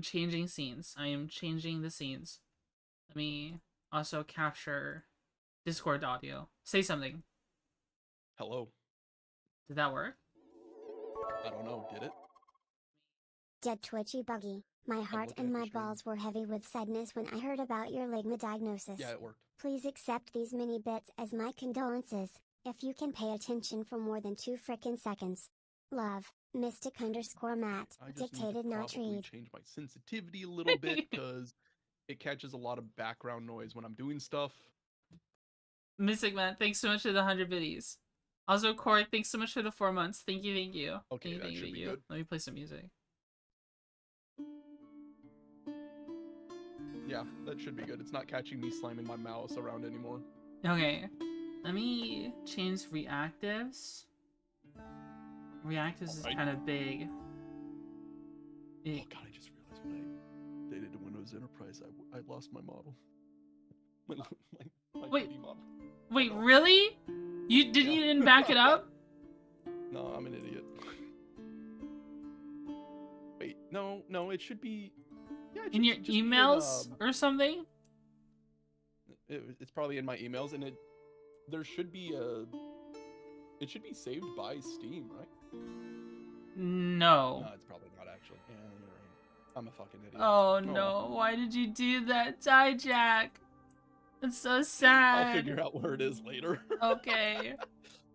am changing scenes. I am changing the scenes. Let me also capture Discord audio. Say something. Hello. Did that work? I don't know. Did it? Dead Twitchy Buggy. My heart and my balls were heavy with sadness when I heard about your ligma diagnosis. Yeah, it worked. Please accept these mini bits as my condolences, if you can pay attention for more than 2 frickin' seconds. Love, Mystic_Matt, I just dictated need to not probably read. change my sensitivity a little bit because it catches a lot of background noise when I'm doing stuff. Mystic Man, thanks so much for the 100 biddies. Also, Corey, thanks so much for the 4 months. Thank you, thank you. Okay, that should be good. Let me play some music. Yeah, that should be good. It's not catching me slamming my mouse around anymore. Okay, let me change reactives. Reactives is kind of big. Oh god, I just realized when I dated Windows Enterprise, I lost my model. My Wait, kitty model. wait, really? You didn't back it up? No, I'm an idiot. Wait, no, it should be. Yeah, In your emails or something? It's probably in my emails, and there should be it should be saved by Steam, right? No. No, it's probably not actually. Yeah, you're right. I'm a fucking idiot. Oh no, why did you do that, Jack? It's so sad. I'll figure out where it is later. Okay.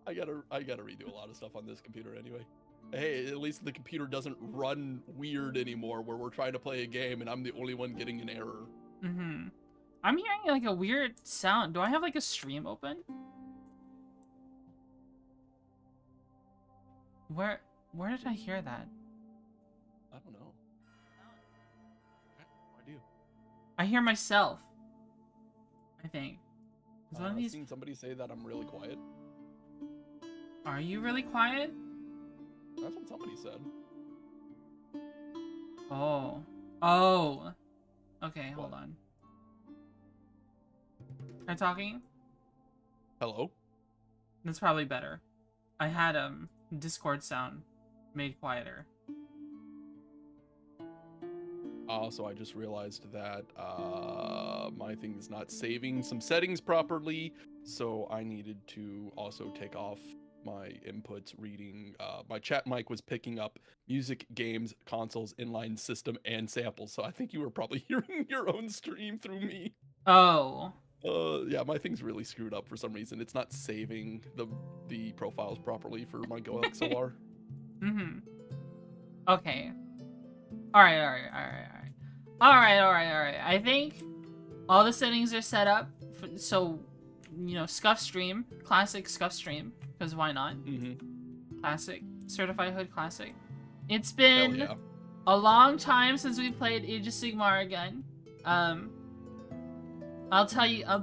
I gotta redo a lot of stuff on this computer anyway. Hey, at least the computer doesn't run weird anymore where we're trying to play a game and I'm the only one getting an error. Mm-hmm. I'm hearing like a weird sound. Do I have like a stream open? Where did I hear that? I don't know. I have no idea. I hear myself. I think. Is one of I've these... seen somebody say that I'm really quiet. Are you really quiet? That's what somebody said. Oh. Oh. Okay, hold on. Am I talking? Hello? That's probably better. I had Discord sound made quieter. Also, I just realized that my thing is not saving some settings properly, so I needed to also take off my inputs reading. My chat mic was picking up music, games, consoles, inline system, and samples, so I think you were probably hearing your own stream through me. Oh. Yeah, my thing's really screwed up for some reason. It's not saving the profiles properly for my GoXLR. Mm-hmm. Okay. Alright. I think all the settings are set up, so, you know, Scuff Stream, classic Scuff Stream, because why not? Mm-hmm. Classic. Certified Hood Classic. It's been Hell yeah. a long time since we played Age of Sigmar again. I'll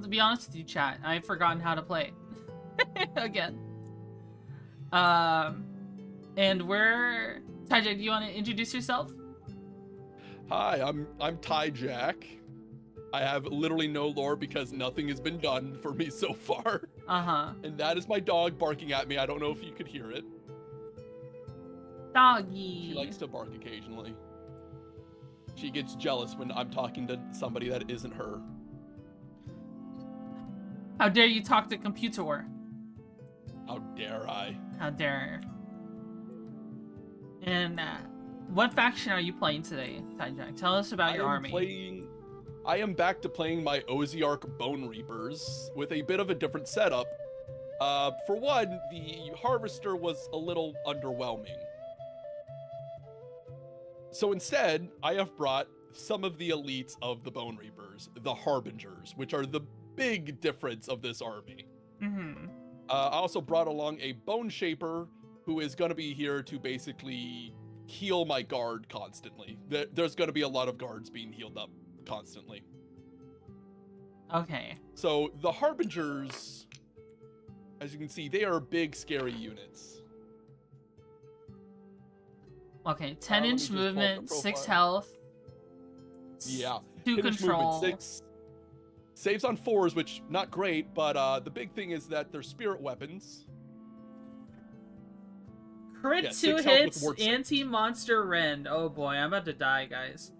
be honest with you, chat, I've forgotten how to play again. And we're... Tyjack, do you want to introduce yourself? Hi, I'm Tyjack. I have literally no lore because nothing has been done for me so far. Uh-huh. And that is my dog barking at me. I don't know if you could hear it. Doggy. She likes to bark occasionally. She gets jealous when I'm talking to somebody that isn't her. How dare you talk to computer? How dare I? How dare. And what faction are you playing today, Tyjack? Tell us about your army. I am back to playing my Ossiarch Bonereapers with a bit of a different setup. For one, the Harvester was a little underwhelming. So instead, I have brought some of the elites of the Bonereapers, the Harbingers, which are the big difference of this army. Mm-hmm. I also brought along a Bone Shaper who is going to be here to basically heal my guard constantly. There's going to be a lot of guards being healed up constantly. Okay. So the Harbingers, as you can see, they are big, scary units. Okay, 10-inch movement, 6 health. Yeah, 2 control. Movement, 6. Saves on 4s, which not great, but the big thing is that they're spirit weapons. Crit 2 hits, anti-monster rend. Oh boy, I'm about to die, guys.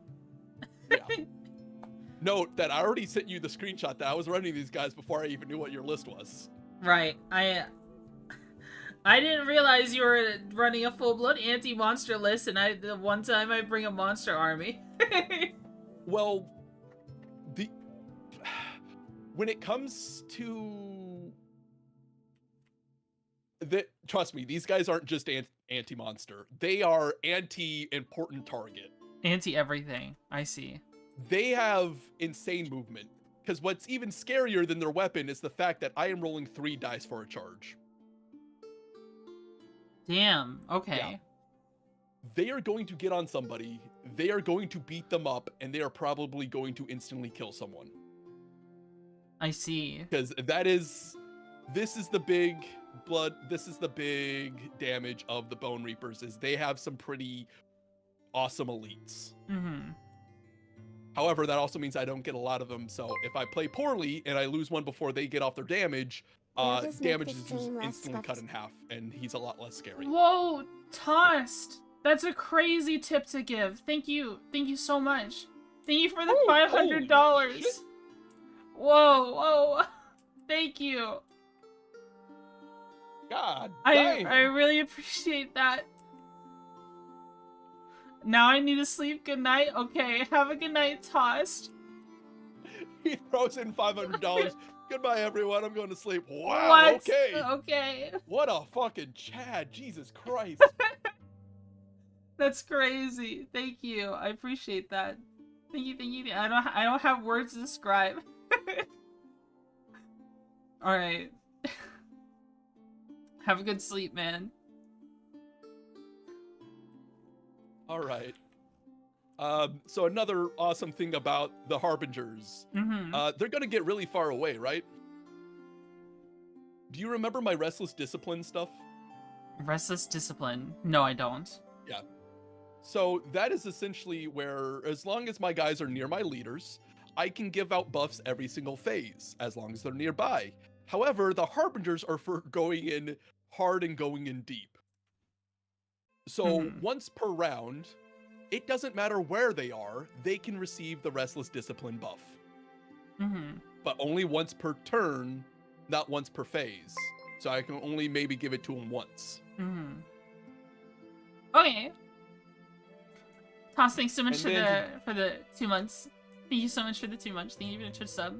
Note that I already sent you the screenshot that I was running these guys before I even knew what your list was. Right. I didn't realize you were running a full-blown anti-monster list, and the one time I bring a monster army. Well, when it comes to trust me, these guys aren't just anti-monster. They are anti-important target. Anti-everything. I see. They have insane movement. Because what's even scarier than their weapon is the fact that I am rolling 3 dice for a charge. Damn. Okay. Yeah. They are going to get on somebody, they are going to beat them up, and they are probably going to instantly kill someone. I see. Because this is the big damage of the Bone Reapers, is they have some pretty awesome elites. Mm-hmm. However, that also means I don't get a lot of them, so if I play poorly and I lose one before they get off their damage, damage is just instantly cut in half, and he's a lot less scary. Whoa, Tossed! That's a crazy tip to give. Thank you. Thank you so much. Thank you for the $500. Whoa. Thank you. God I damn. really appreciate that. Now I need to sleep. Good night. Okay, have a good night, Tossed. He throws in $500. Goodbye, everyone. I'm going to sleep. Wow. What? Okay. Okay. What a fucking Chad. Jesus Christ. That's crazy. Thank you. I appreciate that. Thank you. I don't have words to describe. All right. Have a good sleep, man. All right. So another awesome thing about the Harbingers, they're gonna get really far away, right? Do you remember my Restless Discipline stuff? Restless Discipline? No, I don't. Yeah. So that is essentially where, as long as my guys are near my leaders, I can give out buffs every single phase, as long as they're nearby. However, the Harbingers are for going in hard and going in deep. So once per round, it doesn't matter where they are, they can receive the Restless Discipline buff. But only once per turn, not once per phase. So I can only maybe give it to them once. Okay. Toss, thanks so much for the 2 months. Thank you so much for the 2 months. Thank you for the Twitch sub.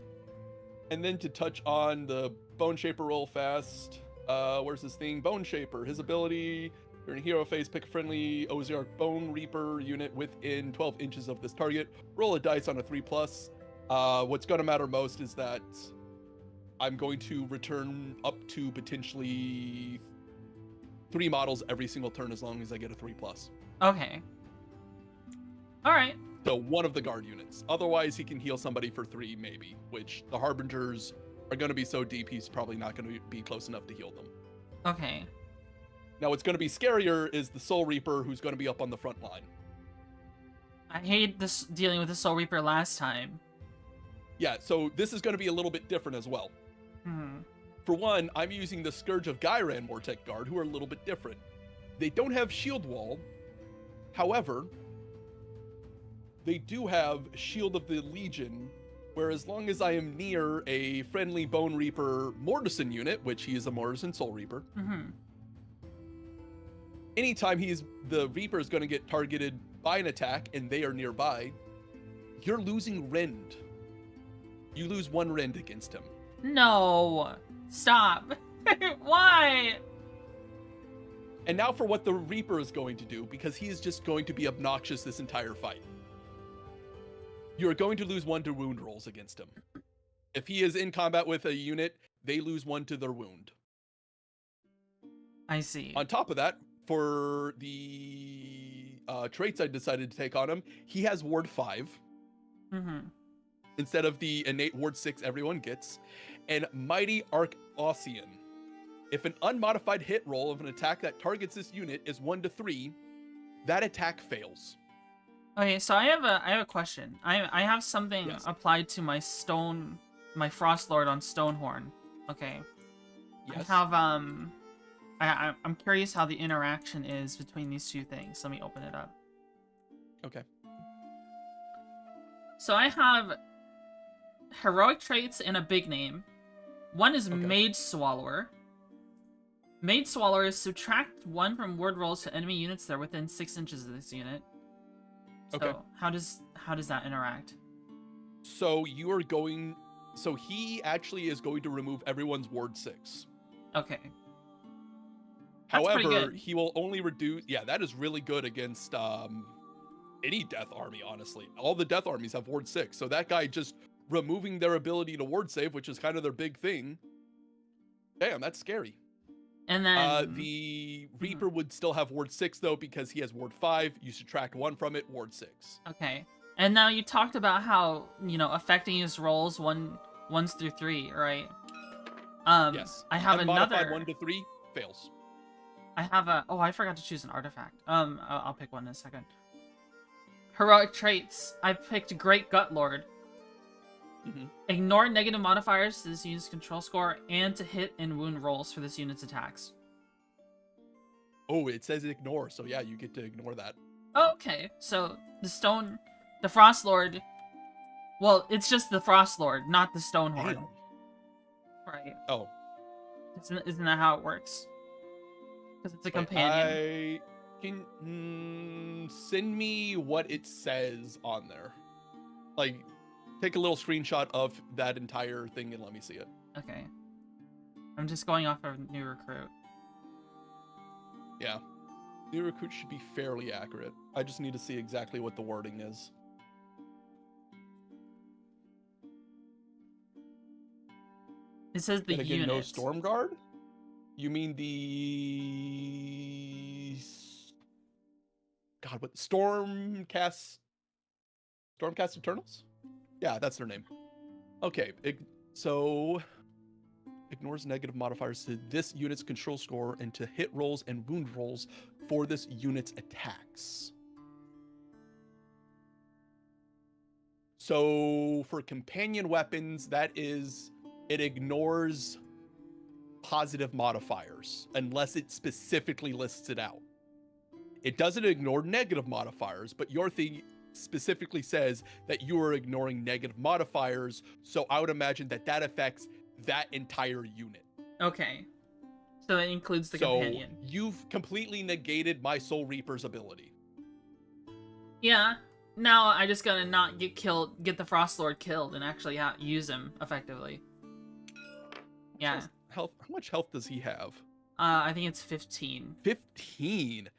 And then to touch on the Bone Shaper roll fast, where's this thing? Bone Shaper. His ability, during hero phase, pick a friendly Ossiarch Bonereaper unit within 12 inches of this target. Roll a dice on a 3+. What's going to matter most is that I'm going to return up to potentially 3 models every single turn as long as I get a 3+. Okay. Alright. So one of the guard units. Otherwise, he can heal somebody for 3 maybe, which the Harbingers are going to be so deep, he's probably not going to be close enough to heal them. Okay. Now, what's going to be scarier is the Soul Reaper, who's going to be up on the front line. I hated this dealing with the Soul Reaper last time. Yeah, so this is going to be a little bit different as well. For one, I'm using the Scourge of Gyran Mortec Guard, who are a little bit different. They don't have Shield Wall. However, they do have Shield of the Legion, where as long as I am near a friendly Bone Reaper Mortison unit, which he is a Mortison Soul Reaper, anytime the Reaper is going to get targeted by an attack and they are nearby, you're losing Rend. You lose 1 Rend against him. No! Stop! Why? And now for what the Reaper is going to do, because he is just going to be obnoxious this entire fight. You're going to lose 1 to wound rolls against him. If he is in combat with a unit, they lose 1 to their wound. I see. On top of that, for the traits I decided to take on him, he has Ward 5. Instead of the innate Ward 6 everyone gets. And Mighty Arc-Ossian. If an unmodified hit roll of an attack that targets this unit is 1 to 3, that attack fails. Okay, so I have a question. I have something applied to my Frost Lord on Stonehorn. Okay. Yes. I have I'm curious how the interaction is between these two things. Let me open it up. Okay. So I have heroic traits and a big name. One is Okay. Mage Swallower. Mage Swallower is subtract 1 from word rolls to enemy units that are within 6 inches of this unit. So Okay. how does that interact? So you are going. So he actually is going to remove everyone's ward 6. Okay. That's pretty However, good. he will only reduce. Yeah, that is really good against any death army. Honestly, all the death armies have ward 6. So that guy just removing their ability to ward save, which is kind of their big thing. Damn, that's scary. And then The Reaper would still have ward 6 though, because he has ward 5. You subtract 1 from it, ward 6. Okay. And now you talked about how, affecting his rolls 1s through 3, right? Yes. I have Unmodified another 1 to 3 fails. I have a I forgot to choose an artifact. I'll pick one in a second. Heroic traits. I picked Great Gut Lord. Mm-hmm. Ignore negative modifiers to this unit's control score and to hit and wound rolls for this unit's attacks. Oh, it says ignore, so yeah, you get to ignore that. Okay, so the Frost Lord. Well, it's just the Frost Lord, not the Stonehorn. Damn. Right. Oh. Isn't that how it works? Because it's a companion. Can send me what it says on there. Like, take a little screenshot of that entire thing and let me see it. Okay. I'm just going off of new recruit. Yeah. New recruit should be fairly accurate. I just need to see exactly what the wording is. It says the And again, unit. no Storm Guard? You mean the... God, what? Stormcast Eternals? Yeah, that's their name. Okay, so ignores negative modifiers to this unit's control score and to hit rolls and wound rolls for this unit's attacks. So for companion weapons, that is, it ignores positive modifiers unless it specifically lists it out. It doesn't ignore negative modifiers, but your thing specifically says that you are ignoring negative modifiers, so I would imagine that that affects that entire unit. Okay. So it includes the companion. So you've completely negated my Soul Reaper's ability. Yeah. Now I just gotta not get the Frost Lord killed, and actually use him effectively. Yeah. How much health does he have? I think it's 15. 15?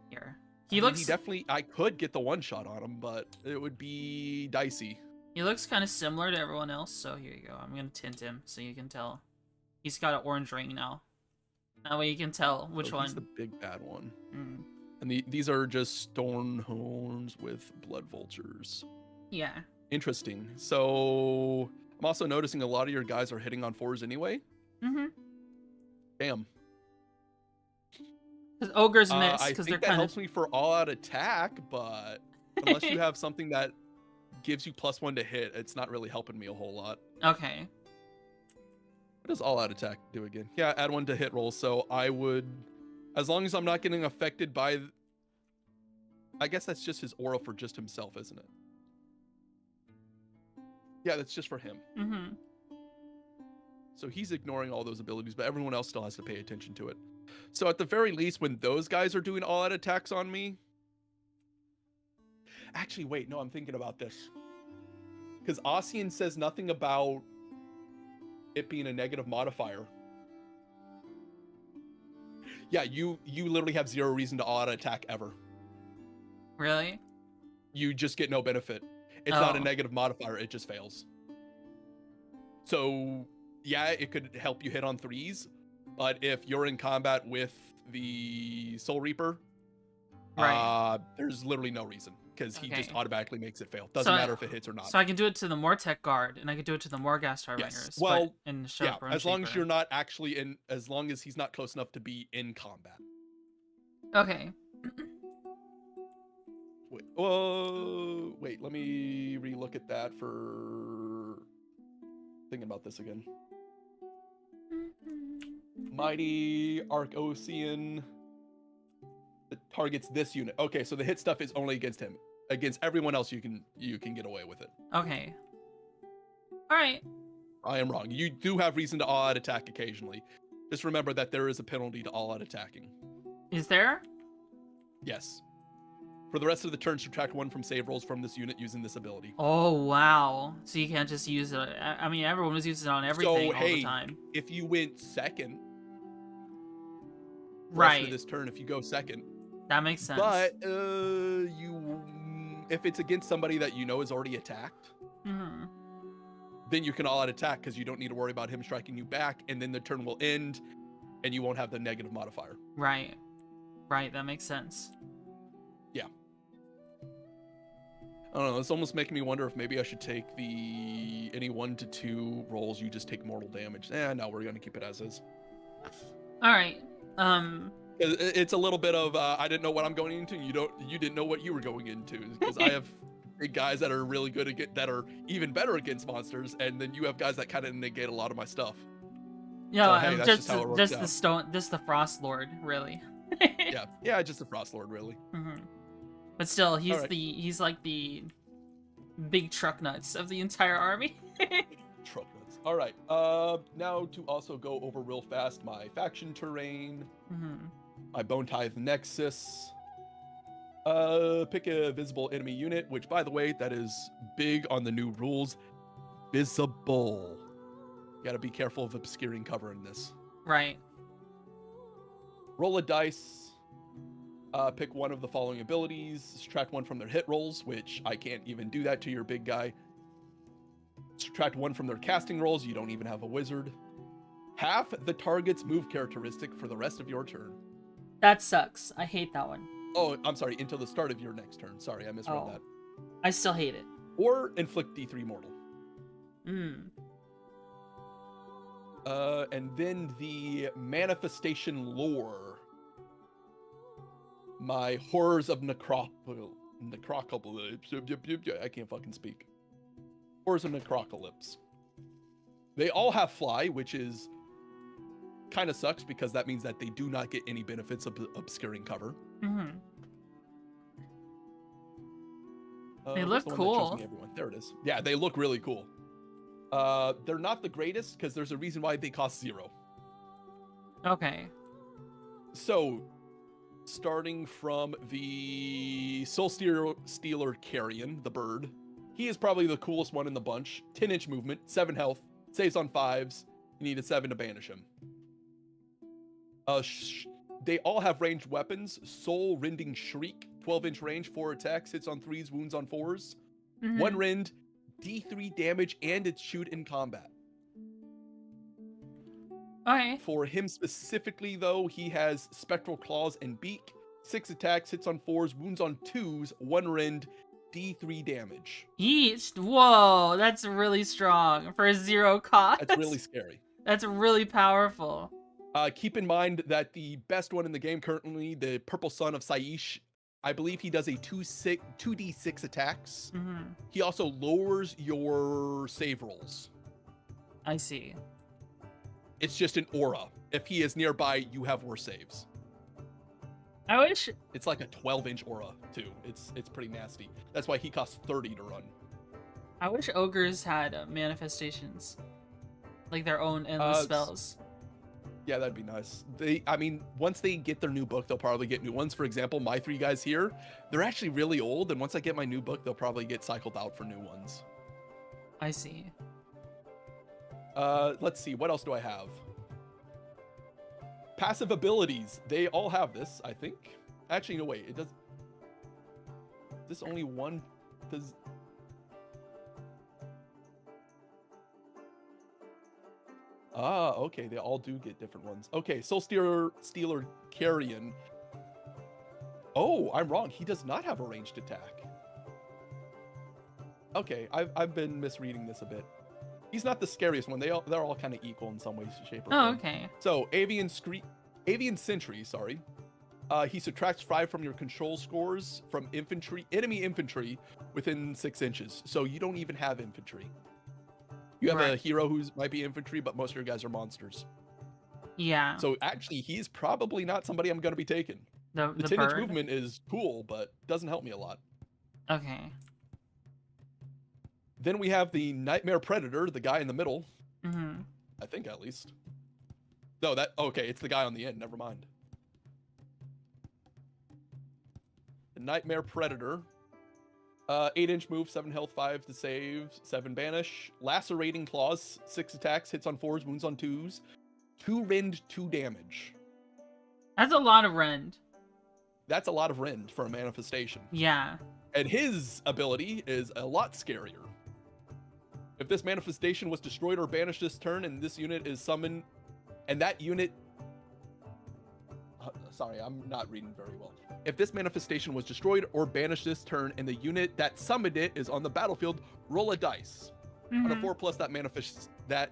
Here. He definitely, I could get the one shot on him, but it would be dicey. He looks kind of similar to everyone else, so here you go. I'm gonna tint him so you can tell. He's got an orange ring now. That way you can tell which one. He's the big bad one. Mm. And these are just Stormhorns with Blood Vultures. Yeah. Interesting. So I'm also noticing a lot of your guys are hitting on 4s anyway. Mm-hmm. Damn. Because ogres miss, because they're that kind helps me for all-out attack, but unless you have something that gives you +1 to hit, it's not really helping me a whole lot. Okay. What does all-out attack do again? Yeah, add 1 to hit rolls. So I would, as long as I'm not getting affected by, I guess that's just his aura for just himself, isn't it? Yeah, that's just for him. Mm-hmm. So he's ignoring all those abilities, but everyone else still has to pay attention to it. So at the very least, when those guys are doing all-out attacks on me... Actually, wait, no, I'm thinking about this. Because Ossian says nothing about it being a negative modifier. Yeah, you literally have 0 reason to all-out attack ever. Really? You just get no benefit. It's not a negative modifier, it just fails. So, yeah, it could help you hit on 3s, but if you're in combat with the Soul Reaper, right. There's literally no reason, because he just automatically makes it fail. Doesn't So matter if it hits or not. So I can do it to the Mortec Guard, and I can do it to the Morghast Harbingers. Yes. Well, yeah, as long as you're not actually in, as long as he's not close enough to be in combat. Okay. Wait, whoa, wait, let me relook at that for thinking about this again. Mighty Arc-Ocean that targets this unit. Okay, so the hit stuff is only against him. Against everyone else, you can get away with it. Okay. All right. I am wrong. You do have reason to all-out attack occasionally. Just remember that there is a penalty to all-out attacking. Is there? Yes. For the rest of the turn, subtract 1 from save rolls from this unit using this ability. Oh, wow. So you can't just use it. I mean, everyone was using it on everything all the time. If you went second, Right. for this turn, if you go second, that makes sense. But if it's against somebody that you know is already attacked, then you can all-out attack because you don't need to worry about him striking you back, and then the turn will end, and you won't have the negative modifier. Right. Right. That makes sense. Yeah. I don't know. It's almost making me wonder if maybe I should take any 1 to 2 rolls. You just take mortal damage. No, we're gonna keep it as is. All right. It's a little bit of I didn't know what I'm going into. You didn't know what you were going into, because I have guys that are really good that are even better against monsters, and then you have guys that kind of negate a lot of my stuff. Yeah, so, hey, just the Frost Lord, really. yeah, just the Frost Lord, really. But still, he's like the big truck nuts of the entire army. Truck nuts. All right. Now to also go over real fast my faction terrain, my Bone Tithe Nexus. Pick a visible enemy unit, which, by the way, that is big on the new rules. Visible. You gotta be careful of obscuring cover in this. Right. Roll a dice. Pick one of the following abilities. Subtract 1 from their hit rolls, which I can't even do that to your big guy. Subtract 1 from their casting rolls. You don't even have a wizard. Half the target's move characteristic for the rest of your turn. That sucks. I hate that one. Oh, I'm sorry. Until the start of your next turn. Sorry, I misread that. I still hate it. Or inflict D3 mortal. And then the manifestation lore. My horrors of necrocalypse. I can't fucking speak. Horrors of necrocalypse. They all have fly, which is kind of sucks because that means that they do not get any benefits of obscuring cover. They look cool. There it is. Yeah, they look really cool. They're not the greatest because there's a reason why they cost 0. Okay. So, starting from the Soul Stealer Carrion, the bird, he is probably the coolest one in the bunch. 10-inch movement, 7 health, saves on 5s. You need a 7 to banish him. They all have ranged weapons. Soul Rending Shriek, 12-inch range, 4 attacks, hits on 3s, wounds on 4s. 1 rend, D3 damage, and it's shoot in combat. Okay. For him specifically, though, he has Spectral Claws and Beak, 6 attacks, hits on 4s, wounds on 2s, 1 rend, D3 damage. Each? Whoa, that's really strong for a 0 cost. That's really scary. That's really powerful. Keep in mind that the best one in the game currently, the Purple Sun of Saish, I believe he does a 2d6 attacks. He also lowers your save rolls. I see. It's just an aura. If he is nearby, you have worse saves. I wish it's like a 12-inch aura too. It's pretty nasty. That's why he costs 30 to run. I wish ogres had manifestations, like their own endless spells. Yeah, that'd be nice. I mean, once they get their new book, they'll probably get new ones. For example, my 3 guys here, they're actually really old, and once I get my new book, they'll probably get cycled out for new ones. I see. Let's see, what else do I have? Passive abilities. They all have this, I think. Actually, no, wait, it does. This only one does. Ah, okay, they all do get different ones. Okay, Soul Stealer Carrion. Oh, I'm wrong. He does not have a ranged attack. Okay, I've been misreading this a bit. He's not the scariest one. They're all kind of equal in some way, shape, or form. Oh, okay. So, Avian Sentry, sorry. He subtracts 5 from your control scores from enemy infantry within 6 inches. So you don't even have infantry. You have a hero who might be infantry, but most of your guys are monsters. Yeah. So actually, he's probably not somebody I'm going to be taking. The 10-inch movement is cool, but doesn't help me a lot. Okay. Then we have the Nightmare Predator, the guy in the middle. Mm-hmm. I think at least. No, okay, it's the guy on the end. Never mind. The Nightmare Predator. 8-inch move, 7 health, 5 to save, 7 banish. Lacerating claws, 6 attacks, hits on 4s, wounds on 2s. 2 rend, 2 damage. That's a lot of rend. That's a lot of rend for a manifestation. Yeah. And his ability is a lot scarier. If this manifestation was destroyed or banished this turn, and this unit is summoned, and that unit... sorry, I'm not reading very well. If this manifestation was destroyed or banished this turn, and the unit that summoned it is on the battlefield, roll a dice. On a 4+, that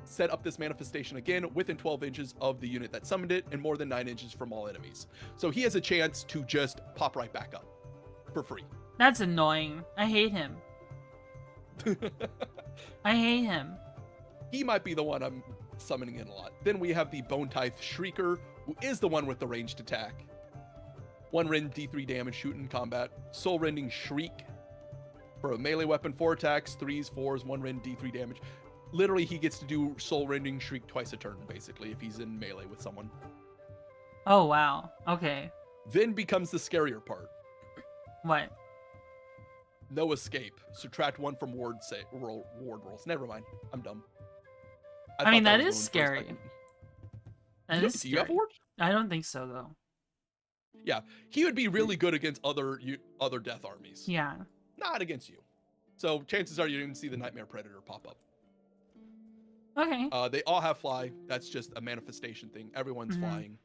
set up this manifestation again within 12 inches of the unit that summoned it, and more than 9 inches from all enemies. So he has a chance to just pop right back up for free. That's annoying. I hate him. I hate him. He might be the one I'm summoning in a lot. Then we have the Bone Tithe Shrieker, who is the one with the ranged attack. 1 rend, D3 damage, shoot in combat. Soul Rending Shriek for a melee weapon, 4 attacks, 3s, 4s, 1 rend, D3 damage. Literally, he gets to do Soul Rending Shriek twice a turn, basically, if he's in melee with someone. Oh, wow. Okay. Then becomes the scarier part. What? No escape. Subtract 1 from ward rolls. Never mind. I'm dumb. I mean, thought that was is going for a scary. second. That is Do you have scary. ward? I don't think so, though. Yeah, he would be really good against other death armies. Yeah. Not against you. So chances are you didn't see the Nightmare Predator pop up. Okay. They all have fly. That's just a manifestation thing. Everyone's Mhm. flying.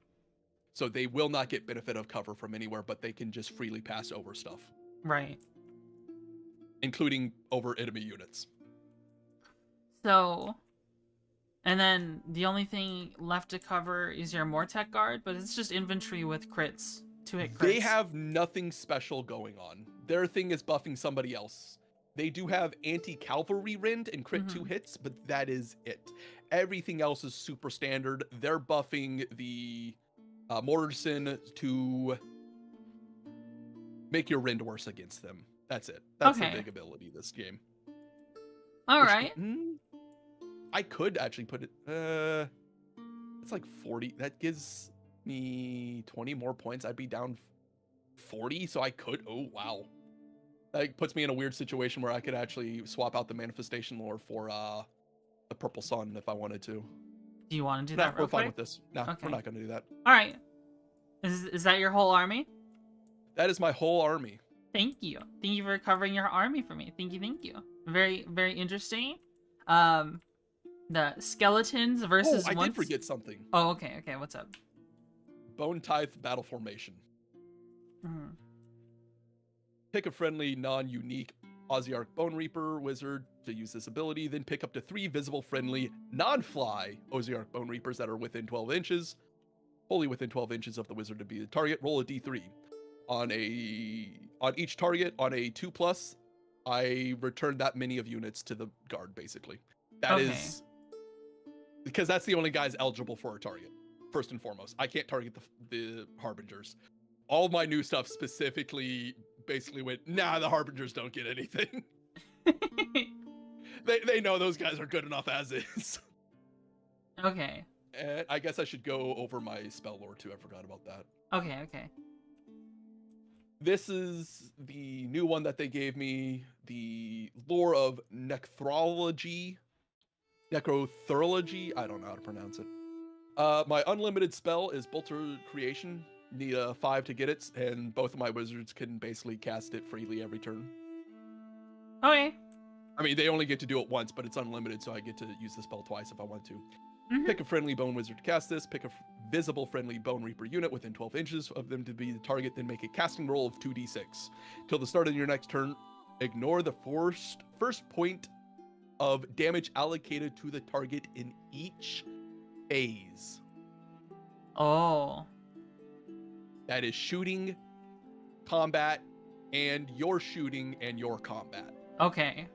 So they will not get benefit of cover from anywhere, but they can just freely pass over stuff, Right. including over enemy units. So, and then the only thing left to cover is your Mortec guard, but it's just infantry with crits. 2-hit crits. They have nothing special going on. Their thing is buffing somebody else. They do have anti-cavalry rend and crit 2 hits, but that is it. Everything else is super standard. They're buffing the Morrison to make your rend worse against them. That's it. That's the big ability this game. All right. I could actually put it... it's like 40. That gives me 20 more points. I'd be down 40, so I could... Oh, wow. That puts me in a weird situation where I could actually swap out the manifestation lore for the Purple Sun if I wanted to. Do you want to do that real we're fine quick? with this. No, Okay. we're not going to do that. All right. Is that your whole army? That is my whole army. Thank you. Thank you for covering your army for me. Thank you. Thank you. Very, very interesting. The skeletons versus... Oh, I did forget something. Oh, okay. Okay, what's up? Bone Tithe Battle Formation. Mm-hmm. Pick a friendly, non-unique Ossiarch Bonereaper wizard to use this ability, then pick up to 3 visible, friendly, non-fly Ossiarch Bonereapers that are within 12 inches, wholly within 12 inches of the wizard to be the target. Roll a d3. On each target, on a 2+, I return that many of units to the guard, basically. That is... Because that's the only guys eligible for a target, first and foremost. I can't target the Harbingers. All my new stuff specifically basically went, nah, the Harbingers don't get anything. They know those guys are good enough as is. Okay. And I guess I should go over my spell lore too. I forgot about that. Okay, okay. This is the new one that they gave me. The lore of Necrology. Necrothurology. I don't know how to pronounce it. My unlimited spell is Bolter Creation. Need a 5 to get it, and both of my wizards can basically cast it freely every turn. Okay. I mean, they only get to do it once, but it's unlimited, so I get to use the spell twice if I want to. Mm-hmm. Pick a friendly bone wizard to cast this. Pick a visible friendly bone reaper unit within 12 inches of them to be the target, then make a casting roll of 2d6. Till the start of your next turn, ignore the first point of damage allocated to the target in each phase. Oh. That is shooting, combat, and your shooting and your combat. Okay.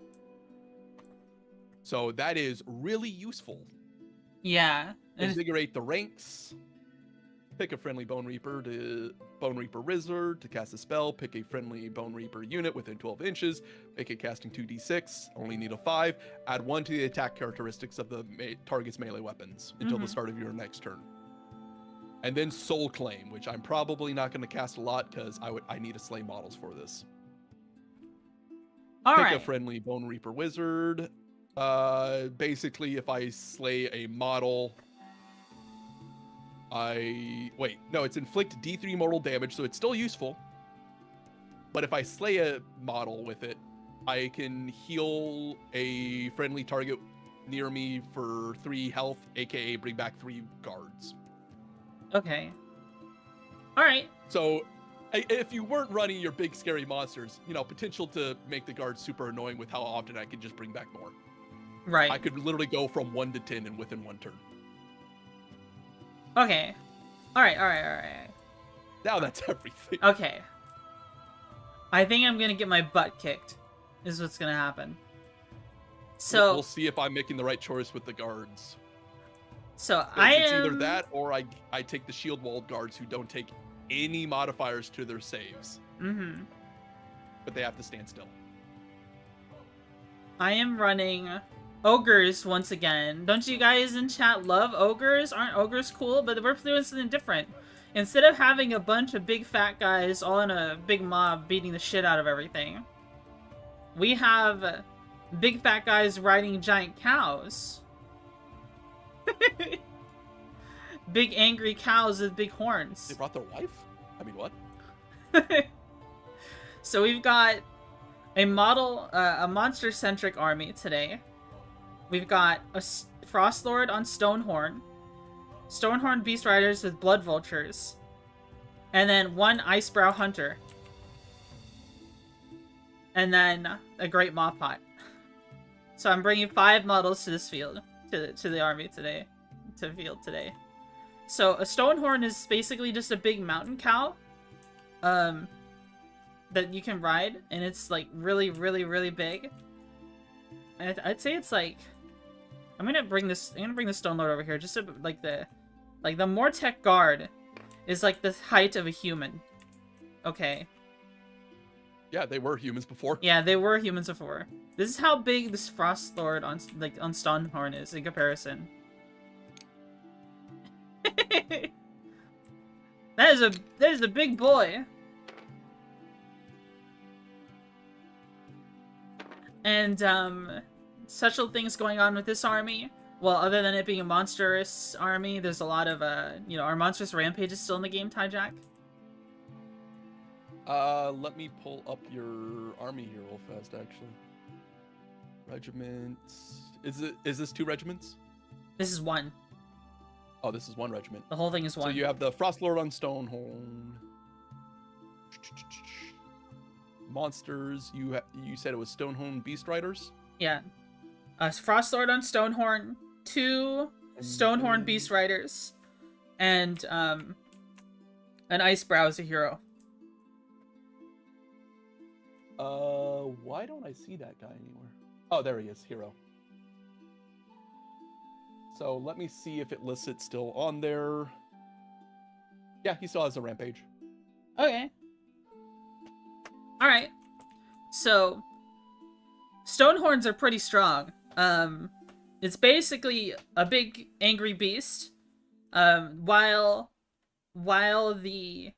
So that is really useful. Yeah. Invigorate the ranks. pick a friendly Bone Reaper wizard to cast a spell. Pick a friendly Bone Reaper unit within 12 inches. Make it casting 2d6. Only need a 5. Add 1 to the attack characteristics of the target's melee weapons until the start of your next turn. And then Soul Claim, which I'm probably not going to cast a lot because I need to slay models for this. Pick a friendly Bone Reaper wizard. Basically, if I slay a model, it's inflict D3 mortal damage, so it's still useful. But if I slay a model with it, I can heal a friendly target near me for 3 health, aka bring back 3 guards. Okay. Alright. So, if you weren't running your big scary monsters, potential to make the guards super annoying with how often I can just bring back more. Right. I could literally go from 1 to 10 and within 1 turn. Okay. Alright. Now that's everything. Okay. I think I'm gonna get my butt kicked, is what's gonna happen. So we'll see if I'm making the right choice with the guards. So it's either that or I take the shield walled guards who don't take any modifiers to their saves. Mm-hmm. But they have to stand still. I am running ogres once again. Don't you guys in chat love ogres? Aren't ogres cool? But we're doing something different. Instead of having a bunch of big fat guys all in a big mob beating the shit out of everything, we have big fat guys riding giant cows. Big angry cows with big horns. They brought their wife? I mean, what? So we've got a monster-centric army today. We've got a Frostlord on Stonehorn, Stonehorn Beast Riders with Blood Vultures, and then 1 Icebrow Hunter, and then a Great Mawpot. So I'm bringing 5 models to this field, to the army today, to field today. So a Stonehorn is basically just a big mountain cow, that you can ride, and it's like really, really, really big. I'd say it's like, I'm gonna bring the Stone Lord over here, just so, like the Mortec Guard is like the height of a human. Okay. Yeah, they were humans before. Yeah, they were humans before. This is how big this Frost Lord on Stonehorn is in comparison. That is a big boy. And special things going on with this army. Well, other than it being a monstrous army, there's a lot of our monstrous rampage is still in the game, Tyjack. Let me pull up your army here real fast, actually. Regiments. Is this 2 regiments? This is 1. Oh, this is 1 regiment. The whole thing is 1. So you have the Frostlord on Stonehorn. Monsters. You said it was Stonehorn Beast Riders? Yeah. Frostlord on Stonehorn, 2 Stonehorn Beast Riders, and an Icebrow as a hero. Why don't I see that guy anywhere? Oh, there he is, hero. So let me see if it lists it still on there. Yeah, he still has a rampage. Okay. Alright. So, Stonehorns are pretty strong. It's basically a big angry beast. While the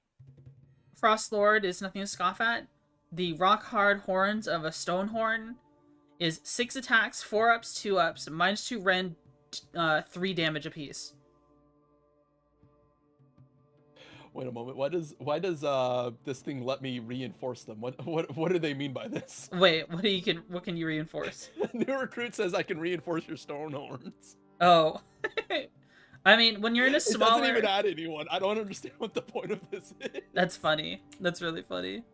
Frostlord is nothing to scoff at, the rock-hard horns of a Stonehorn is 6 attacks, 4 ups, 2 ups, -2 rend, 3 damage apiece. Wait a moment. Why does this thing let me reinforce them? What do they mean by this? Wait, what can you reinforce? New recruit says I can reinforce your Stonehorns. Oh. I mean, when you're in a smaller... It doesn't even add anyone. I don't understand what the point of this is. That's funny. That's really funny.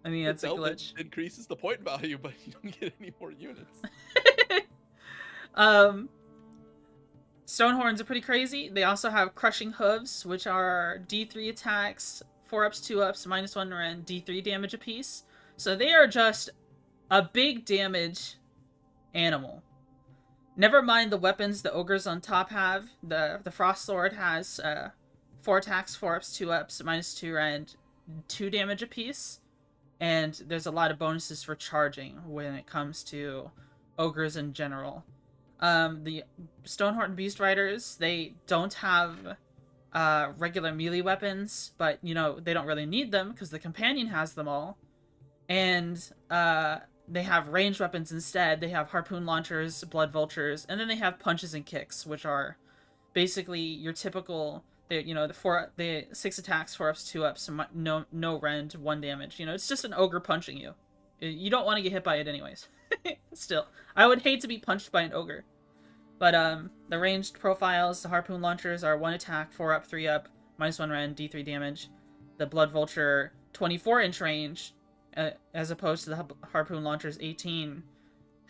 I mean, that's a glitch. It increases the point value, but you don't get any more units. Stonehorns are pretty crazy. They also have Crushing Hooves, which are D3 attacks, 4 ups, 2 ups, -1 rend, D3 damage apiece. So they are just a big damage animal. Never mind the weapons the ogres on top have. The Frostlord has 4 attacks, 4 ups, 2 ups, -2 rend, 2 damage apiece. And there's a lot of bonuses for charging when it comes to ogres in general. The Stonehorn Beast Riders, they don't have regular melee weapons, but, you know, they don't really need them because the companion has them all. And they have ranged weapons instead. They have harpoon launchers, blood vultures, and then they have punches and kicks, which are basically your typical, you know, the 6 attacks, 4 ups, 2 ups, no rend, 1 damage. You know, it's just an ogre punching you. You don't want to get hit by it anyways. Still, I would hate to be punched by an ogre. But the ranged profiles, the harpoon launchers are 1 attack, 4 up, 3 up, -1 rend, D3 damage. The blood vulture, 24-inch range, as opposed to the harpoon launcher's 18,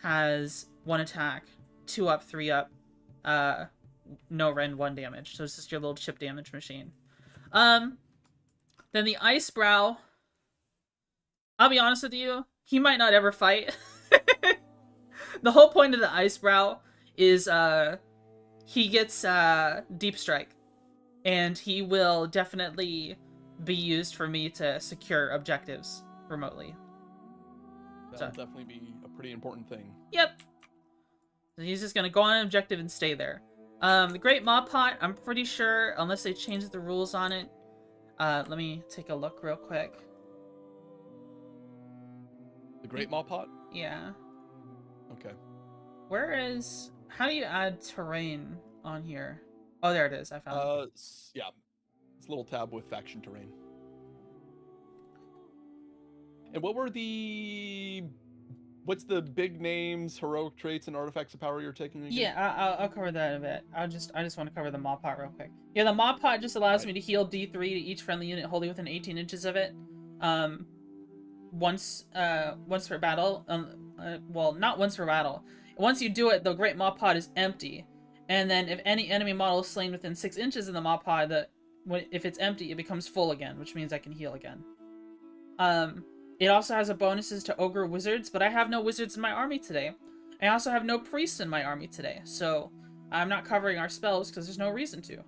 has 1 attack, 2 up, 3 up, no rend, 1 damage. So it's just your little chip damage machine. Then the Ice Brow, I'll be honest with you, he might not ever fight. The whole point of the Ice Brow is he gets Deep Strike, and he will definitely be used for me to secure objectives remotely. That'll definitely be a pretty important thing. Yep. So he's just gonna go on an objective and stay there. The Great Mob Pot, I'm pretty sure, unless they change the rules on it. Let me take a look real quick. The Great Maw Pot? Yeah. Okay. Where is... How do you add terrain on here? Oh, there it is. I found it. Yeah. It's a little tab with faction terrain. And what's the big names, heroic traits, and artifacts of power you're taking again? Yeah, I'll cover that a bit. I just want to cover the Mob Pot real quick. Yeah, the Mob Pot just allows me to heal D3 to each friendly unit wholly within 18 inches of it. Once per battle. Well, not once per battle. Once you do it, the Great Mob Pot is empty. And then if any enemy model is slain within 6 inches of the Mob Pot, if it's empty, it becomes full again, which means I can heal again. It also has a bonuses to Ogre Wizards, but I have no Wizards in my army today. I also have no Priests in my army today, so I'm not covering our spells because there's no reason to.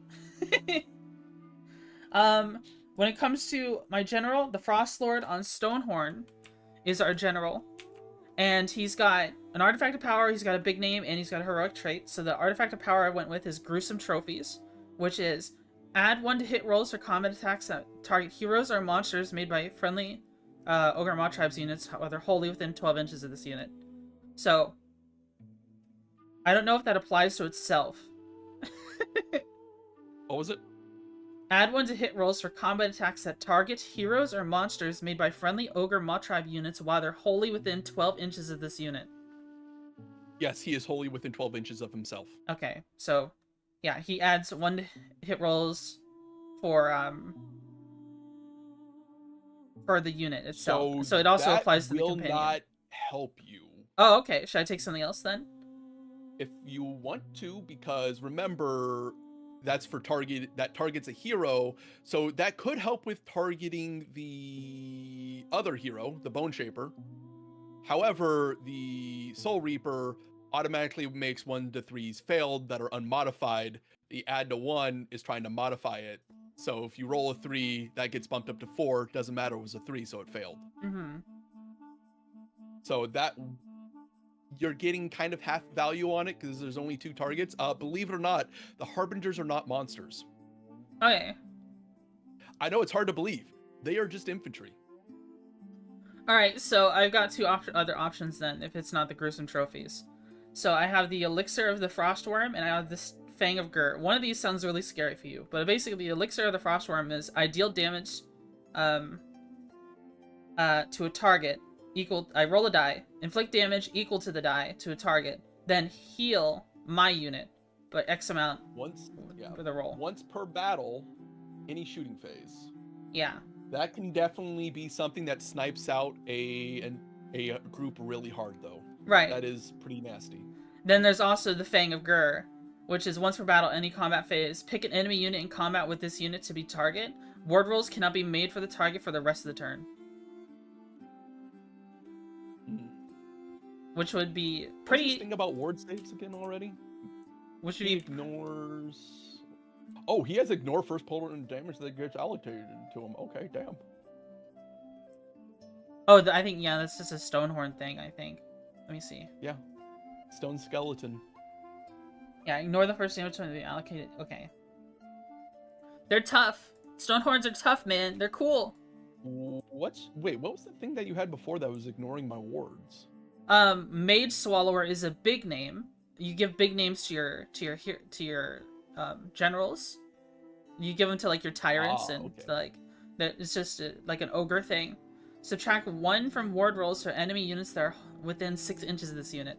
When it comes to my general, the Frost Lord on Stonehorn is our general. And he's got an artifact of power, he's got a big name, and he's got a heroic trait. So the artifact of power I went with is Gruesome Trophies, which is add 1 to hit rolls for combat attacks that target heroes or monsters made by friendly Ogor Mawtribes units, whether wholly within 12 inches of this unit. So, I don't know if that applies to itself. What was it? Add 1 to hit rolls for combat attacks that target heroes or monsters made by friendly Ogor Mawtribe units while they're wholly within 12 inches of this unit. Yes, he is wholly within 12 inches of himself. Okay, so, yeah, he adds 1 to hit rolls for the unit itself. So it also applies to the companion. That will not help you. Oh, okay. Should I take something else then? If you want to, because remember, that's for that targets a hero, so that could help with targeting the other hero, the Bone Shaper. However, the Soul Reaper automatically makes 1 to 3s failed that are unmodified. The add to 1 is trying to modify it. So if you roll a 3, that gets bumped up to 4. Doesn't matter, it was a 3, so it failed. Mm-hmm. So that you're getting kind of half value on it because there's only 2 targets. Believe it or not, the Harbingers are not monsters. Okay. I know it's hard to believe. They are just infantry. Alright, so I've got 2 other options then, if it's not the Gruesome Trophies. So I have the Elixir of the Frostworm, and I have this Fang of Gur. One of these sounds really scary for you, but basically the Elixir of the Frostworm is I deal damage to a target equal... I roll a die, inflict damage equal to the die to a target, then heal my unit, but X amount for the roll. Once per battle, any shooting phase. Yeah. That can definitely be something that snipes out a group really hard, though. Right. That is pretty nasty. Then there's also the Fang of Gur, which is once per battle, any combat phase. Pick an enemy unit in combat with this unit to be target. Ward rolls cannot be made for the target for the rest of the turn. Which would be pretty... What's this thing about ward saves again already? Which would He be... ignores... Oh, he has ignore first polar damage that gets allocated to him. Okay, damn. Oh, I think, yeah, that's just a Stonehorn thing, I think. Let me see. Yeah. Stone skeleton. Yeah, ignore the first damage when they allocated. Okay. They're tough. Stonehorns are tough, man. They're cool. Wait, what was the thing that you had before that was ignoring my wards? Mage Swallower is a big name. You give big names to your generals. You give them to like your tyrants and Okay. like it's just like an ogre thing. Subtract 1 from ward rolls for enemy units that are within 6 inches of this unit,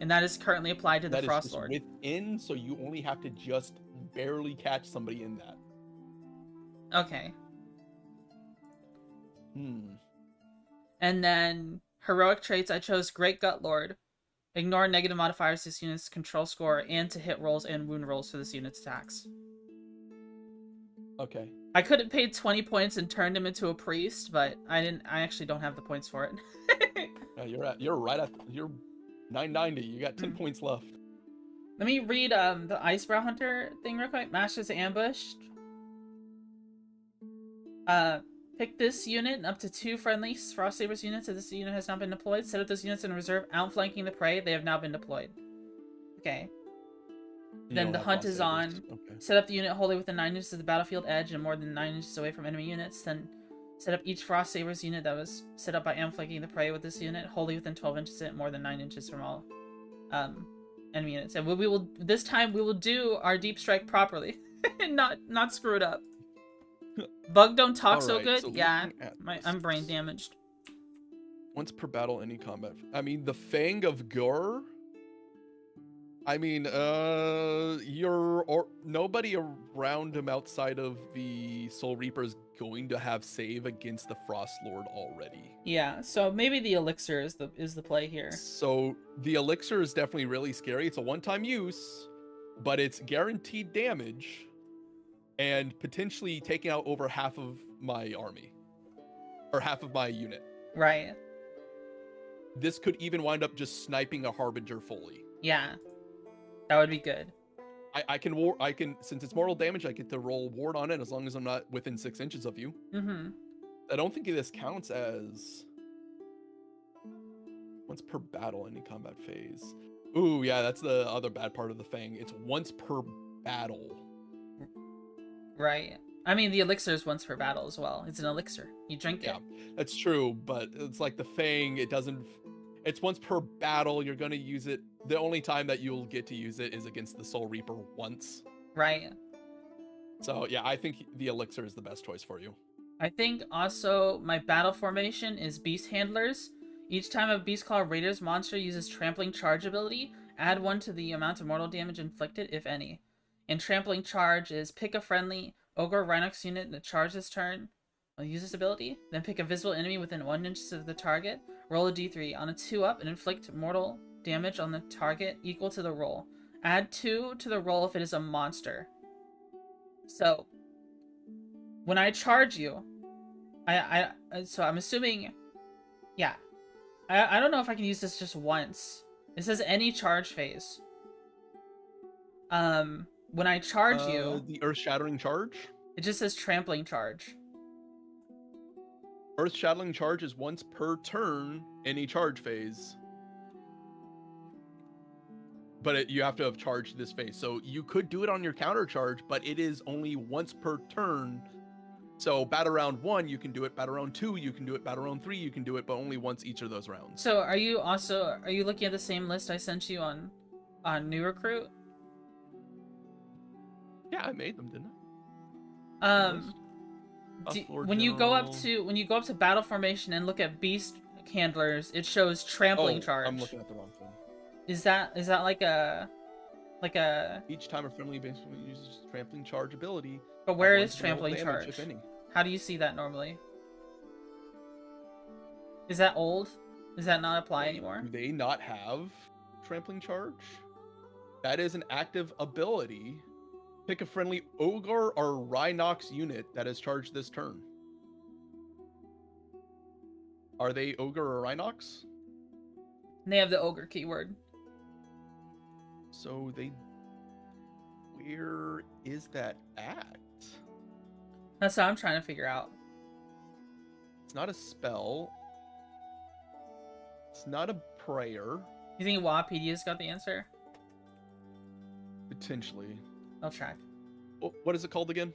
and that is currently applied to the That is Frost just Lord. within, so you only have to just barely catch somebody in that. Okay. And then heroic traits, I chose Great Gut Lord. Ignore negative modifiers to this unit's control score and to hit rolls and wound rolls for this unit's attacks. Okay. I could have paid 20 points and turned him into a priest, but I didn't. I actually don't have the points for it. You're right at 990. You got 10 points left. Let me read the Icebrow Hunter thing real quick. Masters ambushed. Pick this unit and up to 2 friendly Frost Sabers units if this unit has not been deployed. Set up those units in reserve, outflanking the prey. They have now been deployed. Okay. Then the hunt is on. Okay. Set up the unit wholly within 9 inches of the battlefield edge and more than 9 inches away from enemy units. Then set up each Frost Sabers unit that was set up by outflanking the prey with this unit wholly within 12 inches and more than 9 inches from all enemy units. And we will this time we will do our deep strike properly and not screw it up. Bug don't talk so good. So yeah, I'm brain damaged. Once per battle, any combat. I mean, the Fang of Gur. I mean, nobody around him outside of the Soul Reaper is going to have save against the Frost Lord already. Yeah, so maybe the elixir is the play here. So the elixir is definitely really scary. It's a one-time use, but it's guaranteed damage. And potentially taking out over half of my army. Or half of my unit. Right. This could even wind up just sniping a Harbinger fully. Yeah. That would be good. I can, since it's mortal damage, I get to roll ward on it as long as I'm not within 6 inches of you. Mm-hmm. I don't think this counts as once per battle, any combat phase. Ooh, yeah, that's the other bad part of the Fang. It's once per battle. Right. I mean, the elixir is once per battle as well. It's an elixir. You drink it. Yeah, that's true, but it's like the Fang, it's once per battle. You're going to use it. The only time that you'll get to use it is against the Soul Reaper once. Right. So, yeah, I think the elixir is the best choice for you. I think also my battle formation is Beast Handlers. Each time a Beastclaw Raiders monster uses Trampling Charge ability, add 1 to the amount of mortal damage inflicted, if any. And Trampling Charge is pick a friendly Ogre Rhinox unit that charges this turn. Use this ability. Then pick a visible enemy within 1 inch of the target. Roll a d3. On a 2-up and inflict mortal damage on the target equal to the roll. Add 2 to the roll if it is a monster. So, when I charge you, so I'm assuming, yeah. I don't know if I can use this just once. It says any charge phase. When I charge you... The Earth-Shattering Charge? It just says Trampling Charge. Earth-Shattering Charge is once per turn, any charge phase. But you have to have charged this phase. So you could do it on your counter charge, but it is only once per turn. So battle round 1, you can do it. Battle round 2, you can do it. Battle round 3, you can do it, but only once each of those rounds. So are you looking at the same list I sent you on New Recruit? Yeah, I made them, didn't I? When you go up to battle formation and look at Beast Handlers, it shows Trampling Charge. I'm looking at the wrong thing. Is that like a Each time a friendly basically uses Trampling Charge ability. But where is Trampling Charge? If any. How do you see that normally? Is that old? Does that not apply anymore? Do they not have Trampling Charge? That is an active ability. Pick a friendly Ogre or Rhinox unit that is charged this turn. Are they Ogre or Rhinox? They have the Ogre keyword. So where is that at? That's what I'm trying to figure out. It's not a spell. It's not a prayer. You think Wapedia's got the answer? Potentially. I'll check. What is it called again?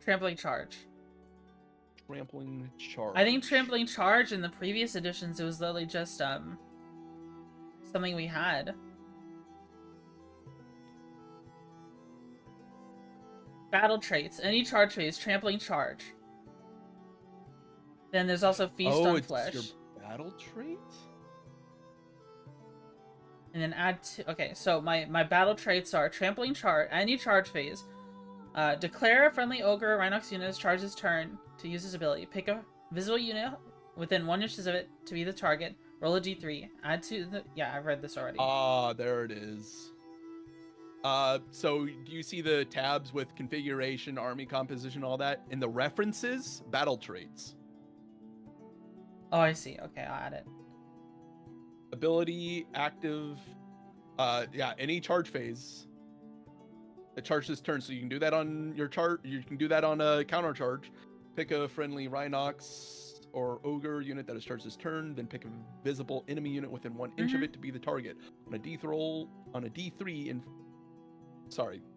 Trampling Charge. Trampling Charge. I think Trampling Charge in the previous editions, it was literally just, something we had. Battle traits. Any charge phase. Trampling Charge. Then there's also Feast on Flesh. Your battle trait? And then add to... Okay, so my battle traits are Trampling Charge. Any charge phase. Declare a friendly Ogre or Rhinox unit as charges turn to use his ability. Pick a visible unit within 1 inch of it to be the target. Roll a d3. Add to the... Yeah, I've read this already. Ah, there it is. So do you see the tabs with configuration, army composition, all that? In the references, battle traits. Oh, I see. Okay, I'll add it. Ability, active, yeah, any charge phase. It charges this turn, so you can do that on your chart. You can do that on a counter charge. Pick a friendly Rhinox or Ogre unit that is charged this turn, then pick a visible enemy unit within 1 inch of it to be the target. On a D3 and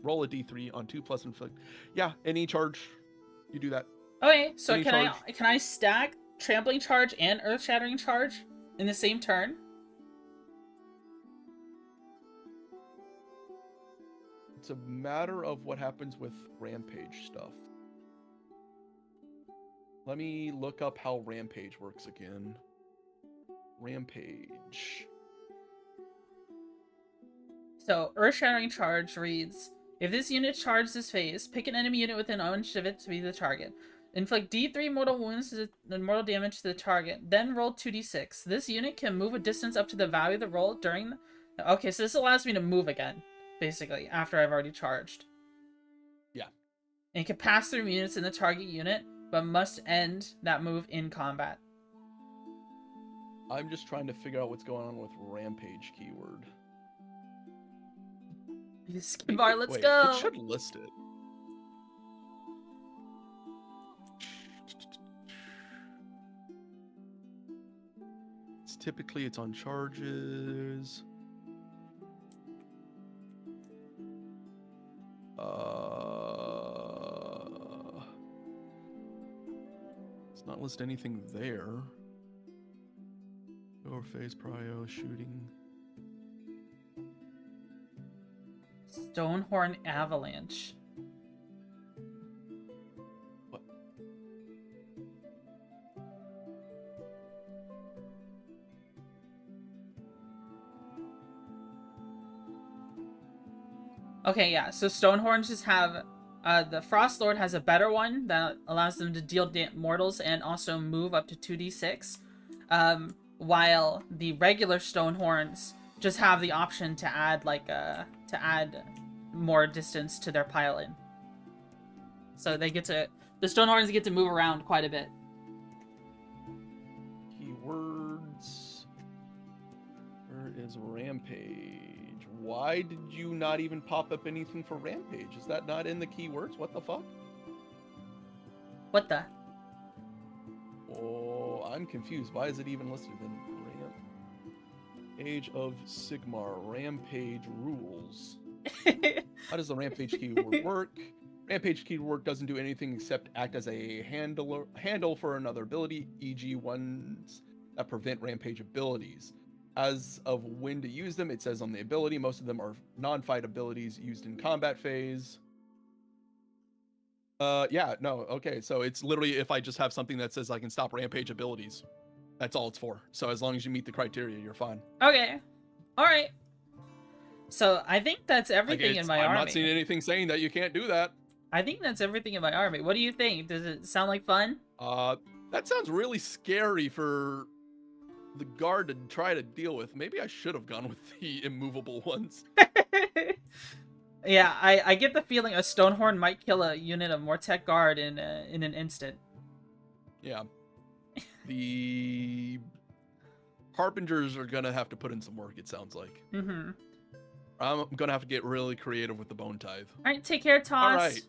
roll a D3 on 2+ inflict. Yeah, any charge, you do that. Okay, so Any can charge. I stack Trampling Charge and Earth Shattering Charge in the same turn? It's a matter of what happens with Rampage stuff. Let me look up how Rampage works again. Rampage. So, Earth-Shattering Charge reads, if this unit charges this phase, pick an enemy unit within 1 inch of it to be the target. Inflict D3 mortal wounds and mortal damage to the target, then roll 2d6. This unit can move a distance up to the value of the roll during the... Okay, so this allows me to move again, basically, after I've already charged. Yeah. And it can pass through units in the target unit, but must end that move in combat. I'm just trying to figure out what's going on with Rampage keyword. Sigmar, let's go! It should list it. Typically, it's on charges. It's not list anything there. Or phase prio shooting. Stonehorn Avalanche. What? Okay, yeah, so Stonehorns just have... the Frost Lord has a better one that allows them to deal mortals and also move up to 2d6. While the regular Stonehorns just have the option to add, like, to add more distance to their pile-in. So they get to... The Stonehorns get to move around quite a bit. Keywords. Where is Rampage? Why did you not even pop up anything for Rampage? Is that not in the keywords? What the fuck? What the? Oh, I'm confused. Why is it even listed in Age of Sigmar Rampage rules? How does the Rampage keyword work? Rampage keyword doesn't do anything except act as a handle for another ability, e.g. ones that prevent Rampage abilities. As of when to use them, it says on the ability. Most of them are non-fight abilities used in combat phase. Yeah, no, okay. So it's literally if I just have something that says I can stop Rampage abilities. That's all it's for. So as long as you meet the criteria, you're fine. Okay. Alright. So I think that's everything in my army. I'm not seeing anything saying that you can't do that. I think that's everything in my army. What do you think? Does it sound like fun? That sounds really scary for the guard to try to deal with. Maybe I should have gone with the immovable ones. Yeah, I get the feeling a Stonehorn might kill a unit of Mortek Guard in an instant. Yeah. The Harbingers are gonna have to put in some work, it sounds like. Mm-hmm. I'm gonna have to get really creative with the bone tithe. All right, take care, Toss. All right.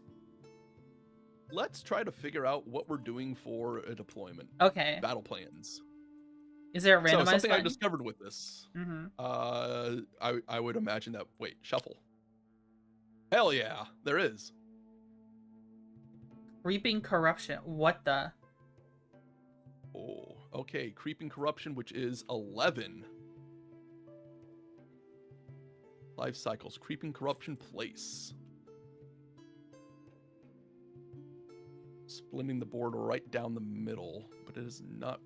Let's try to figure out what we're doing for a deployment. Okay. Battle plans. Is there a randomized So something I button? discovered with this. Mm-hmm. I would imagine that. Wait, shuffle. Hell yeah, there is. Reaping corruption. What the? Oh, okay. Creeping corruption, which is 11. Life cycles. Creeping corruption place. Splitting the board right down the middle, but it has not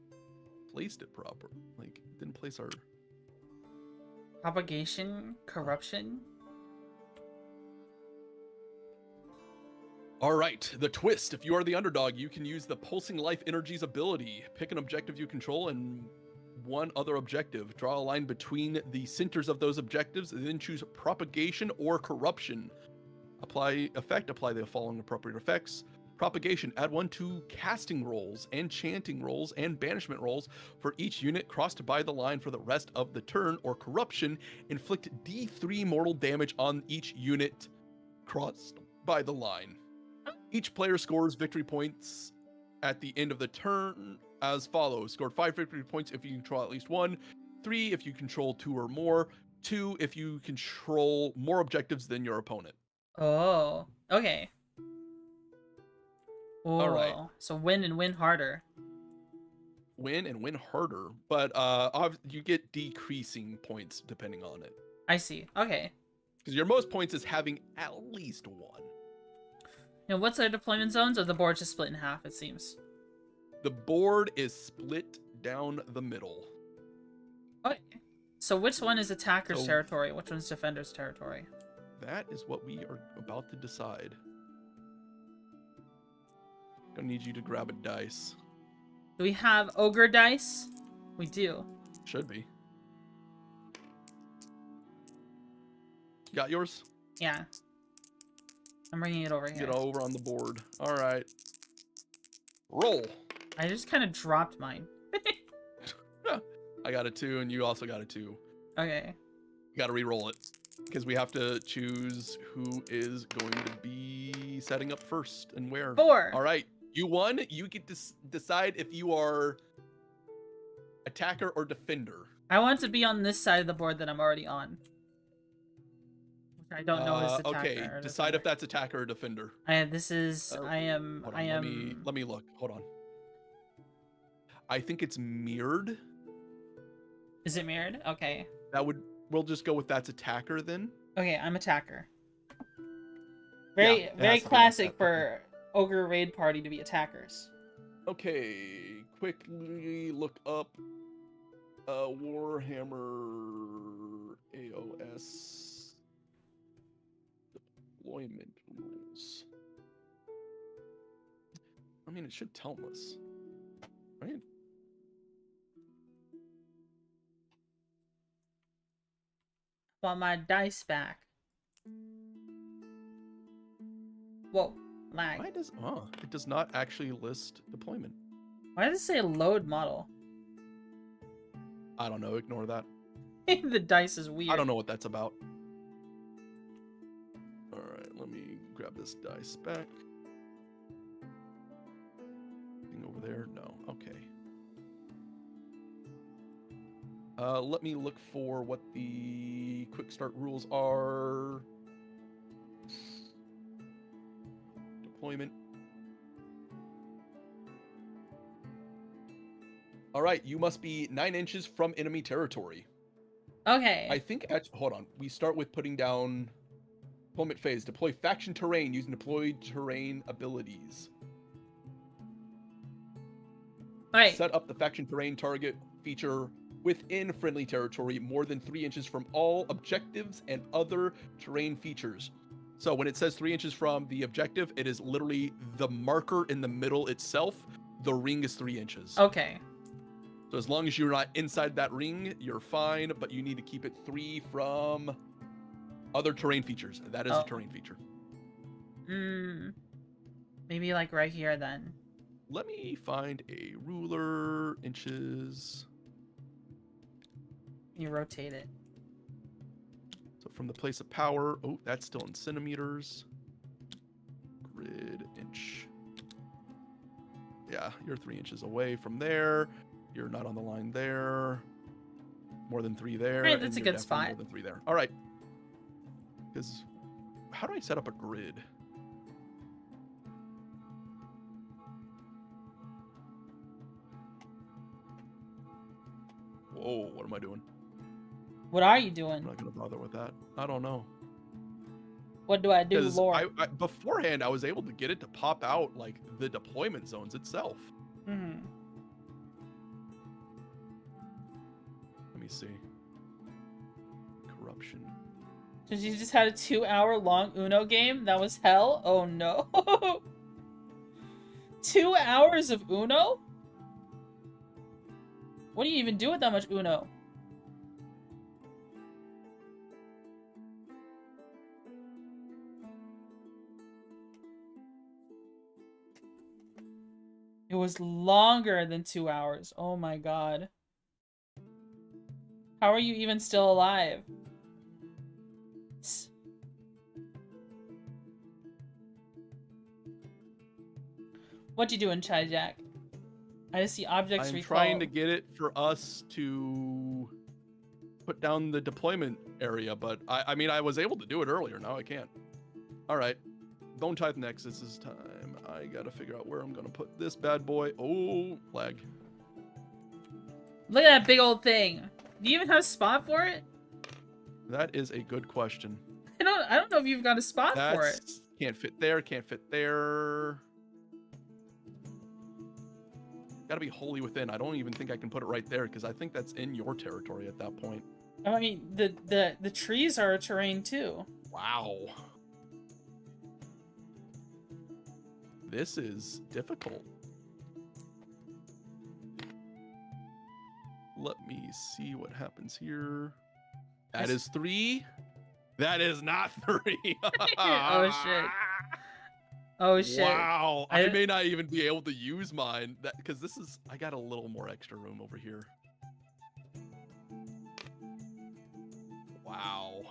placed it proper. Like, it didn't place our... Propagation? Corruption? All right, the twist. If you are the underdog, you can use the Pulsing Life Energies ability. Pick an objective you control and one other objective. Draw a line between the centers of those objectives, and then choose Propagation or Corruption. Apply the following appropriate effects. Propagation, add 1 to casting rolls, enchanting rolls, and banishment rolls for each unit crossed by the line for the rest of the turn. Or Corruption, inflict D3 mortal damage on each unit crossed by the line. Each player scores victory points at the end of the turn as follows. Scored 5 victory points if you control at least 1, 3 if you control 2 or more, 2 if you control more objectives than your opponent. Oh, okay. Oh, All right. So win and win harder. Win and win harder, but you get decreasing points depending on it. I see. Okay. Because your most points is having at least 1. And what's our deployment zones? Or the board's just split in half, it seems. The board is split down the middle. Okay. So which one is attacker's So- territory? Which one's defender's territory? That is what we are about to decide. Gonna need you to grab a dice. Do we have ogre dice? We do. Should be. Got yours? Yeah. I'm bringing it over here. Get over on the board. All right. Roll. I just kind of dropped mine. I got a 2, and you also got a 2. Okay. You got to re-roll it because we have to choose who is going to be setting up first and where. 4. All right. You won. You get to decide if you are attacker or defender. I want to be on this side of the board that I'm already on. Which I don't know is attacker Okay, or decide defender. if that's attacker or defender. This is... Hold I on, am... Let me look. Hold on. I think it's mirrored. Is it mirrored? Okay. We'll just go with that's attacker then. Okay, I'm attacker. Yeah, Very it has very to be classic attacker. for Ogre Raid Party to be attackers. Okay, quickly look up Warhammer AOS deployment rules. I mean, it should tell us, right? Want my dice back. Whoa, lag. Why does it does not actually list deployment? Why does it say load model? I don't know. Ignore that. The dice is weird. I don't know what that's about. All right, let me grab this dice back. Anything over there? No. Okay. Let me look for what the quick start rules are. Deployment. All right, you must be 9 inches from enemy territory. Okay. I think, hold on. We start with putting down deployment phase. Deploy faction terrain using deployed terrain abilities. Alright. Set up the faction terrain target feature within friendly territory more than 3 inches from all objectives and other terrain features. So when it says 3 inches from the objective, it is literally the marker in the middle itself. The ring is 3 inches. Okay. So as long as you're not inside that ring, you're fine, but you need to keep it 3 from other terrain features. That is a terrain feature. Maybe like right here then. Let me find a ruler, inches. You rotate it. So from the place of power. Oh, that's still in centimeters. Grid inch. Yeah, you're 3 inches away from there. You're not on the line there. More than 3 there. Right, that's and a you're good definitely spot. More than 3 there. All right. Because how do I set up a grid? Whoa, what am I doing? What are you I'm doing? not gonna bother with that. I don't know. What do I do, Because Lord? I beforehand I was able to get it to pop out like the deployment zones itself. Hmm. Let me see. Corruption. Did you just had a 2-hour-long Uno game? That was hell? Oh no. 2 hours of Uno? What do you even do with that much Uno? It was longer than 2 hours. Oh my god. How are you even still alive? What you doing, Chai Jack? I just see objects I'm recall. trying to get it for us to put down the deployment area, but I mean, I was able to do it earlier. Now I can't. All right. Bone Tithe Nexus is time. I gotta figure out where I'm gonna put this bad boy. Oh, lag. Look at that big old thing. Do you even have a spot for it? That is a good question. I don't know if you've got a spot for it. Can't fit there, can't fit there. Gotta be wholly within. I don't even think I can put it right there because I think that's in your territory at that point. I mean, the trees are a terrain too. Wow. This is difficult. Let me see what happens here. That is 3. That is not 3. Oh shit. Oh shit. Wow. I may not even be able to use mine because this is, I got a little more extra room over here. Wow.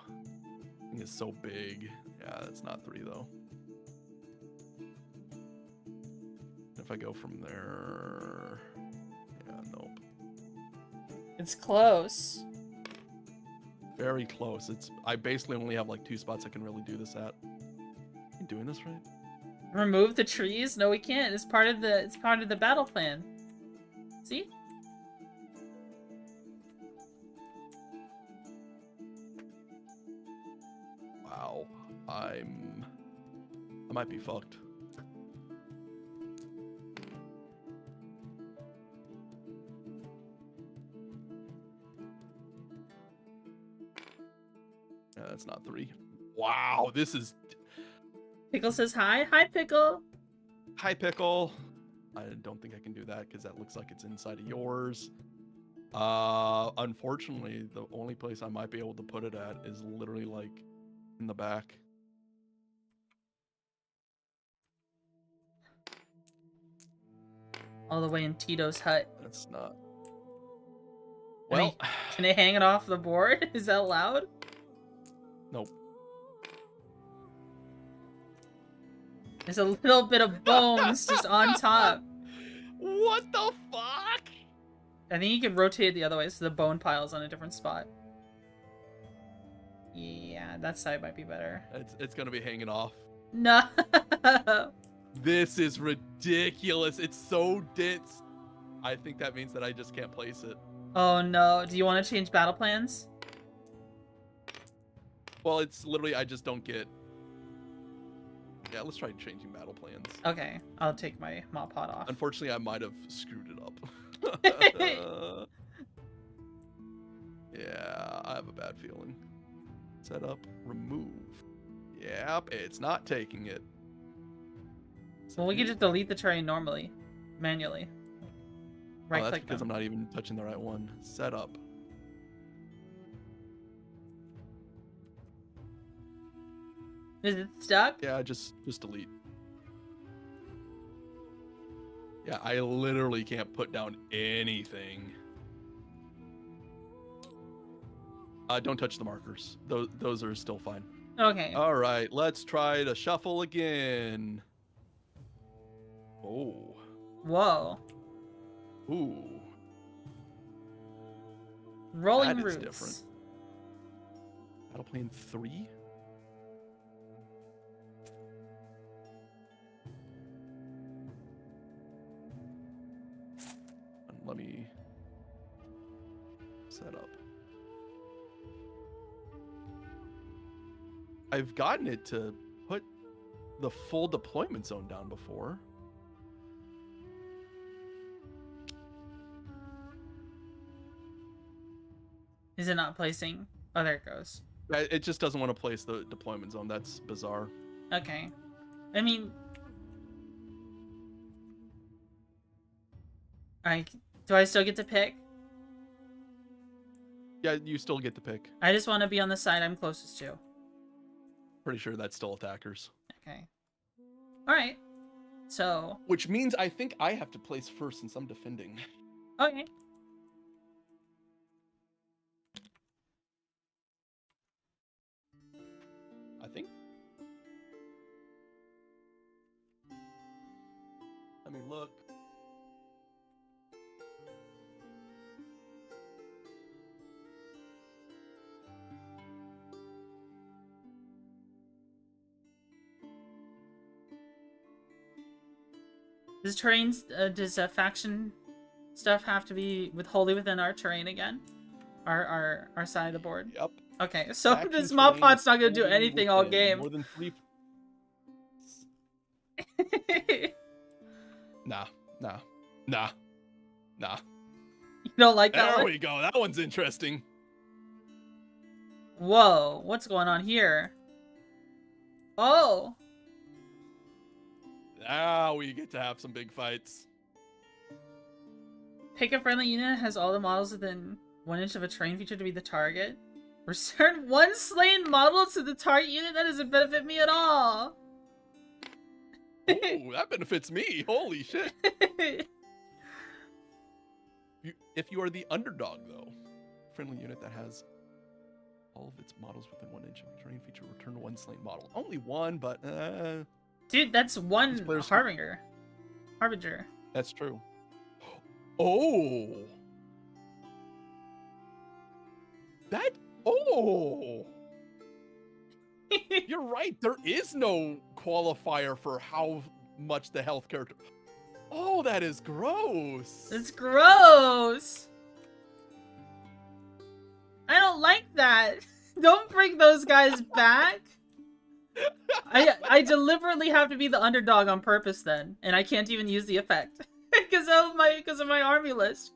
Thing is so big. Yeah, that's not 3 though. If I go from there, yeah, nope. It's close. Very close. I basically only have like 2 spots I can really do this at. You doing this right? Remove the trees? No, we can't. It's part of the battle plan. See? Wow. I might be fucked. Yeah, that's not 3. Wow, this is... Pickle says hi. Hi, Pickle. Hi, Pickle. I don't think I can do that because that looks like it's inside of yours. Unfortunately, the only place I might be able to put it at is literally like in the back. All the way in Tito's hut. That's not... Well, can I hang it off the board? Is that allowed? Nope. There's a little bit of bones just on top. What the fuck? I think you can rotate it the other way so the bone pile's on a different spot. Yeah, that side might be better. It's gonna be hanging off. No. This is ridiculous. It's so dense. I think that means that I just can't place it. Oh no. Do you want to change battle plans? Well, it's literally, I just don't get... Yeah, let's try changing battle plans. Okay, I'll take my mop pot off. Unfortunately, I might have screwed it up. Yeah, I have a bad feeling. Set up, remove. Yep, it's not taking it. Well, we can just delete the terrain normally. Manually. Right that's click because them. I'm not even touching the right one. Set up. Is it stuck? Yeah, just delete. Yeah, I literally can't put down anything. Don't touch the markers. Those are still fine. Okay. All right, let's try to shuffle again. Oh. Whoa. Ooh. Rolling That is roots. different. Battle Plane 3? Let me set up. I've gotten it to put the full deployment zone down before. Is it not placing? Oh, there it goes. It just doesn't want to place the deployment zone. That's bizarre. Okay. I mean, do I still get to pick? Yeah, you still get to pick. I just want to be on the side I'm closest to. Pretty sure that's still attackers. Okay. All right. So. Which means I think I have to place first since I'm defending. Okay. I think. Let me look. Does terrains, does faction stuff have to be wholly within our terrain again? Our side of the board? Yep. Okay, so Faction this terrain Mawpot's is not gonna do only anything all within game. More than 3. Nah. You don't like that There one? we go. That one's interesting. Whoa, what's going on here? Oh! Now we get to have some big fights. Pick a friendly unit that has all the models within 1 inch of a terrain feature to be the target. Return 1 slain model to the target unit that doesn't benefit me at all! Ooh, that benefits me. Holy shit. If you are the underdog, though, friendly unit that has all of its models within 1 inch of a terrain feature, return 1 slain model. Only 1, but Dude, that's 1 These players- Harbinger. Harbinger. that's true. Oh, that. Oh, you're right. There is no qualifier for how much the health character. Oh, that is gross. It's gross! I don't like that! Don't bring those guys back! I deliberately have to be the underdog on purpose then, and I can't even use the effect. because of my army list.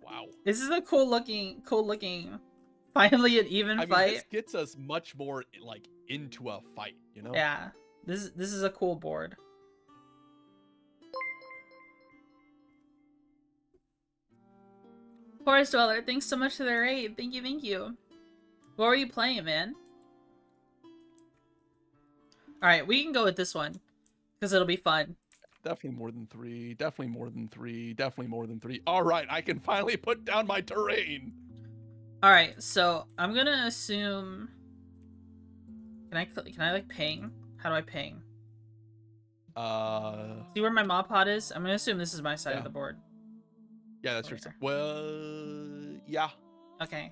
Wow. This is a cool looking finally an even I mean, fight. this gets us much more like into a fight, you know? Yeah. This is a cool board. Forest Dweller, thanks so much for the raid. Thank you. What were you playing, man? Alright, we can go with this one. Because it'll be fun. Definitely more than 3. Definitely more than 3. Definitely more than 3. All right, I can finally put down my terrain. Alright, so I'm gonna assume... Can I like ping? How do I ping? See where my Mawpot is? I'm gonna assume this is my side of the board. Yeah, that's your side. Well, yeah. Okay.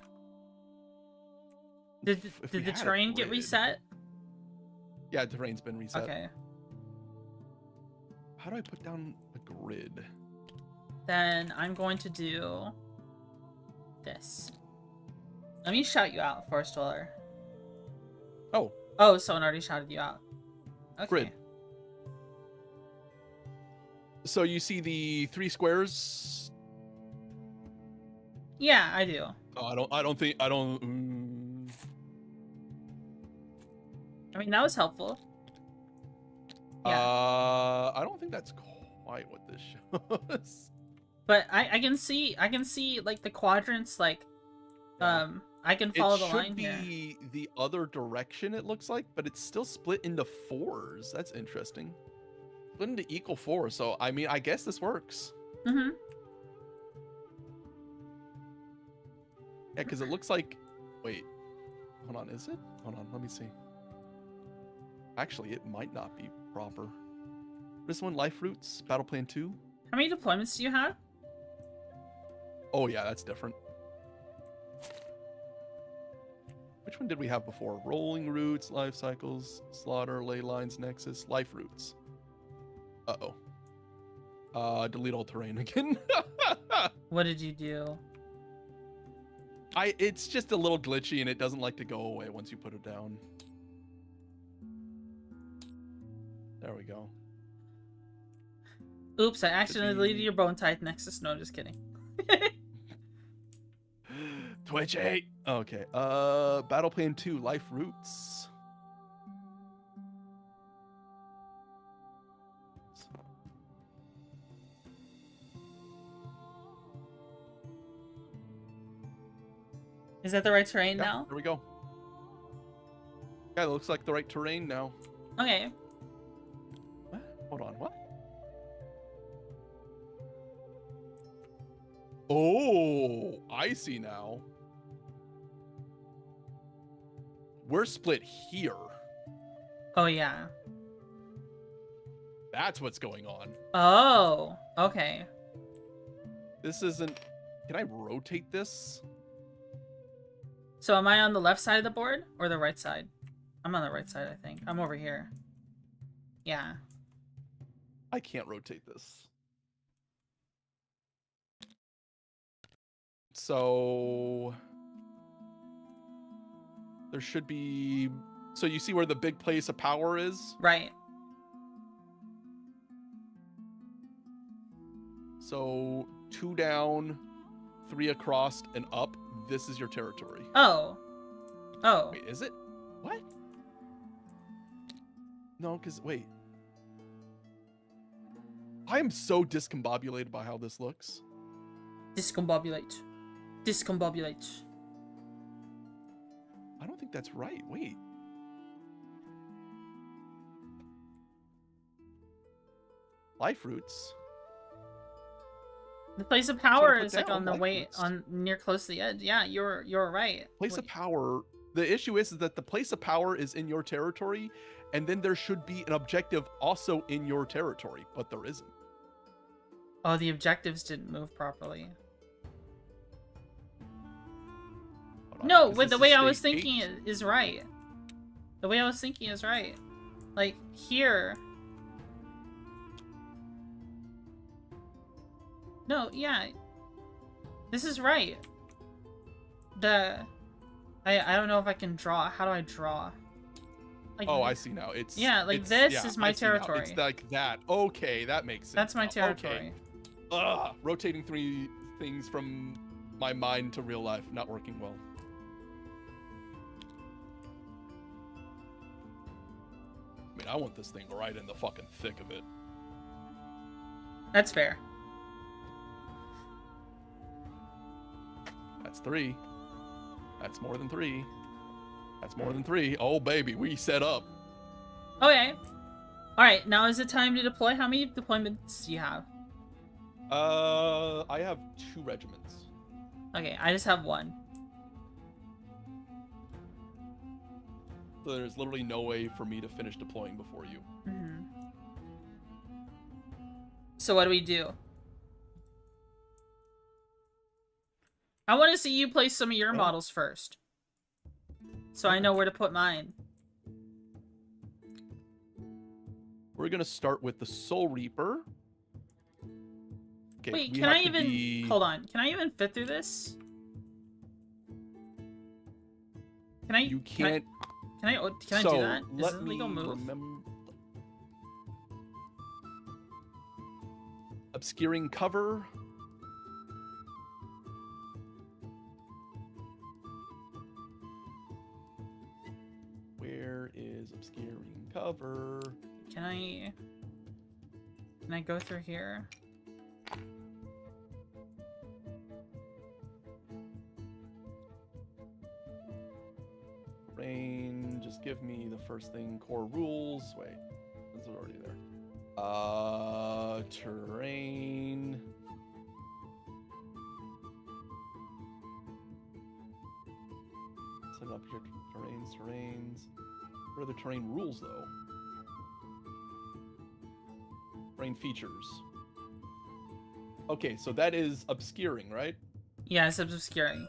Did If the we had a terrain get grid- reset? Yeah, terrain's been reset. Okay. How do I put down a grid? Then I'm going to do this. Let me shout you out, Forest Dweller. Oh, Oh, someone already shouted you out. Okay. Grid. So you see the 3 squares? Yeah, I do. Oh, I don't. I mean, that was helpful. Yeah. I don't think that's quite what this shows. But I can see like the quadrants, like Yeah. I can follow It the line should here. be the other direction, it looks like, but it's still split into 4s. That's interesting. Split into equal 4, so I mean, I guess this works. Mm-hmm. Yeah, because it looks like... Wait. Hold on, is it? Hold on, let me see. Actually, it might not be proper. This one, Life Roots, Battle Plan 2. How many deployments do you have? Oh, yeah, that's different. Which one did we have before? Rolling Roots, Life Cycles, Slaughter, Ley Lines, Nexus, Life Roots. Uh-oh. Delete all terrain again. What did you do? It's just a little glitchy and it doesn't like to go away once you put it down. There we go. Oops, I accidentally deleted your Bone Tithe Nexus. No, I'm just kidding. Twitchy! Okay, Battle Plan 2, Life Roots. Is that the right terrain Yeah, now? there we go. Yeah, it looks like the right terrain now. Okay. What? Hold on, what? Oh, I see now. We're split here. Oh, yeah. That's what's going on. Oh, okay. This isn't... Can I rotate this? So am I on the left side of the board or the right side? I'm on the right side, I think. I'm over here. Yeah. I can't rotate this. So... There should be... So you see where the big place of power is? Right. So 2 down, 3 across, and up. This is your territory. Oh. Oh. Wait, is it? What? No, because, wait. I am so discombobulated by how this looks. Discombobulate. Discombobulate. I don't think that's right. Wait. Life Roots. The place of power put is like down on the Life way Roots. on near close to the edge. Yeah, you're right. Place of Wait. power. The issue is that the place of power is in your territory, and then there should be an objective also in your territory, but there isn't. Oh, the objectives didn't move properly. Hold on, No, because wait, this the is way I was stage thinking 8. is right. The way I was thinking is right. Like, here. No, yeah. This is right. I don't know if I can draw. How do I draw? Like, Oh, I see now. It's yeah, like it's, this yeah, is my I see now. territory. It's like that. Okay, that makes sense. That's my now. territory. Okay. Ugh, rotating 3 things from my mind to real life, not working well. I mean, I want this thing right in the fucking thick of it. That's fair. That's 3. That's more than 3. That's more than 3. Oh, baby, we set up. Okay. Alright, now is it time to deploy? How many deployments do you have? I have 2 regiments. Okay, I just have 1. So there's literally no way for me to finish deploying before you. Mm-hmm. So what do we do? I want to see you place some of your models first. So I know where to put mine. We're gonna start with the Soul Reaper. Okay, Wait, we can I have to even... be- Hold on. Can I even fit through this? Can I... You can't. Can I do that? Is let it a me legal move? remember. Obscuring cover. Where is obscuring cover? Can I go through here? Rain, just give me the first thing. Core rules. Wait, this is already there. Terrain. Terrains. What are the terrain rules, though? Terrain features. Okay, so that is obscuring, right? Yeah, it's obscuring.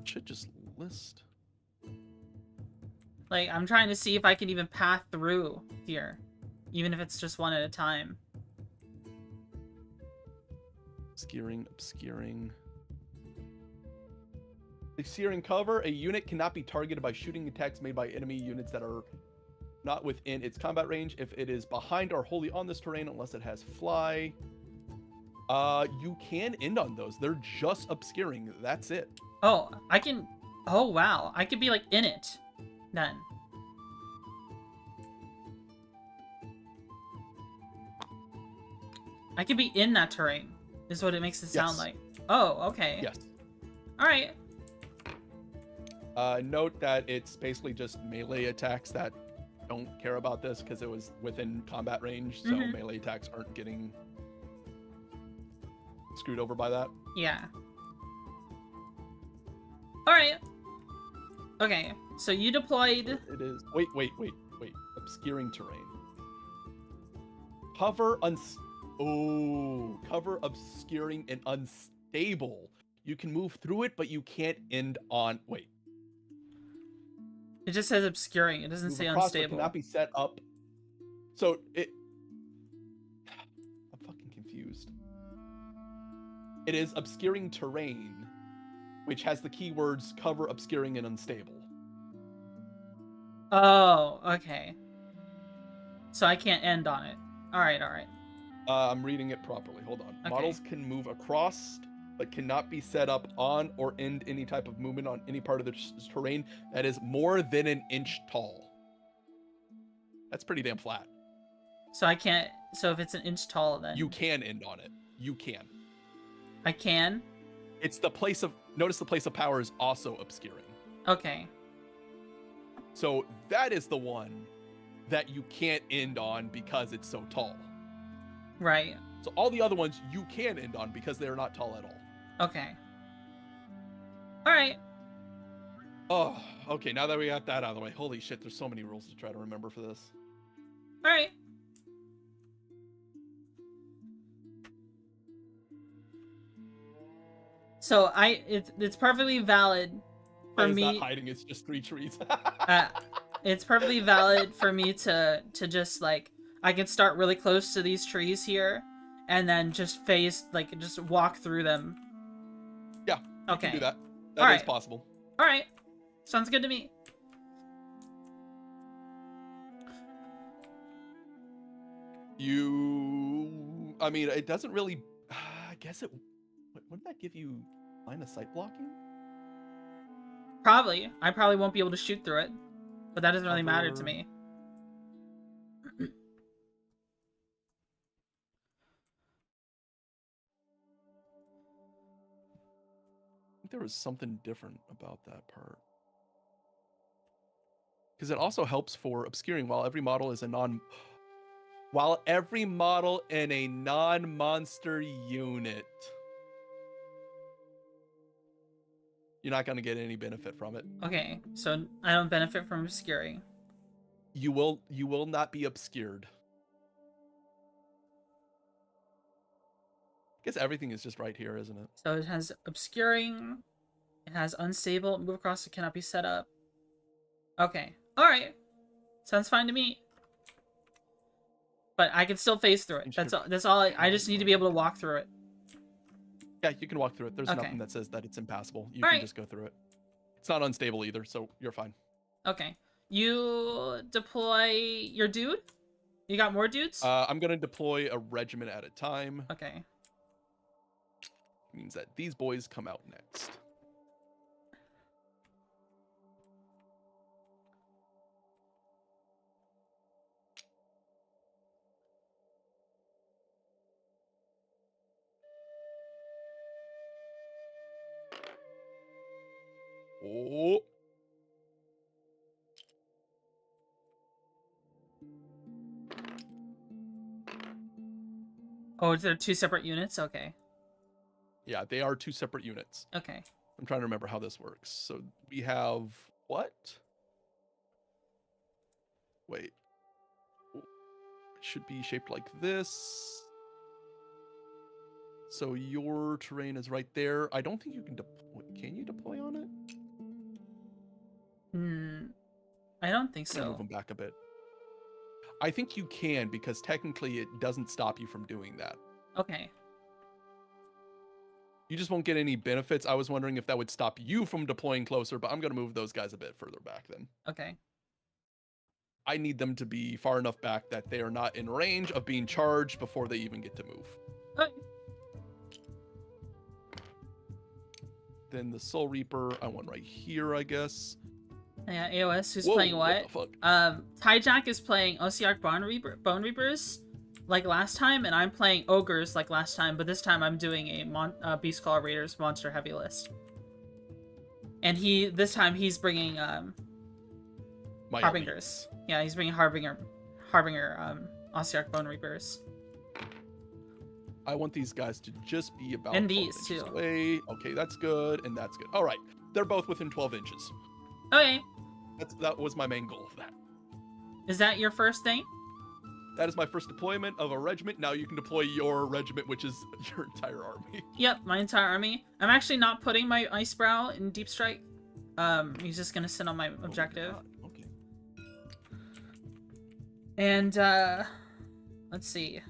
Should just list. Like, I'm trying to see if I can even path through here. Even if it's just one at a time. Obscuring. Obscuring cover. A unit cannot be targeted by shooting attacks made by enemy units that are not within its combat range if it is behind or wholly on this terrain unless it has fly. You can end on those. They're just obscuring. That's it. Oh, I can... Oh, wow. I could be, like, in it. Then. I could be in that terrain, is what it makes it sound like. Oh, okay. Yes. Alright. Note that it's basically just melee attacks that don't care about this because it was within combat range, so melee attacks aren't getting screwed over by that. Yeah. Alright. Okay, so you deployed... It is... Wait. Obscuring terrain. Cover cover obscuring and unstable. You can move through it, but you can't end on... Wait. It just says obscuring. It doesn't say across, but unstable. cannot be set up. So it... I'm fucking confused. It is obscuring terrain, which has the keywords cover, obscuring, and unstable. Oh, okay. So I can't end on it. Alright. I'm reading it properly. Hold on. Okay. Models can move across, but cannot be set up on or end any type of movement on any part of the terrain that is more than an inch tall. That's pretty damn flat. So I can't... So if it's an inch tall, then... You can end on it. You can. I can? It's the place of... Notice the place of power is also obscuring. Okay. So that is the one that you can't end on because it's so tall. Right. So all the other ones you can end on because they're not tall at all. Okay. Alright. Oh, okay. Now that we got that out of the way. Holy shit, there's so many rules to try to remember for this. Alright. So it's perfectly valid for It's me. not hiding, it's just 3 trees. It's perfectly valid for me to just like, I can start really close to these trees here and then just just walk through them. Yeah. You Okay. can do that. That All is right. possible. All right. Sounds good to me. I mean, it doesn't really, I guess it, wouldn't that give you line of sight blocking? Probably. I probably won't be able to shoot through it, but that doesn't really matter to Cover. me. I think there was something different about that part. Because it also helps for obscuring while every model in a non-monster unit. You're not going to get any benefit from it. Okay, so I don't benefit from obscuring. You will not be obscured. I guess everything is just right here, isn't it? So it has obscuring, it has unstable, move across, it cannot be set up. Okay, alright. Sounds fine to me. But I can still phase through it. That's all. I just need to be able to walk through it. Yeah, you can walk through it. There's Okay. nothing that says that it's impassable. You All can right. just go through it. It's not unstable either, so you're fine. Okay. You deploy your dude? You got more dudes? I'm going to deploy a regiment at a time. Okay. Means that these boys come out next. Oh. Oh, they're 2 separate units? Okay. Yeah, they are 2 separate units. Okay. I'm trying to remember how this works. So we have what? Wait. It should be shaped like this. So your terrain is right there. I don't think you can deploy. Can you deploy on it? I don't think Move so. them back a bit. I think you can because technically it doesn't stop you from doing that. Okay. You just won't get any benefits. I was wondering if that would stop you from deploying closer, but I'm going to move those guys a bit further back then. Okay. I need them to be far enough back that they are not in range of being charged before they even get to move. Okay. Then the Soul Reaper, I want right here, I guess. Yeah, AOS, who's Whoa, playing what? the fuck? Tyjack is playing Ossiarch Bonereapers like last time, and I'm playing Ogres like last time, but this time I'm doing a Beastclaw Raiders Monster Heavy list. And this time he's bringing My Harbingers. Yeah, he's bringing Harbinger Ossiarch Bonereapers. I want these guys to just be about And 12 these, inches too. away. Okay, that's good, and that's good. All right, they're both within 12 inches. Okay. That was my main goal of that. Is that your first thing? That is my first deployment of a regiment. Now you can deploy your regiment, which is your entire army. Yep, my entire army. I'm actually not putting my Icebrow in Deep Strike. He's just gonna sit on my objective. Oh, okay. And, let's see.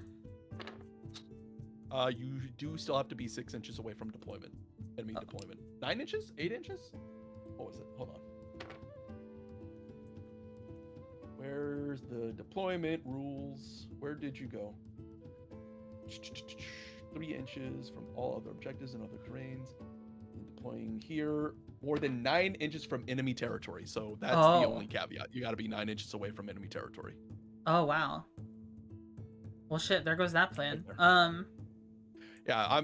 You do still have to be 6 inches away from deployment. Enemy deployment. 9 inches? 8 inches? What was it? Hold on. Where's the deployment rules? Where did you go? 3 inches from all other objectives and other terrains. And deploying here. More than 9 inches from enemy territory. So that's the only caveat. You got to be 9 inches away from enemy territory. Oh, wow. Well, shit, there goes that plan. Yeah,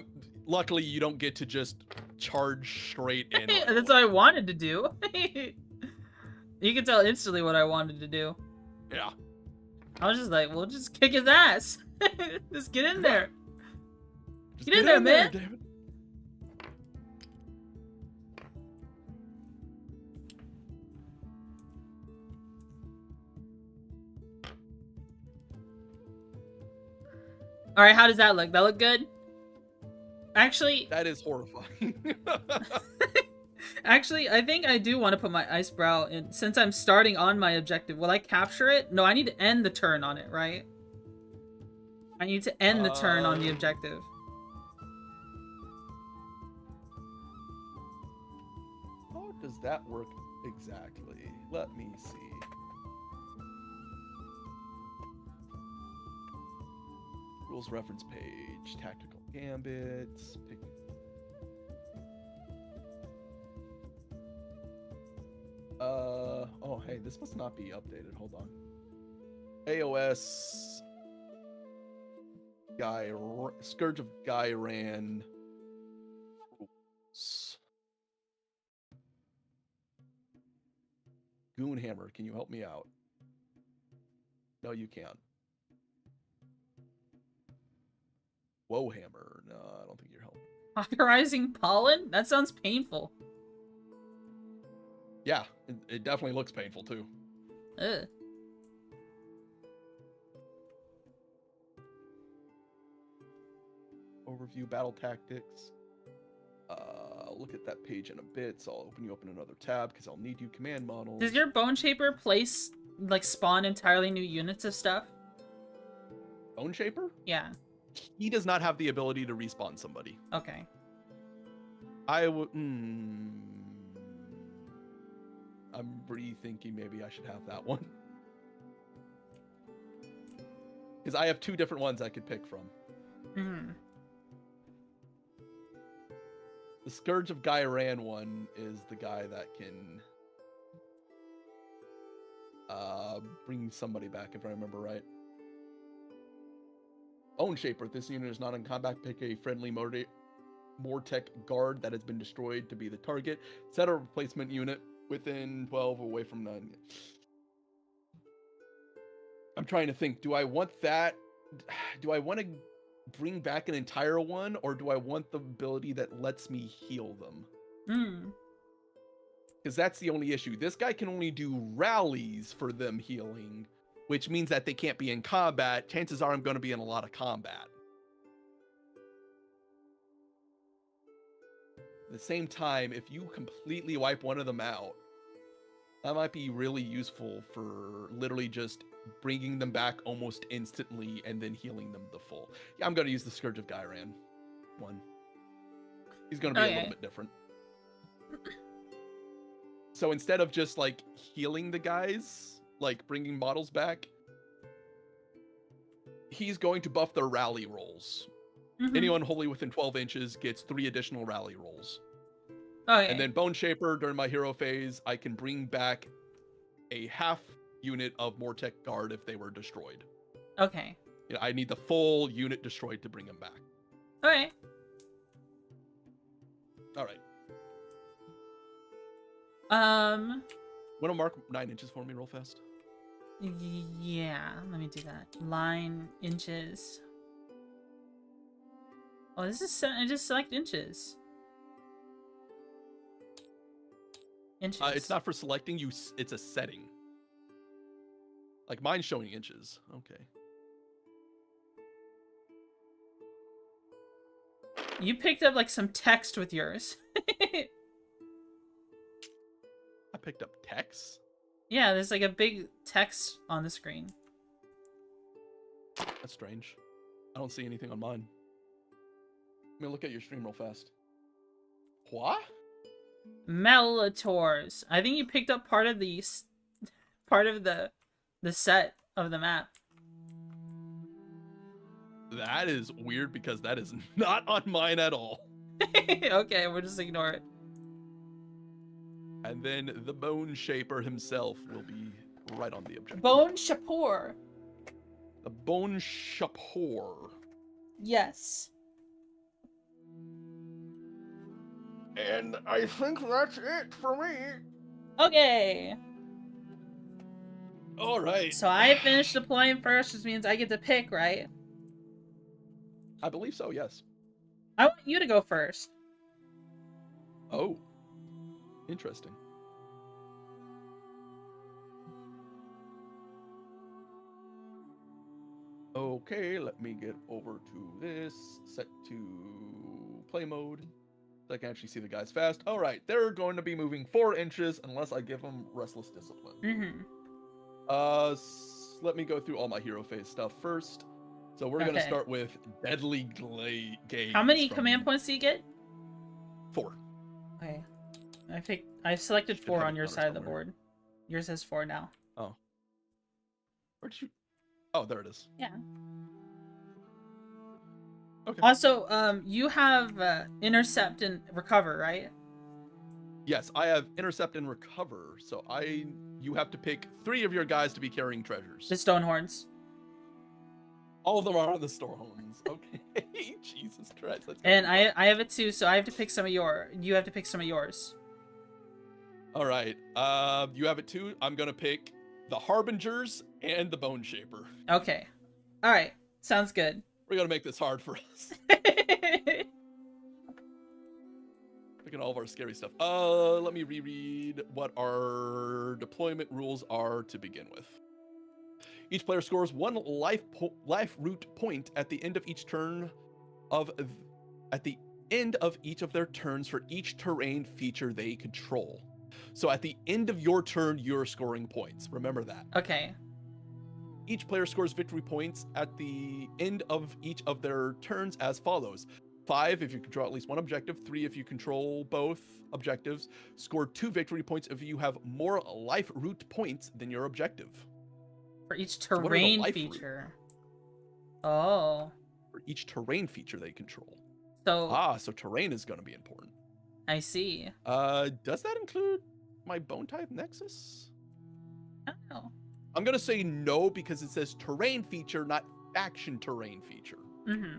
luckily you don't get to just charge straight in. That's what I wanted to do. You can tell instantly what I wanted to do. Yeah. I was just like, we'll just kick his ass. Just get in there. Just Get in there, man. David. All right, how does that look? That look good? Actually, That is horrifying. actually, I think I do want to put my Icebrow in. Since I'm starting on my objective, will I capture it? No, I need to end the turn on it, right? I need to end the turn on the objective. How does that work exactly? Let me see. Rules reference page, tactical gambits, pick. Oh, hey, this must not be updated. Hold on. AOS Scourge of Gairan. Goonhammer, can you help me out? No, you can't. Wowhammer. No, I don't think you're helping. Rising pollen? That sounds painful. Yeah, it definitely looks painful too. Ugh. Overview battle tactics. Look at that page in a bit, so I'll open you up in another tab because I'll need you command models. Does your Bone Shaper spawn entirely new units of stuff? Bone Shaper? Yeah. He does not have the ability to respawn somebody. Okay. I would. I'm rethinking maybe I should have that one. Because I have 2 different ones I could pick from. Hmm. The Scourge of Gairan one is the guy that can bring somebody back, if I remember right. Bone Shaper. This unit is not in combat. Pick a friendly Mortec guard that has been destroyed to be the target. Set a replacement unit within 12 away from 9. I'm trying to think. Do I want that? Do I want to bring back an entire one, or do I want the ability that lets me heal them? Hmm. Because that's the only issue. This guy can only do rallies for them healing, which means that they can't be in combat. Chances are I'm going to be in a lot of combat. At the same time, if you completely wipe one of them out, that might be really useful for literally just bringing them back almost instantly and then healing them the full. Yeah, I'm going to use the Scourge of Gyran one. He's going to be a little bit different. So instead of just like healing the guys, like bringing models back, he's going to buff their rally rolls. Mm-hmm. Anyone wholly within 12 inches gets 3 additional rally rolls. Okay. And then Bone Shaper, during my hero phase, I can bring back a half unit of Mortec Guard if they were destroyed. Okay. You know, I need the full unit destroyed to bring them back. Okay. All right. Want to mark 9 inches for me real fast? Yeah, let me do that. Line inches. Oh, this is I just select inches. Inches. It's not for selecting you. It's a setting. Like mine's showing inches. Okay. You picked up like some text with yours. I picked up text. Yeah, there's like a big text on the screen. That's strange. I don't see anything on mine. Let me look at your stream real fast. What? Melators. I think you picked up part of the set of the map. That is weird because that is not on mine at all. Okay, we'll just ignore it. And then the Bone Shaper himself will be right on the objective. Bone Shapur. The Bone Shaper. Yes. And I think that's it for me. Okay. All right. So I finished deploying first, which means I get to pick, right? I believe so, yes. I want you to go first. Oh. Interesting. Okay, let me get over to this. Set to play mode. So I can actually see the guys fast. All right, they're going to be moving 4 inches unless I give them Restless Discipline. Mm-hmm. Let me go through all my hero phase stuff first. So we're going to start with Deadly Gaze. How many command points do you get? 4. Okay. I selected 4 on your side of the board. Yours has 4 now. Oh. Where did you... Oh, there it is. Yeah. Okay. Also, you have Intercept and Recover, right? Yes, I have Intercept and Recover. So you have to pick 3 of your guys to be carrying treasures. The Stonehorns. All of them are on the Storehorns. Okay. Jesus Christ. And I have it too, so I have to pick some of you have to pick some of yours. All right. You have it too. I'm going to pick the Harbingers and the Bone Shaper. Okay. All right. Sounds good. We're going to make this hard for us. Picking all of our scary stuff. Let me reread what our deployment rules are to begin with. Each player scores 1 life root point at the end of each turn at the end of each of their turns for each terrain feature they control. So at the end of your turn, you're scoring points. Remember that. Okay. Each player scores victory points at the end of each of their turns as follows. 5 if you control at least 1 objective, 3 if you control both objectives. Score 2 victory points if you have more life root points than your objective. For each terrain feature. Oh. For each terrain feature they control. So so terrain is going to be important. I see. Does that include my Bone Type Nexus? I don't know. I'm going to say no because it says terrain feature, not faction terrain feature. Mm-hmm.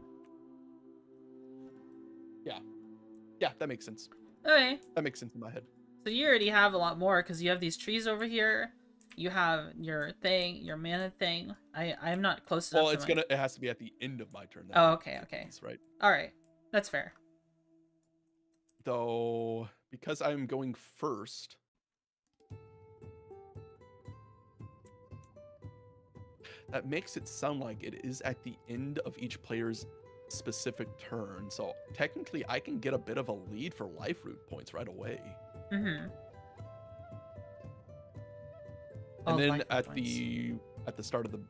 Yeah, that makes sense. Okay. That makes sense in my head. So you already have a lot more because you have these trees over here. You have your thing, your mana thing. I'm not close enough. Well, it has to be at the end of my turn. Oh, okay. Right. All right. That's fair. Though because I'm going first, that makes it sound like it is at the end of each player's specific turn. So technically, I can get a bit of a lead for life root points right away. Mm-hmm. And then at the start of the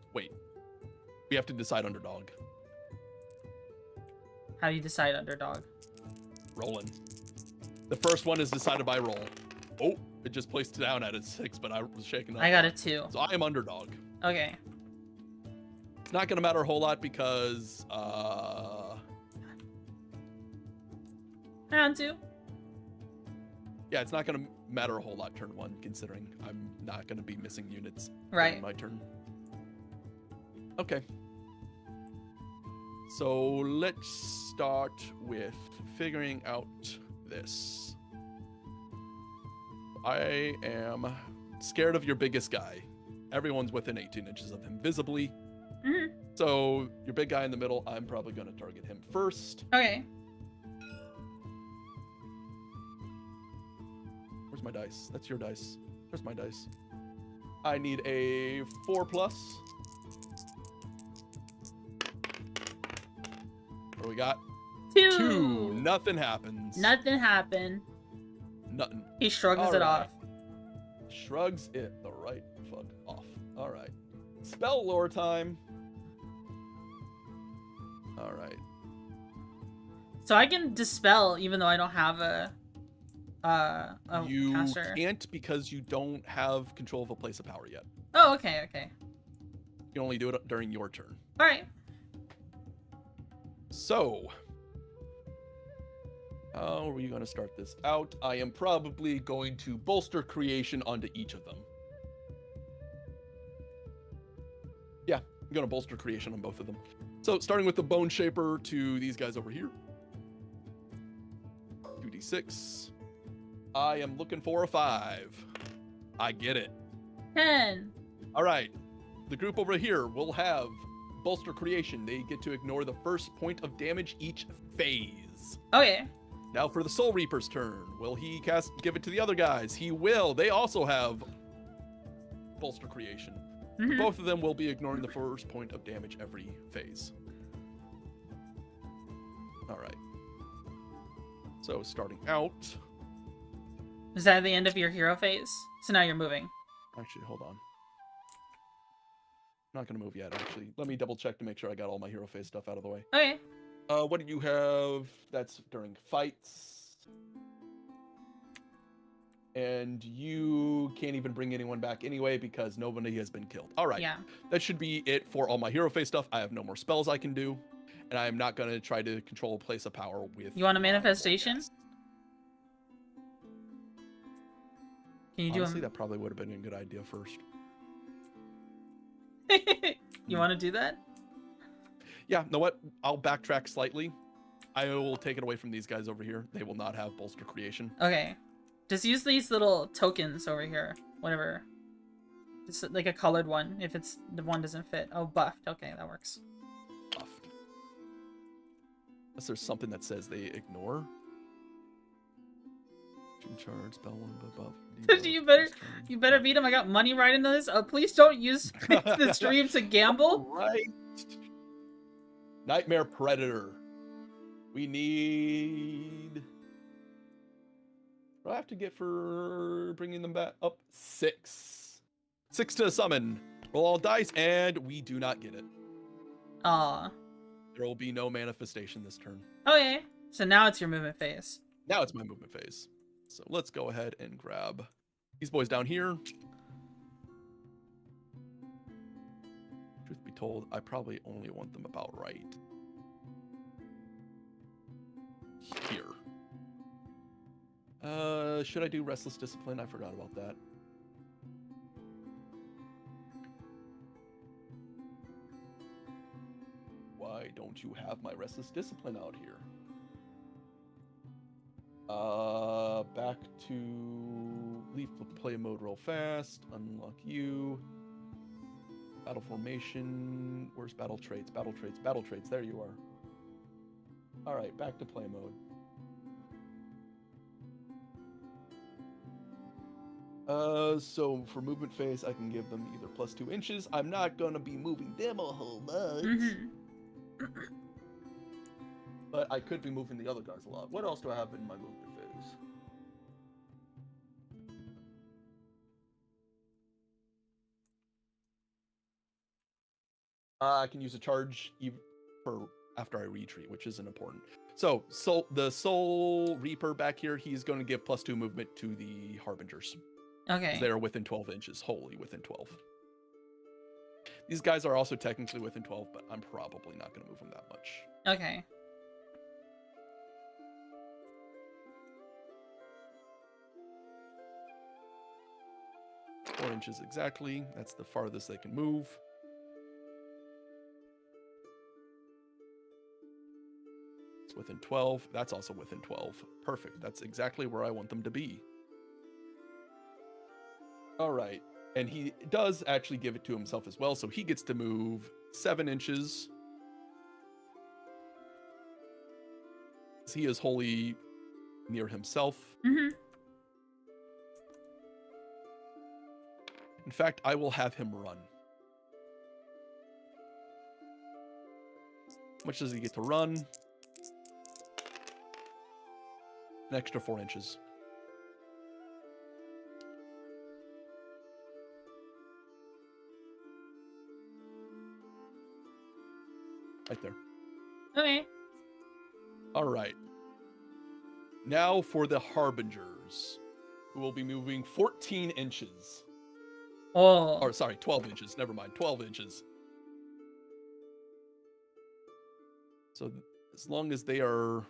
we have to decide underdog. How do you decide underdog? Rolling. The first one is decided by roll. Oh, it just placed down at a 6, but I was shaking up. I got a 2. So I am underdog. Okay. It's not gonna matter a whole lot because Round 2. yeah, it's not gonna matter a whole lot turn 1, considering I'm not gonna be missing units Right. during my turn. Okay. So let's start with figuring out this. I am scared of your biggest guy. Everyone's within 18 inches of him visibly. Mm-hmm. So your big guy in the middle, I'm probably going to target him first. Okay. Where's my dice? That's your dice. Where's my dice? I need a 4+. What do we got? 2. Nothing happens. Nothing happened. Nothing. He shrugs All it right. off. Shrugs it the right fuck off. All right. Spell lore time. All right. So I can dispel even though I don't have a You caster. can't because you don't have control of a place of power yet. Oh, okay, okay. You can only do it during your turn. All right. So, how are we going to start this out? I am probably going to bolster creation onto each of them. Yeah, I'm going to bolster creation on both of them. So, starting with the Bone Shaper to these guys over here. 2d6. I am looking for a 5. I get it. 10. All right. The group over here will have bolster creation. They get to ignore the first point of damage each phase. Okay. Now for the Soul Reaper's turn. Will he give it to the other guys? He will. They also have bolster creation. Mhm. Both of them will be ignoring the first point of damage every phase. All right. So starting out. Is that the end of your hero phase? So now you're moving. Actually, hold on. I'm not going to move yet, actually. Let me double check to make sure I got all my hero phase stuff out of the way. Okay. What do you have? That's during fights. And you can't even bring anyone back anyway because nobody has been killed. All right. Yeah. That should be it for all my hero phase stuff. I have no more spells I can do. And I am not going to try to control a place of power with... You want a manifestation? Can you Honestly, do that probably would have been a good idea first. You want to do that? Yeah, know what? I'll backtrack slightly. I will take it away from these guys over here. They will not have bolster creation. Okay. Just use these little tokens over here. Whatever. Just like a colored one if it's the one doesn't fit. Oh, buffed. Okay, that works. Buffed. Unless there's something that says they ignore. Charge, spell one, buff. You better beat him. I got money right into this. Oh, please don't use the stream to gamble. Right. Nightmare Predator. We need... What do I have to get for bringing them back up? 6. 6 to summon. Roll all dice, and we do not get it. Aw. There will be no manifestation this turn. Okay. So now it's your movement phase. Now it's my movement phase. So let's go ahead and grab these boys down here. Truth be told, I probably only want them about right here. Should I do Restless Discipline? I forgot about that. Why don't you have my Restless Discipline out here? Back to leave play mode real fast. Unlock you. Battle formation. Where's battle traits? Battle traits. Battle traits. There you are. All right, back to play mode. So for movement phase, I can give them either +2 inches. I'm not gonna be moving them a whole lot. But I could be moving the other guys a lot. What else do I have in my movement phase? I can use a charge for after I retreat, which isn't important. So, the Soul Reaper back here, he's going to give +2 movement to the Harbingers. Okay. They're within 12 inches, wholly within 12. These guys are also technically within 12, but I'm probably not going to move them that much. Okay. Four inches exactly. That's the farthest they can move. It's within 12. That's also within 12. Perfect. That's exactly where I want them to be. All right. And he does actually give it to himself as well, so he gets to move 7 inches. He is wholly near himself. Mm-hmm. In fact, I will have him run. How much does he get to run? An extra 4 inches. Right there. Okay. All right. Now for the Harbingers, who will be moving 14 inches. Oh. Or sorry, 12 inches. Never mind, 12 inches. So as long as they are...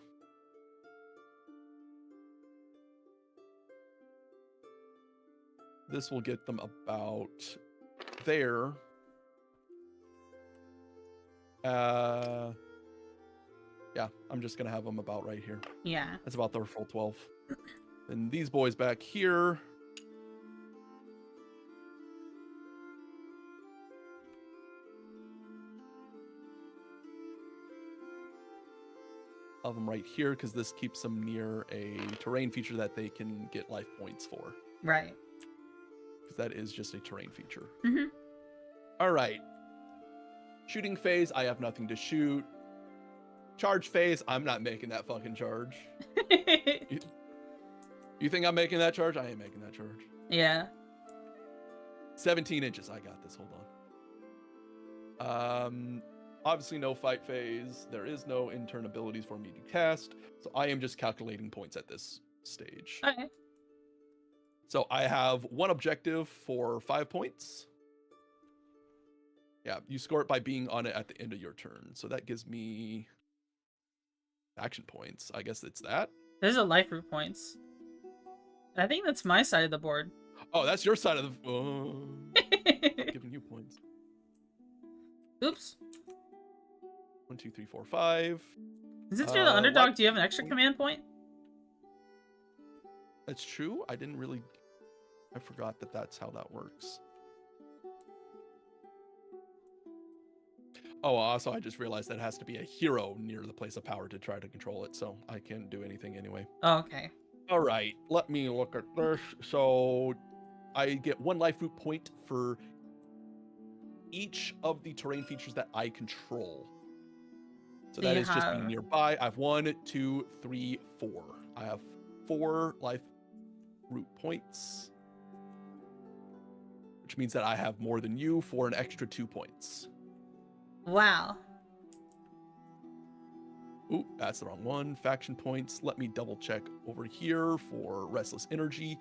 This will get them about there. Yeah, I'm just going to have them about right here. Yeah. That's about their full 12. And these boys back here... Of them right here, because this keeps them near a terrain feature that they can get life points for. Right. Because that is just a terrain feature. Mm-hmm. All right. Shooting phase, I have nothing to shoot. Charge phase, I'm not making that fucking charge. You think I'm making that charge? I ain't making that charge. Yeah. 17 inches. I got this. Hold on. Obviously no fight phase. There is no intern abilities for me to cast. So I am just calculating points at this stage. Okay. So I have one objective for 5 points. Yeah, you score it by being on it at the end of your turn. So that gives me action points. I guess it's that. There's a life root points. I think that's my side of the board. Oh, that's your side of the... giving you points. Oops. 1, 2, 3, 4, 5. Since you're the underdog, do you have an extra command point? That's true. I didn't really... I forgot that that's how that works. Oh, also, I just realized that it has to be a hero near the place of power to try to control it, so I can't do anything anyway. Oh, okay. All right, let me look at this. So I get 1 life root point for each of the terrain features that I control. So that is just being nearby. I have 1, 2, 3, 4. I have 4 life root points, which means that I have more than you for an extra 2 points. Wow. Ooh, that's the wrong one. Faction points. Let me double check over here for Restless Energy.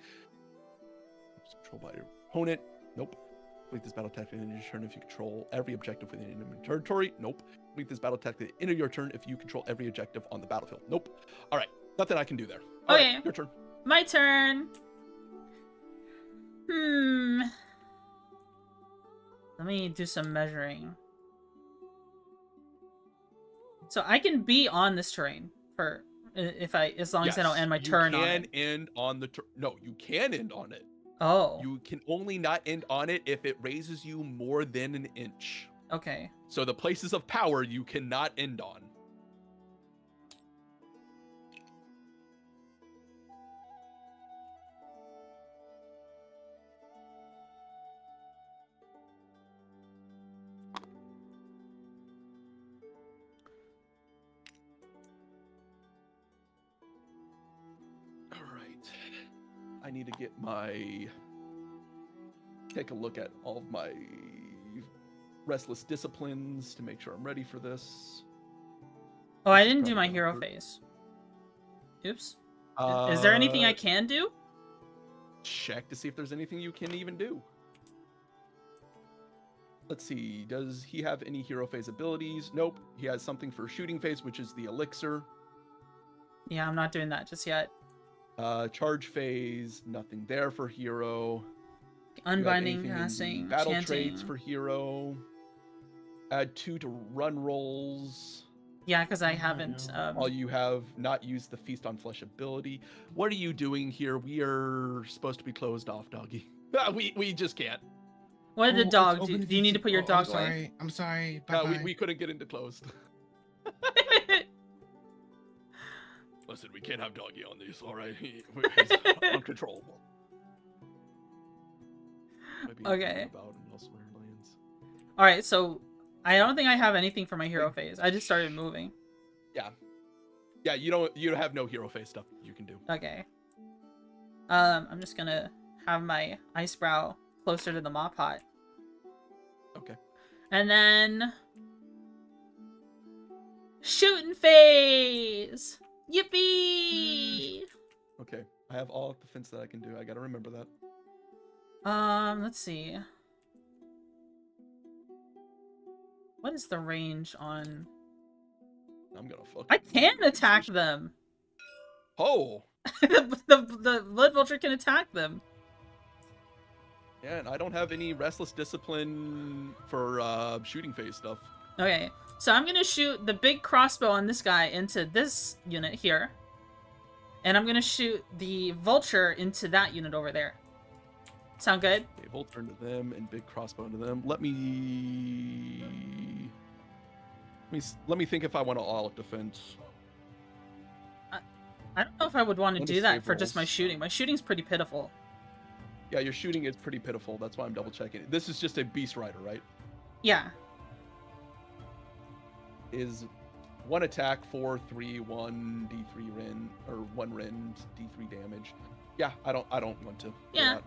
Controlled by your opponent. Nope. Complete this battle tactic in your turn if you control every objective within enemy territory. Nope. Complete this battle tactic at the end of your turn if you control every objective on the battlefield. Nope. All right. Nothing I can do there. All okay. right, your turn. My turn. Let me do some measuring. So I can be on this terrain for as long as I don't end my turn on it. You can end on the turn. No, you can end on it. Oh. You can only not end on it if it raises you more than an inch. Okay. So the places of power you cannot end on. I need to get my... Take a look at all of my restless disciplines to make sure I'm ready for this. Oh, I This is didn't do probably my hero awkward. phase. Oops. Is there anything I Uh, can do? Check to see if there's anything you can even do. Let's see, does he have any hero phase abilities? Nope. He has something for shooting phase, which is the elixir. Yeah, I'm not doing that just yet. Charge phase, nothing there for hero. You have Unbinding, anything in the casting, battle chanting. traits for hero. Add 2 to run rolls. Yeah, because I haven't. All you have not used the Feast on Flesh ability. What are you doing here? We are supposed to be closed off, doggy. we just can't. What did the it's dog do? open Do you need to put your dog I'm away? sorry. I'm sorry. No, Bye-bye. we couldn't get into closed. Listen, we can't have doggy on these, all right? He's uncontrollable. Okay. About in elsewhere lands. All right, so I don't think I have anything for my hero phase. I just started moving. Yeah, you have no hero phase stuff you can do. Okay. I'm just gonna have my ice brow closer to the mop pot. Okay. And then shooting phase. Yippee! Okay. I have all defense that I can do. I gotta remember that. Let's see. What is the range on? I'm gonna fuck. I can attack them. Oh! the blood vulture can attack them. Yeah, and I don't have any restless discipline for shooting phase stuff. Okay, so I'm gonna shoot the big crossbow on this guy into this unit here. And I'm gonna shoot the vulture into that unit over there. Sound good? Okay, Vulture into them and big crossbow into them. Let me think if I want to all-out defense. I don't know if I would want to Let me do that save for just my rolls. shooting. My shooting's pretty pitiful. Yeah, your shooting is pretty pitiful. That's why I'm double checking. This is just a beast rider, right? Yeah. Is 1 attack, 4, 3, 1 D3 Ren, or 1 Ren, D3 damage. Yeah, I don't want to. do Yeah. that.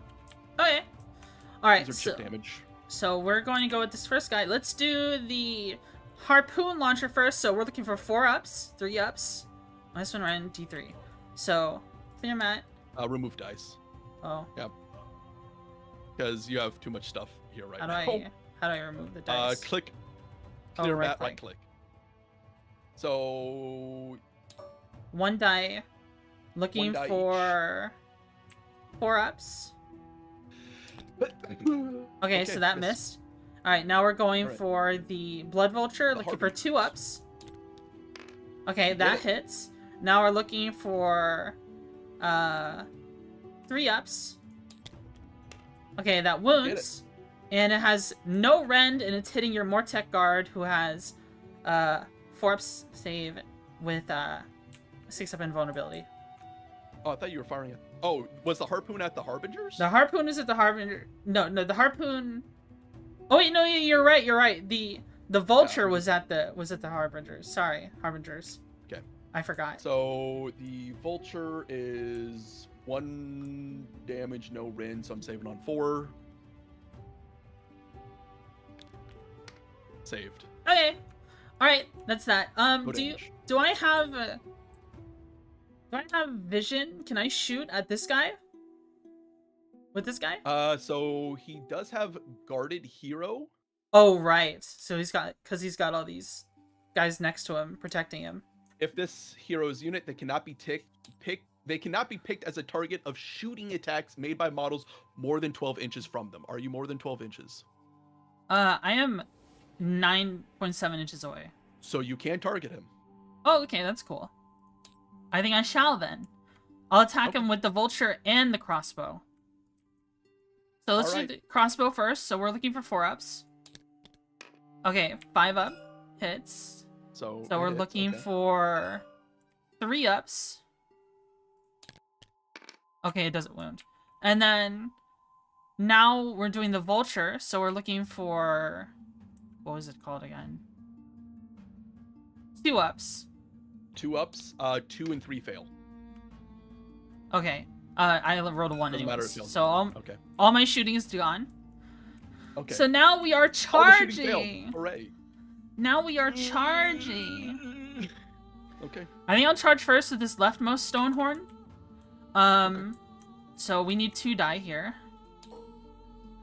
Okay. Alright, These are chip damage. so we're going to go with this first guy. Let's do the harpoon launcher first. So we're looking for 4 ups, 3 ups. Nice one, Ryan, D3. So, clear mat. Remove dice. Oh, Because you have too much stuff here right how now. do I remove the dice? Click. Oh, Clear right mat, click. right click. So 1 die. Looking 1 die for 4 ups. Okay, so that missed. Alright, now we're going Alright. for the blood vulture, The looking for Harbingers. 2 ups. Okay, Did that it. hits. Now we're looking for 3 ups. Okay, that wounds. And it has no rend, and it's hitting your Mortec guard, who has 4 ups save with 6 up invulnerability. Oh, I thought you were firing it. Oh, was the harpoon at the Harbingers? The harpoon is at the Harbinger. No, the harpoon. Oh wait, no, you're right. The vulture was at the Harbingers. Sorry, Harbingers. Okay. I forgot. So the vulture is 1 damage, no Ren, so I'm saving on 4. Saved. Okay. All right, that's that. No Do damage. I have vision? Can I shoot at this guy? With this guy? So he does have guarded hero. Oh right. So he's got all these guys next to him protecting him. If this hero's unit, they cannot be picked as a target of shooting attacks made by models more than 12 inches from them. Are you more than 12 inches? I am 9.7 inches away. So you can target him. Oh, okay, that's cool. I think I shall then. I'll attack him with the vulture and the crossbow. So let's do the crossbow first. So we're looking for 4 ups. Okay, 5 up hits. So we're looking for 3 ups. Okay, it doesn't wound. And then now we're doing the vulture. So we're looking for, what was it called again? 2 ups. 2 ups, 2 and 3 fail. Okay. I rolled a 1 Doesn't matter anyways. if you So okay. all my shooting is gone. Okay. So now we are All the shooting failed. charging. Hooray. Now we are charging. Okay. I think I'll charge first with this leftmost Stonehorn. Okay. So we need 2 die here.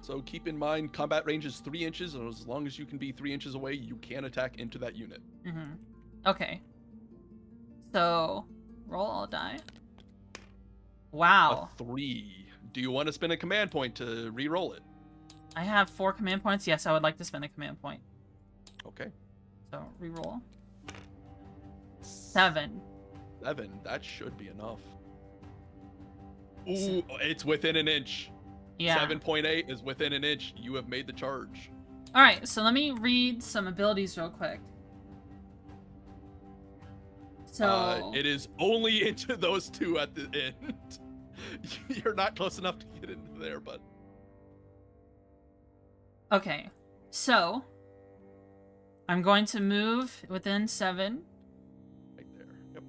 So keep in mind, combat range is 3 inches, and as long as you can be 3 inches away, you can attack into that unit. Mm-hmm. Okay. So, roll all die. Wow. A 3. Do you want to spend a command point to re-roll it? I have 4 command points. Yes, I would like to spend a command point. Okay. So, re-roll. 7. 7. That should be enough. Ooh, it's within an inch. Yeah. 7.8 is within an inch. You have made the charge. Alright, so let me read some abilities real quick. So... it is only into those 2 at the end. You're not close enough to get into there, but... Okay, so... I'm going to move within 7. Right there. Yep.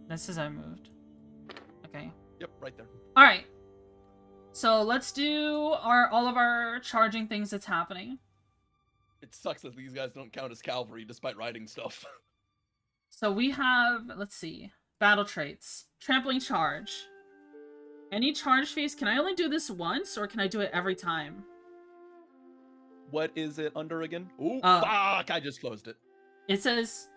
That says I moved. Okay. Yep, right there. Alright. So let's do all of our charging things that's happening. It sucks that these guys don't count as cavalry despite riding stuff. So we have, let's see, battle traits. Trampling charge. Any charge phase, can I only do this once or can I do it every time? What is it under again? Ooh, Oh. fuck! I just closed it. It says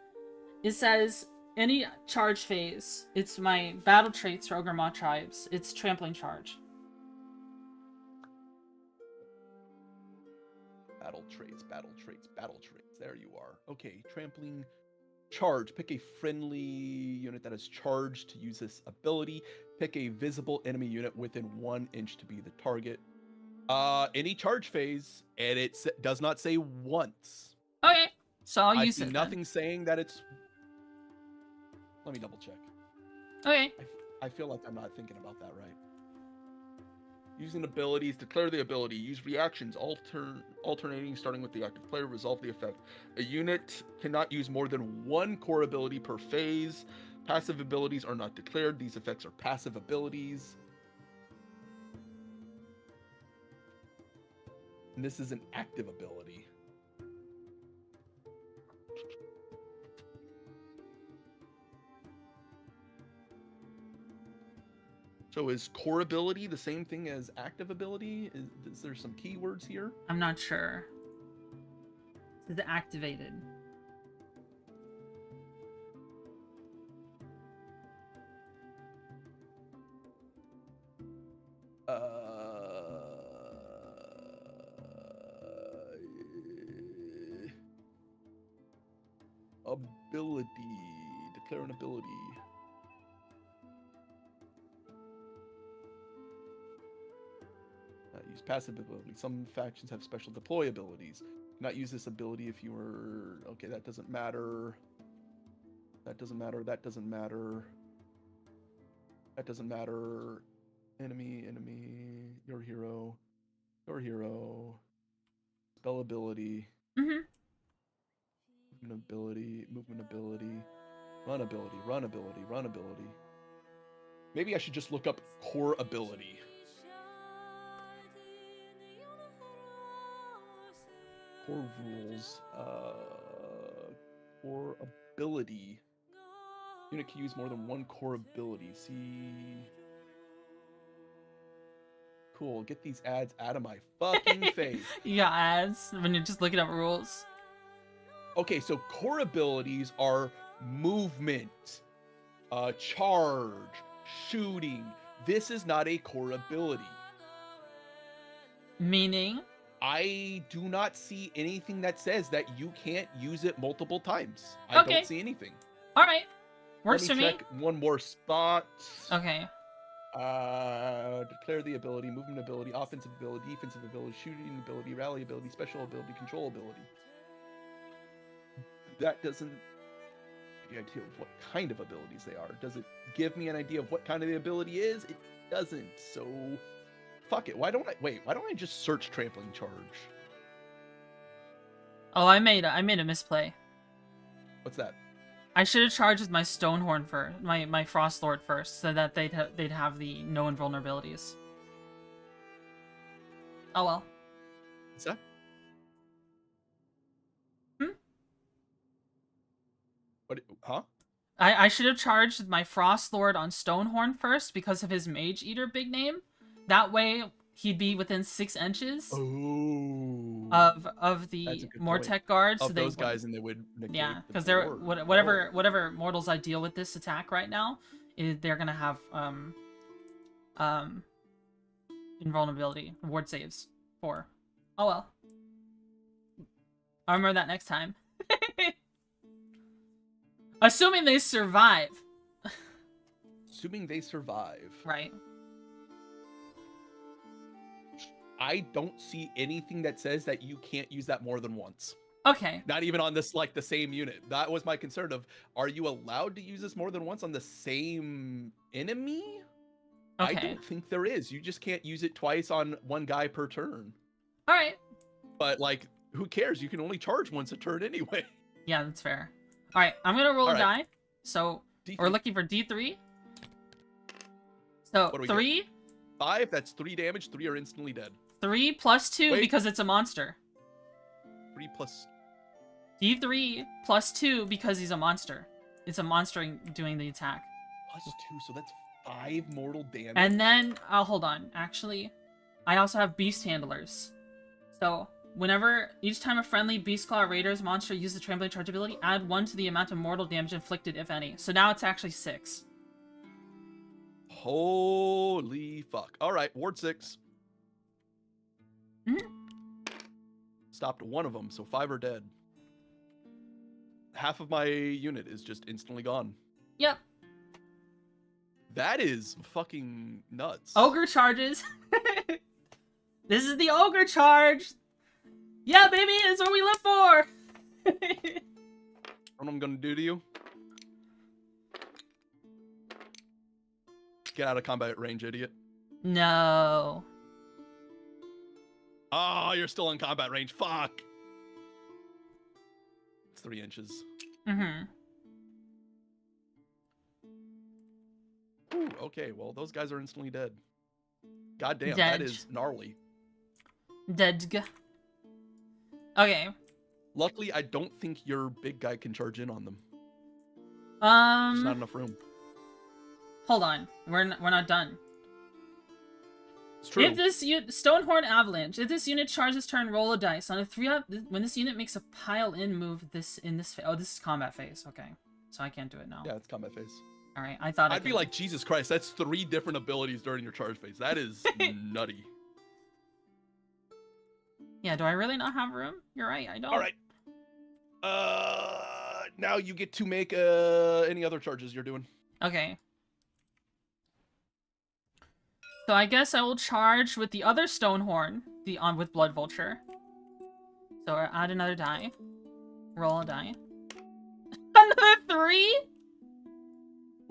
any charge phase. It's my battle traits for Ogor Mawtribes. It's trampling charge. Battle traits, battle traits, battle traits. There you are. Okay, trampling charge. Pick a friendly unit that is charged to use this ability. Pick a visible enemy unit within 1 inch to be the target. Any charge phase, and it does not say once. Okay, so I'll I use see it nothing saying that it's... Let me double check. then. Okay. I feel like I'm not thinking about that right. Using abilities, declare the ability. Use reactions, alternating starting with the active player, resolve the effect. A unit cannot use more than 1 core ability per phase. Passive abilities are not declared. These effects are passive abilities. And this is an active ability. So is core ability the same thing as active ability? Is there some keywords here? I'm not sure. This is activated. Ability. Declare an ability. Use passive ability. Some factions have special deploy abilities. Not use this ability if you were... Okay, that doesn't matter. That doesn't matter. That doesn't matter. That doesn't matter. Enemy. Your hero. Your hero. Spell ability. Mm-hmm. Movement ability. Run ability. Maybe I should just look up core ability. Core rules. Core ability. Unit can use more than 1 core ability. See. Cool. Get these ads out of my fucking face. You got ads when you're just looking up rules. Okay, so core abilities are movement, charge, shooting. This is not a core ability. Meaning? I do not see anything that says that you can't use it multiple times. I don't see anything. All right. Works for me. Let me check one more spot. Okay. Declare the ability, movement ability, offensive ability, defensive ability, shooting ability, rally ability, special ability, control ability. That doesn't give me an idea of what kind of abilities they are. Does it give me an idea of what kind of the ability is? It doesn't. So fuck it. Why don't I just search trampling charge? Oh, I made a misplay. What's that? I should have charged with my Stonehorn first, my Frost Lord first, so that they'd have the no invulnerabilities. Oh well. What's that? Hmm? What? Huh? I should have charged my Frost Lord on Stonehorn first because of his Mage Eater big name. That way, he'd be within 6 inches of the Mortec guards. Of those guys, and they would negate yeah, because the they're board. whatever mortals I deal with this attack right now, they're gonna have invulnerability ward saves for. Oh well. I'll remember that next time. Assuming they survive. Assuming they survive. Right. I don't see anything that says that you can't use that more than once. Okay. Not even on this, like, the same unit. That was my concern of, are you allowed to use this more than once on the same enemy? Okay. I don't think there is. You just can't use it twice on one guy per turn. All right. But, like, who cares? You can only charge once a turn anyway. Yeah, that's fair. All right, I'm gonna roll a die. So D3. we're looking for D3. So 3. 5. That's 3 damage. 3 are instantly dead. 3 plus 2 Wait. because it's a monster. 3 plus. D3 plus 2 because he's a monster. It's a monster doing the attack. Plus 2, so that's 5 mortal damage. And then, hold on. Actually, I also have Beast Handlers. So, each time a friendly Beast Claw Raiders monster uses the Trembling Charge ability, add 1 to the amount of mortal damage inflicted, if any. So now it's actually 6. Holy fuck. Alright, Ward 6. Mm-hmm. Stopped 1 of them, so 5 are dead. Half of my unit is just instantly gone. Yep. That is fucking nuts. Ogre charges. This is the Ogre charge. Yeah, baby, that's what we live for. What I'm gonna do to you? Get out of combat range, idiot. No. Oh, you're still in combat range. Fuck. It's 3 inches. Mm-hmm. Ooh, okay, well, those guys are instantly dead. God damn, Dead. that is gnarly. Dead. Okay. Luckily, I don't think your big guy can charge in on them. There's not enough room. Hold on. We're not done. It's true. If this Stonehorn Avalanche, if this unit charges turn, roll a dice. On a 3-up, when this unit makes a pile-in move, this oh, this is combat phase. Okay, so I can't do it now. Yeah, it's combat phase. All right, I thought I'd be like, Jesus Christ, that's 3 different abilities during your charge phase. That is nutty. Yeah, do I really not have room? You're right, I don't. All right. Now you get to make any other charges you're doing. Okay. So I guess I will charge with the other Stonehorn, with Blood Vulture. So I add another die. Roll a die. Another 3?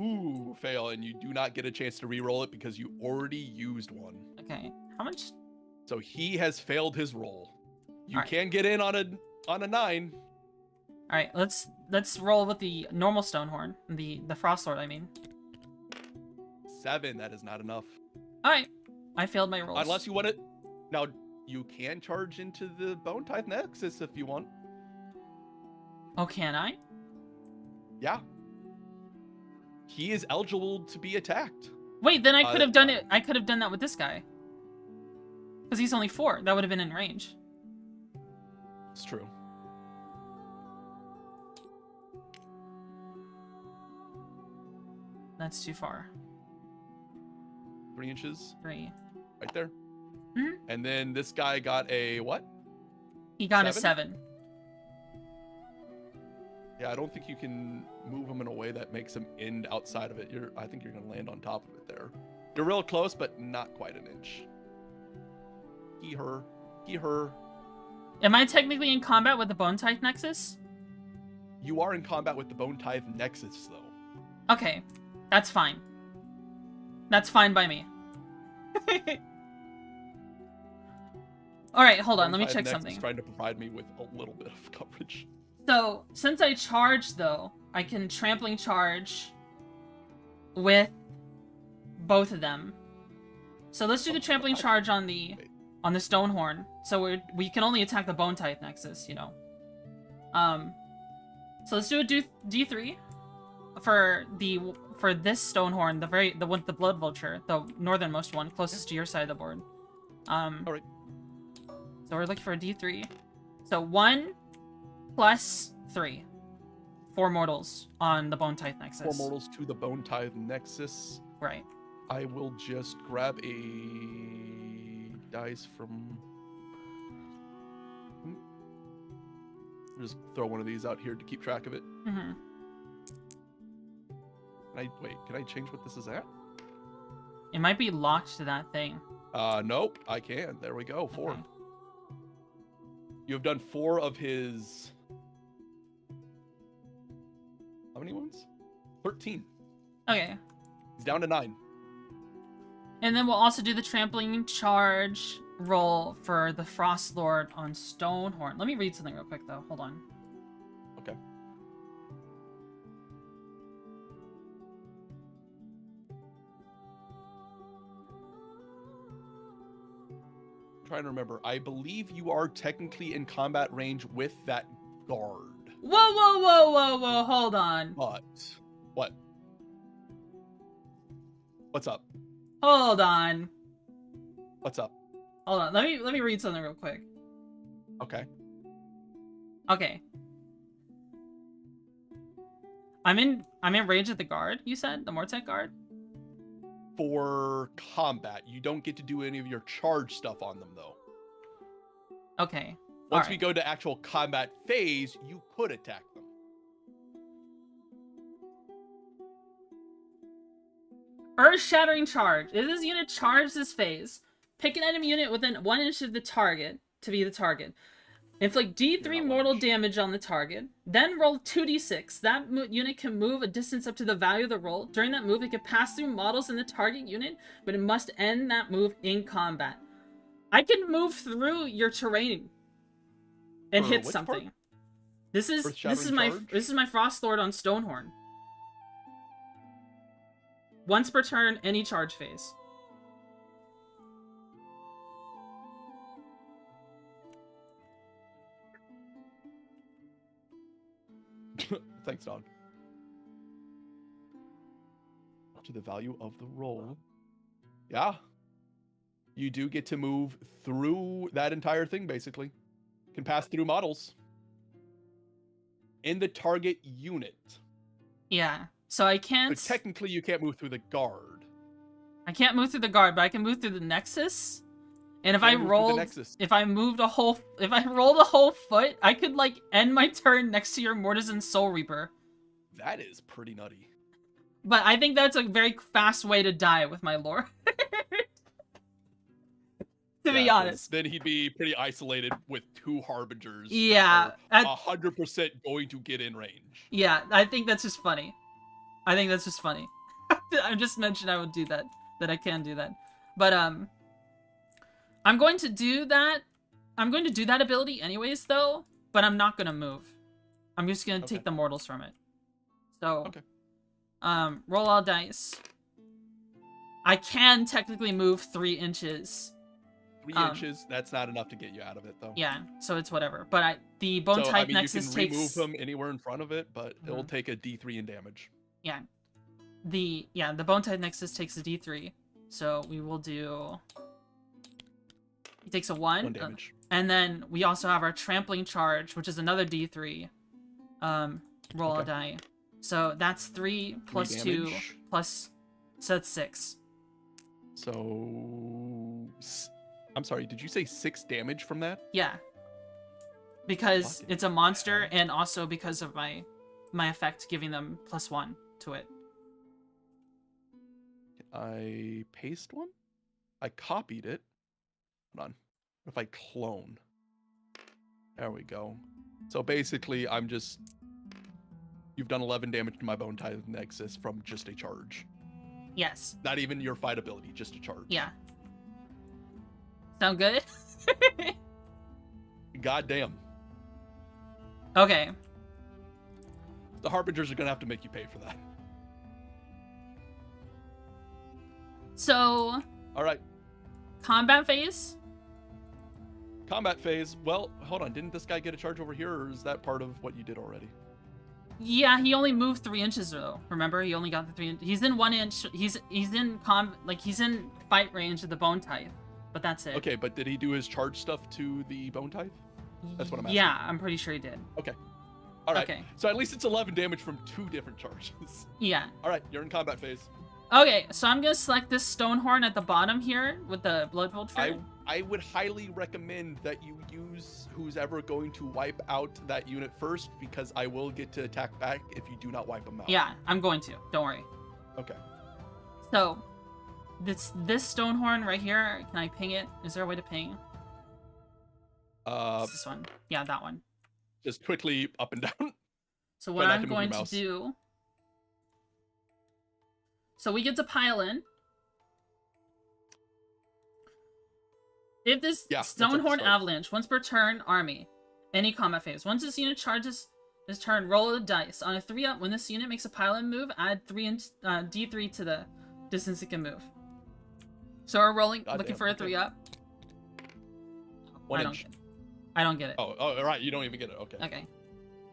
Ooh, fail, and you do not get a chance to re-roll it because you already used one. Okay. How much? So he has failed his roll. You All right. can get in on a 9. All right, let's roll with the normal Stonehorn, the Frost Lord, I mean. 7, that is not enough. All right, I failed my rolls. Unless you want it. Now, you can charge into the Bone Tithe Nexus if you want. Oh, can I? Yeah. He is eligible to be attacked. Wait, then I could have done it. I could have done that with this guy. Because he's only 4. That would have been in range. It's true. That's too far. 3 inches. 3. Right there. Mm-hmm. And then this guy got a what? He got 7? a 7. Yeah, I don't think you can move him in a way that makes him end outside of it. I think you're gonna land on top of it there. You're real close, but not quite an inch. He, her. Am I technically in combat with the Bone Tithe Nexus? You are in combat with the Bone Tithe Nexus, though. Okay, that's fine. That's fine by me. All right, hold on. Let me check Nexus something. is trying to provide me with a little bit of coverage. So, since I charged, though, I can trampling charge with both of them. So let's do the trampling charge on the Stonehorn. So we can only attack the Bone Tithe Nexus, you know. So let's do a D3 for this Stonehorn, the one, the Blood Vulture, the northernmost one, closest to your side of the board. Alright. So we're looking for a D3. So 1 plus 3. 4 mortals on the Bone Tithe Nexus. 4 mortals to the Bone Tithe Nexus. Right. I will just grab a dice from... Just throw one of these out here to keep track of it. Mm-hmm. Can I change what this is at? It might be locked to that thing. Nope, I can. There we go, 4. Okay. You have done 4 of his... How many ones? 13. Okay. He's down to 9. And then we'll also do the trampling charge roll for the Frost Lord on Stonehorn. Let me read something real quick, though. Hold on. Okay. I'm trying to remember. I believe you are technically in combat range with that guard. Whoa, whoa, whoa, whoa, whoa, hold on. But what? What's up? Hold on. What's up? Hold on. Let me read something real quick. Okay. Okay. I'm in range of the guard, you said? The Mortek guard? For combat, you don't get to do any of your charge stuff on them though. Okay. Once All we right. go to actual combat phase, you could attack them. Earth-shattering charge. If this unit charges this phase, pick an enemy unit within 1 inch of the target to be the target. Inflict D3 mortal damage on the target. Then roll 2d6. That unit can move a distance up to the value of the roll. During that move, it can pass through models in the target unit, but it must end that move in combat. I can move through your terrain and hit which something. part? This is my Frost Lord on Stonehorn. Once per turn, any charge phase. Thanks, dog. To the value of the roll. Yeah. You do get to move through that entire thing, basically. Can pass through models. In the target unit. Yeah. So I can't... But technically, you can't move through the guard. I can't move through the guard, but I can move through the Nexus. And if I rolled... If I rolled a whole foot, I could, like, end my turn next to your Mortisan Soul Reaper. That is pretty nutty. But I think that's a very fast way to die with my lore. To be honest. Then he'd be pretty isolated with 2 Harbingers. Yeah. 100% going to get in range. Yeah, I think that's just funny. I just mentioned I would do that. That I can do that. But, I'm going to do that. I'm going to do that ability anyways, though. But I'm not going to move. I'm just going to take the mortals from it. So, okay. Roll all dice. I can technically move 3 inches. 3 inches, that's not enough to get you out of it, though. Yeah, so it's whatever. But the Bone Tithe Nexus you takes... can remove them anywhere in front of it, but it will take a D3 in damage. Yeah. The Bone Tithe Nexus takes a D3. So we will do... He takes a 1. 1 damage. And then we also have our Trampling Charge, which is another D3. Roll a die. So that's 3 plus 2 plus... So that's 6. So... I'm sorry, did you say 6 damage from that? Yeah. Because it's a monster, and also because of my effect giving them +1 to it. I paste one? I copied it. Hold on. What if I clone? There we go. So basically, I'm just... You've done 11 damage to my Bone Tithe Nexus from just a charge. Yes. Not even your fight ability, just a charge. Yeah. Sound good? Goddamn. Okay. The Harbingers are gonna have to make you pay for that. So, All right. combat phase? Combat phase. Well, hold on. Didn't this guy get a charge over here, or is that part of what you did already? Yeah, he only moved 3 inches though. Remember, he only got the 3 inch. He's in 1 inch. He's in he's in fight range of the bone type, but that's it. Okay, but did he do his charge stuff to the bone type? That's what I'm asking. Yeah, I'm pretty sure he did. Okay. All right. Okay. So at least it's 11 damage from 2 different charges. Yeah. All right, you're in combat phase. Okay, so I'm gonna select this Stonehorn at the bottom here with the Blood Vulture. I would highly recommend that you use who's ever going to wipe out that unit first, because I will get to attack back if you do not wipe them out. Yeah, I'm going to. Don't worry. Okay. So, this Stonehorn right here, can I ping it? Is there a way to ping? It's this one. Yeah, that one. Just quickly up and down. So what I'm going to do... So we get to pile in. If this Stonehorn Avalanche, once per turn, army, any combat phase. Once this unit charges this turn, roll a dice. On a 3-up, when this unit makes a pile-in move, add D3 to the distance it can move. So we're rolling, looking for a 3-up. One inch. I don't get it. Oh, all right. You don't even get it. Okay. Okay.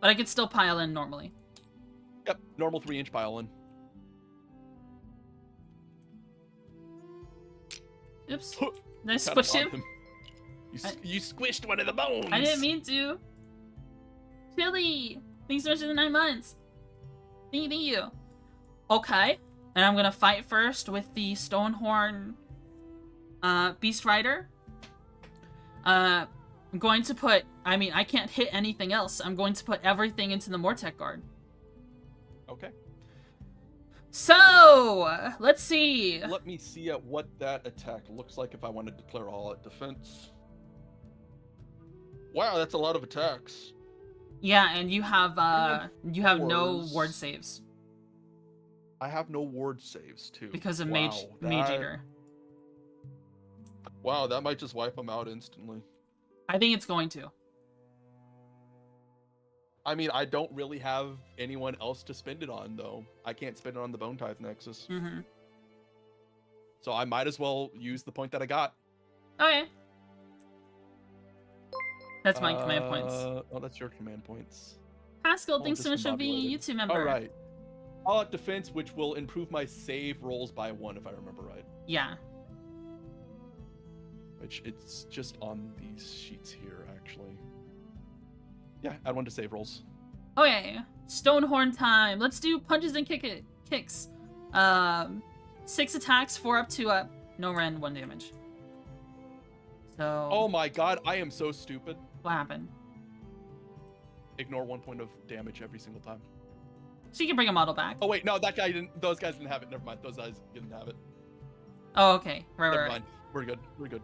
But I could still pile in normally. Yep. Normal 3-inch pile in. Oops. Did I squish him? You squished one of the bones. I didn't mean to. Chili! Thanks so much for the 9 months. Thank you. Okay. And I'm gonna fight first with the Stonehorn Beast Rider. I'm going to put... I mean, I can't hit anything else. I'm going to put everything into the Mortec Guard. Okay. So, let's see. Let me see at what that attack looks like if I want to declare all at defense. Wow, that's a lot of attacks. Yeah, and you have no ward saves. I have no ward saves too. Because of Mage Eater. Wow, that might just wipe them out instantly. I think it's going to. I mean, I don't really have anyone else to spend it on, though. I can't spend it on the Bone Tithe Nexus. Mm-hmm. So I might as well use the point that I got. Okay. That's my command points. Oh, that's your command points. Pascal, thanks so much for being a YouTube member. All right. All out defense, which will improve my save rolls by 1, if I remember right. Yeah. Which it's just on these sheets here, actually. Yeah, add 1 to save rolls. Okay, Stonehorn time. Let's do punches and kicks. 6 attacks, 4 up, 2 up. No rend, 1 damage. So. Oh my god, I am so stupid. What happened? Ignore 1 point of damage every single time. So you can bring a model back. Oh wait, no, that guy didn't. Those guys didn't have it. Never mind. Those guys didn't have it. Oh, okay. Never mind. We're good. We're good.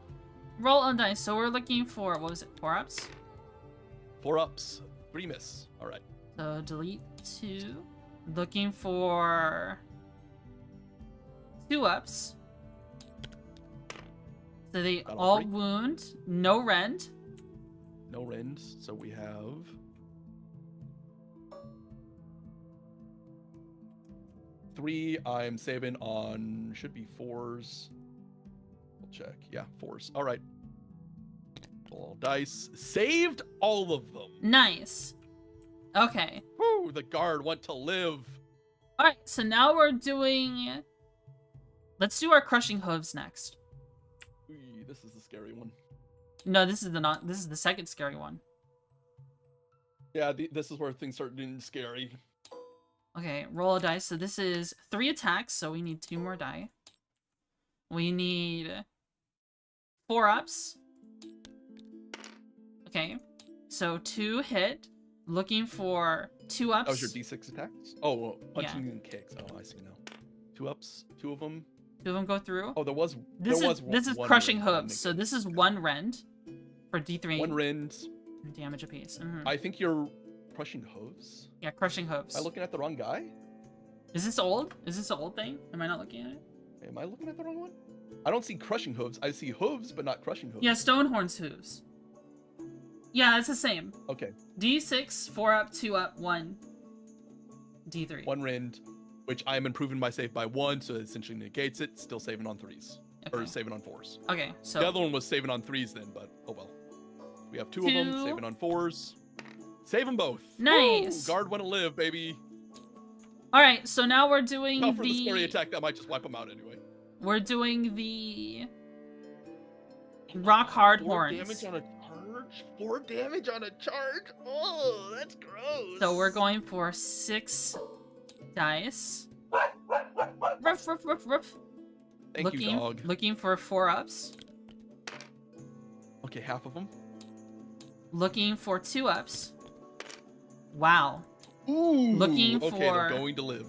Roll on dice. So we're looking for, what was it? 4 ups? 4 ups, 3 miss. All right. So delete 2. Looking for 2 ups. So they all wound. No rend. No rend. So we have 3. I'm saving on, should be 4s. We'll check. Yeah, 4s. All right. All dice. Saved all of them. Nice. Okay. Woo, the guard want to live. Alright, so now we're doing... Let's do our Crushing Hooves next. This is the scary one. No, this is the second scary one. Yeah, this is where things start getting scary. Okay, roll a dice. So this is 3 attacks, so we need 2 more die. We need 4 ups. Okay, so 2 hit. Looking for 2 ups. That was your D6 attacks? Oh, well, punching and kicks. Oh, I see now. 2 ups, 2 of them. 2 of them go through. Oh, this is Crushing Hooves, so this is 1 rend for D3. 1 rend. Damage apiece. Mm-hmm. I think you're Crushing Hooves? Yeah, Crushing Hooves. Am I looking at the wrong guy? Is this old? Is this an old thing? Am I not looking at it? Am I looking at the wrong one? I don't see Crushing Hooves. I see Hooves, but not Crushing Hooves. Yeah, Stonehorn's Hooves. Yeah, it's the same. Okay. D6, 4 up, 2 up, 1. D3. 1 rend, which I am improving my save by 1, so it essentially negates it. Still saving on 3s. Or Okay. saving on 4s. Okay, so The other one was saving on 3s then, but oh well. We have 2 of them, 2. saving on 4s. Save them both. Nice. Woo! Guard want to live, baby. All right, so now we're doing Now for the scary attack, that might just wipe them out anyway. We're doing the rock hard 4 horns. damage on a charge? 4 damage on a charge? Oh, that's gross. So we're going for 6 dice. Ruff, ruff, ruff, ruff. Thank you, dog. Looking for 4 ups. Okay, half of them. Looking for 2 ups. Wow. Ooh. Looking okay, for- they're going to live.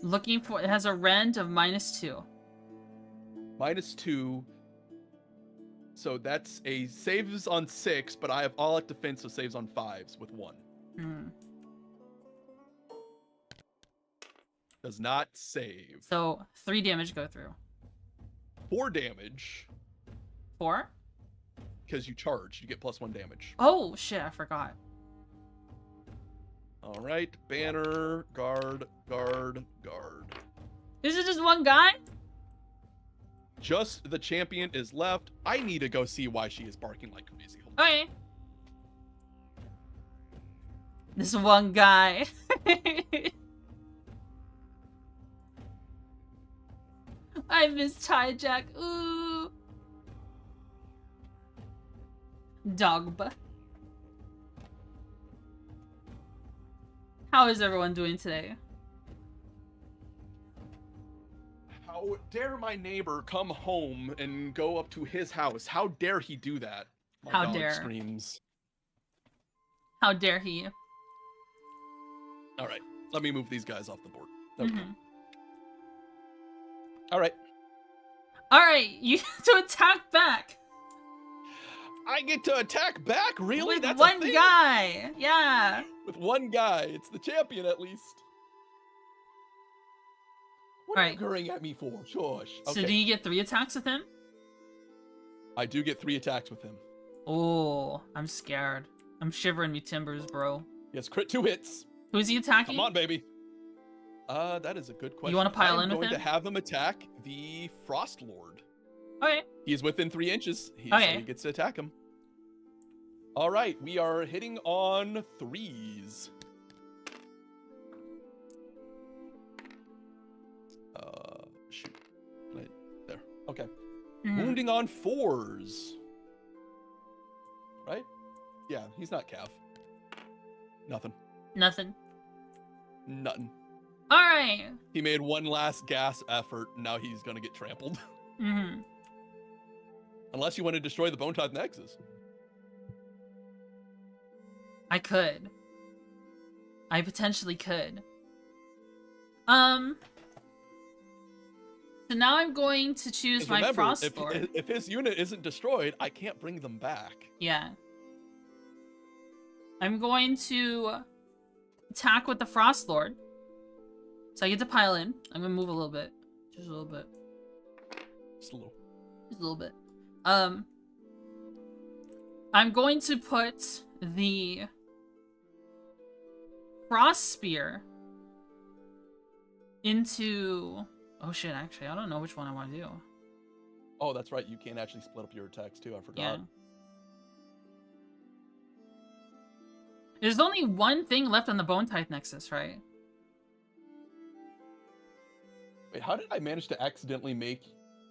Looking for, it has a rend of -2. -2. So that's a saves on 6, but I have all at defense, so saves on 5s with 1. Hmm. Does not save. So 3 damage go through. 4 damage, 4? because you charge. You get +1 damage. Oh shit, I forgot. All right, banner, guard, guard, guard. Is it just one guy? Just the champion is left. I need to go see why she is barking like crazy. Hold on. Okay. This one guy. I miss Jack. Ooh. Dogba. How is everyone doing today? How dare my neighbor come home and go up to his house? How dare he do that? My How dog dare. Screams. How dare he? All right, let me move these guys off the board. Okay. Mhm. All right, Alright, you have to attack back. I get to attack back. Really? With That's one a thing? guy. Yeah. With one guy. It's the champion at least. What are you Alright. gurring at me for? Shush. So Okay. do you get 3 attacks with him? I do get 3 attacks with him. Oh, I'm scared. I'm shivering me timbers, bro. Yes, crit 2 hits. Who's he attacking? Come on, baby. That is a good question. You wanna pile in I'm with going to him? have him attack the Frost Lord. Okay. He's within 3 inches. So Okay. he gets to attack him. All right, we are hitting on 3s. Shoot. Right there. Okay. Mhm. Wounding on 4s. Right? Yeah, he's not Cav. Nothing. Nothing. Nothing. Alright. He made one last gas effort. Now he's gonna get trampled. Mm-hmm. Unless you want to destroy the Bone Tithe Nexus. I could. I potentially could. So now I'm going to choose 'Cause my remember, Frost Lord. if his unit isn't destroyed, I can't bring them back. Yeah. I'm going to attack with the Frost Lord. So I get to pile in. I'm gonna move a little bit. Just a little bit. Just a little. Just a little bit. I'm going to put the Frost Spear into... Oh shit, actually, I don't know which one I want to do. Oh, that's right. You can't actually split up your attacks too. I forgot. Yeah. There's only one thing left on the Bone Tithe Nexus, right? Wait, how did I manage to accidentally make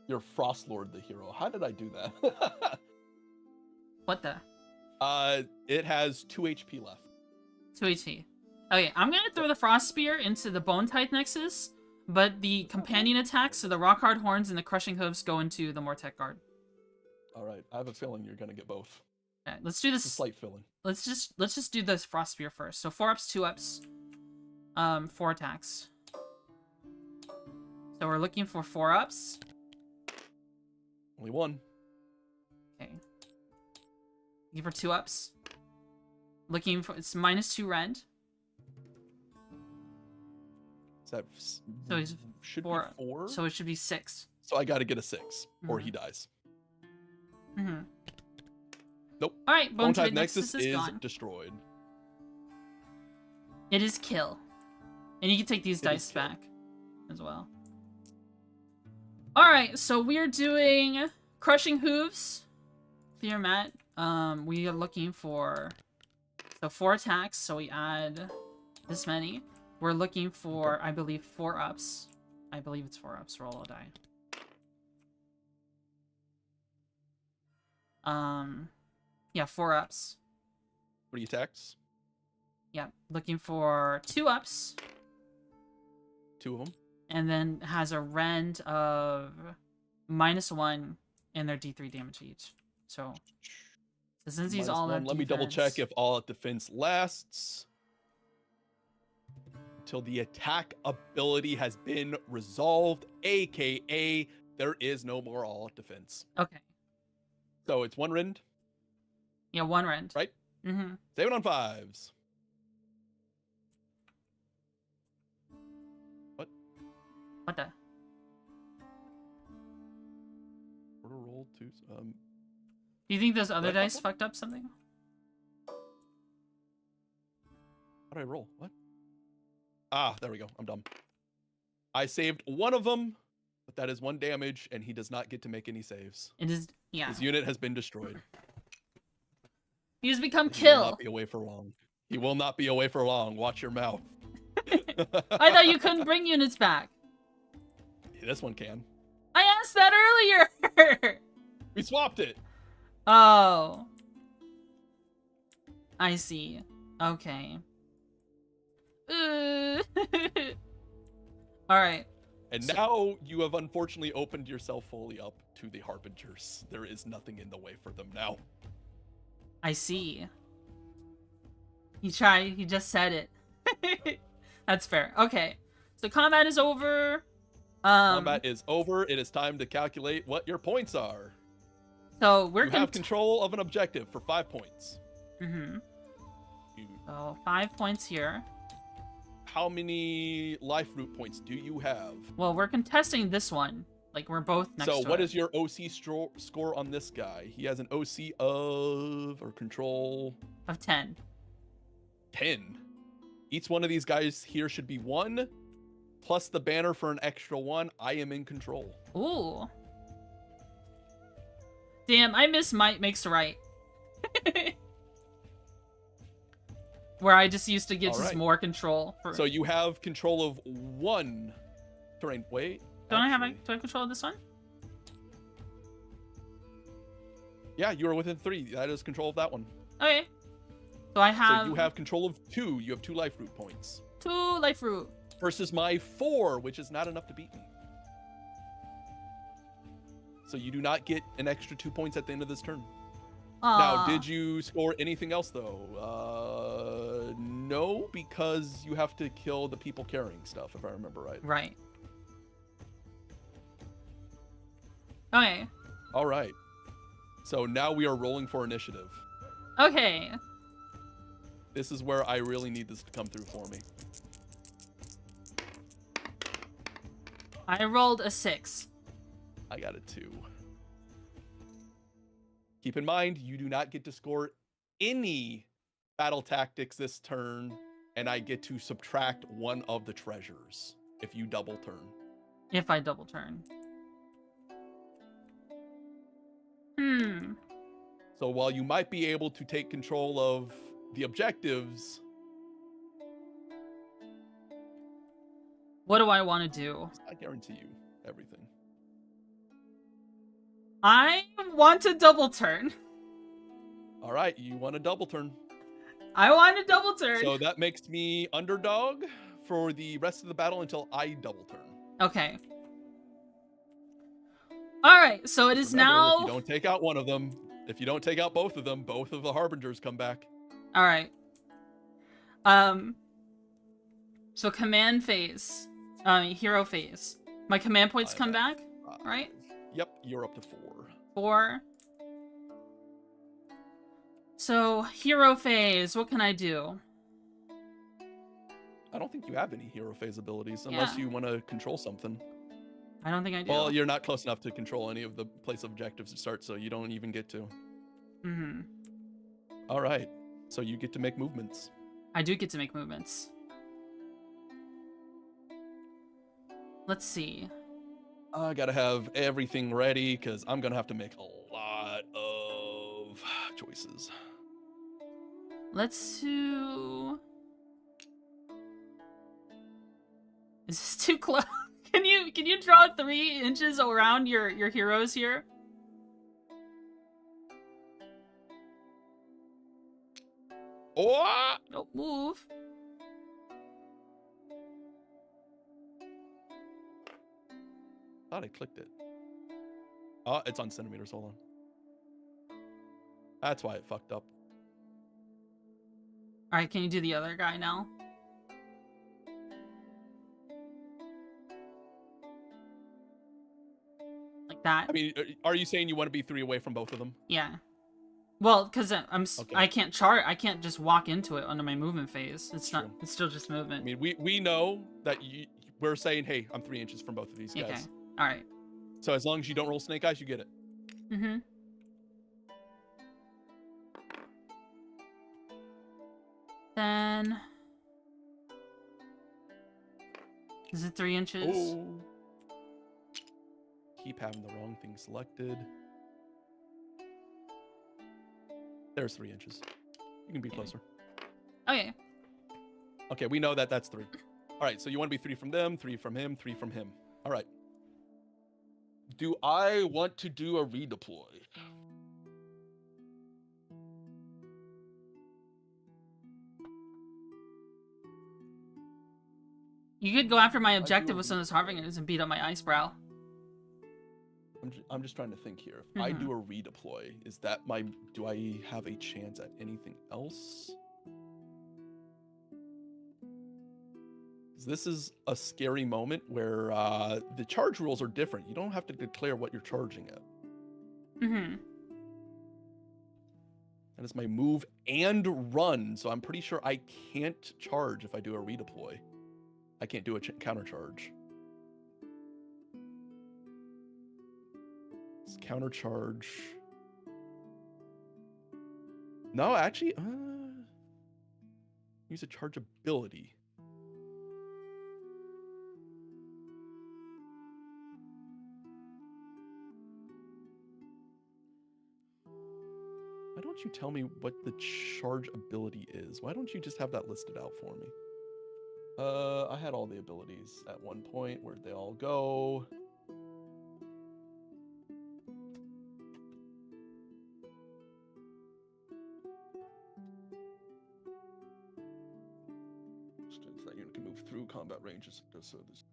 your Frost Lord the hero? How did I do that? What the? It has 2 HP left. 2 HP. Okay, I'm gonna throw the Frost Spear into the Bone Tithe Nexus, but the companion attacks, so the Rock Hard Horns and the Crushing Hooves, go into the Mortec Guard. All right, I have a feeling you're gonna get both. Alright, let's do It's a this. slight feeling. Let's just do this Frost Spear first. So 4 ups, 2 ups, 4 attacks. So we're looking for 4 ups. Only one. Okay. Looking for 2 ups. Looking for, it's -2 rend. Is that So he's should 4. be 4? So it should be 6. So I got to get a 6, or Mhm. he dies. Mm-hmm. Nope. Alright, Bone Bone Tithe Tithe Nexus is is gone. destroyed. It is kill. And you can take these It dice is kill. back as well. Alright, so we're doing Crushing Hooves. Clear mat. We are looking for 4 attacks, so we add this many. We're looking for, I believe, 4 ups. I believe it's 4 ups. Roll a die. Yeah, 4 ups. 3 attacks. Yeah, looking for 2 ups. 2 of them. And then has a rend of -1 and their D3 damage each. So since he's all at -1. Let me double check if all at defense lasts. Until the attack ability has been resolved, aka there is no more all at defense. Okay. So it's 1 rend. Yeah, 1 rend. Right? Mm-hmm. Save it on 5s. What the? Order roll 2. Do you think those other What? dice fucked up something? How did I roll? What? Ah, there we go. I'm dumb. I saved 1 of them, but that is 1 damage, and he does not get to make any saves. It is, yeah. His unit has been destroyed. He has become He will kill. not be away for long. He will not be away for long. Watch your mouth. I thought you couldn't bring units back. This one can. I asked that earlier. We swapped it. Oh. I see. Okay. Alright. And now you have unfortunately opened yourself fully up to the Harbingers. There is nothing in the way for them now. I see. He tried. He just said it. That's fair. Okay. So combat is over. Combat is over. It is time to calculate what your points are. So we're You have control of an objective for 5 points. Mm-hmm. So 5 points here. How many life root points do you have? Well, we're contesting this one. Like, we're both next to So what it. is your OC score on this guy? He has an OC of, or control... Of 10. 10. Each one of these guys here should be 1, plus the banner for an extra 1. I am in control. Ooh. Damn, I miss Might Makes Right. Where I just used to get just more control. So you have control of 1 terrain. Wait. Do I have control of this one? Yeah, you are within 3. That is control of that one. Okay. So I have... So you have control of 2. You have 2 life root points. 2 life root. Versus my 4, which is not enough to beat me. So you do not get an extra 2 points at the end of this turn. Now, did you score anything else, though? No, because you have to kill the people carrying stuff, if I remember right. Right. Okay. All right. So now we are rolling for initiative. Okay. This is where I really need this to come through for me. I rolled a 6. I got a 2. Keep in mind, you do not get to score any battle tactics this turn, and I get to subtract 1 of the treasures if you double turn. If I double turn. So while you might be able to take control of the objectives... What do I want to do? I guarantee you everything. I want to double turn. All right, you want a double turn. I want a double turn. So that makes me underdog for the rest of the battle until I double turn. Okay. All right, so it is Remember, now... If you don't take out one of them, if you don't take out both of them, both of the Harbingers come back. All right. So command phase. Hero phase. My command points come back, right? Yep, you're up to 4. 4. So, hero phase, what can I do? I don't think you have any hero phase abilities unless you want to control something. I don't think I do. Well, you're not close enough to control any of the place objectives to start, so you don't even get to. Mm-hmm. All right, so you get to make movements. I do get to make movements. Let's see. I gotta have everything ready because I'm gonna have to make a lot of choices. Let's do... Is this too close? Can you draw 3 inches around your heroes here? Oh! Don't move. Thought I clicked it. Oh, it's on centimeters. Hold on. That's why it fucked up. All right, can you do the other guy now? Like that. I mean, are you saying you want to be 3 away from both of them? Yeah. Well, because Okay. I can't chart. I can't just walk into it under my movement phase. It's True. not. It's still just movement. I mean, we know that we're saying, hey, I'm 3 inches from both of these guys. Okay. All right. So as long as you don't roll snake eyes, you get it. Mm-hmm. Then is it 3 inches? Oh. Keep having the wrong thing selected. There's 3 inches. You can be closer. Okay. Okay, we know that that's 3. All right, so you want to be 3 from them, 3 from him, 3 from him. All right. Do I want to do a redeploy? You could go after my objective with some of those Harvingers and beat up my Icebrow. I'm just trying to think here. If I do a redeploy, is that my... Do I have a chance at anything else? This is a scary moment where the charge rules are different. You don't have to declare what you're charging at. Mm-hmm. That is my move and run, so I'm pretty sure I can't charge if I do a redeploy. I can't do a counter charge. It's counter charge. No, actually, use a charge ability. Why don't you tell me what the charge ability is? Why don't you just have that listed out for me? I had all the abilities at one point. Where'd they all go? That unit can move through combat ranges. So this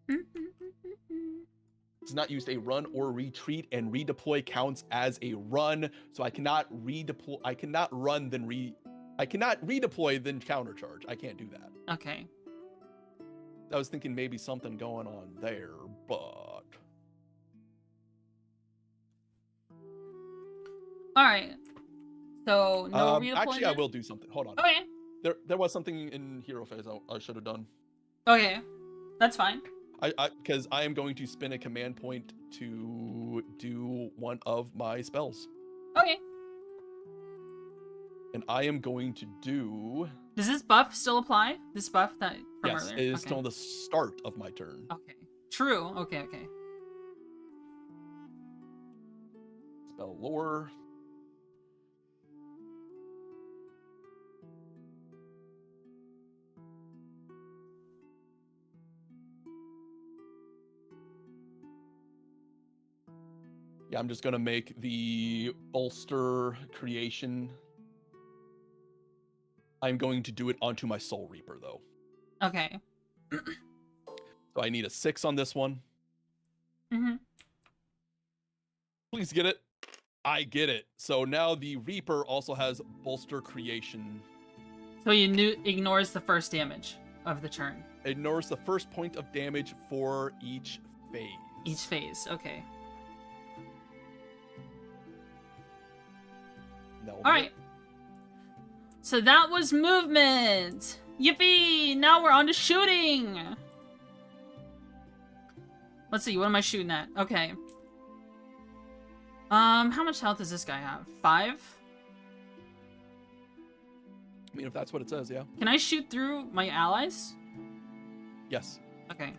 does not use a run or retreat, and redeploy counts as a run. So I cannot redeploy. I cannot run then I cannot redeploy then countercharge. I can't do that. Okay. I was thinking maybe something going on there, but All right. So no redeployment. actually, I will do something. Hold on. Okay. There was something in hero phase I should have done. Okay, that's fine. Because I am going to spin a command point to do one of my spells. Okay. And I am going to do... Does this buff still apply? This buff that from yes, earlier? it is still the start of my turn. Okay. True. Okay, okay. Spell lore. Yeah, I'm just going to make the bolster creation. I'm going to do it onto my Soul Reaper, though. Okay. So I need a 6 on this one. Mm-hmm. Please get it. I get it. So now the Reaper also has bolster creation. So he ignores the first damage of the turn. Ignores the first point of damage for each phase. Each phase, okay. All right. So that was movement. Yippee! Now we're on to shooting. Let's see. What am I shooting at? Okay. How much health does this guy have? 5? I mean, if that's what it says, yeah. Can I shoot through my allies? Yes. Okay.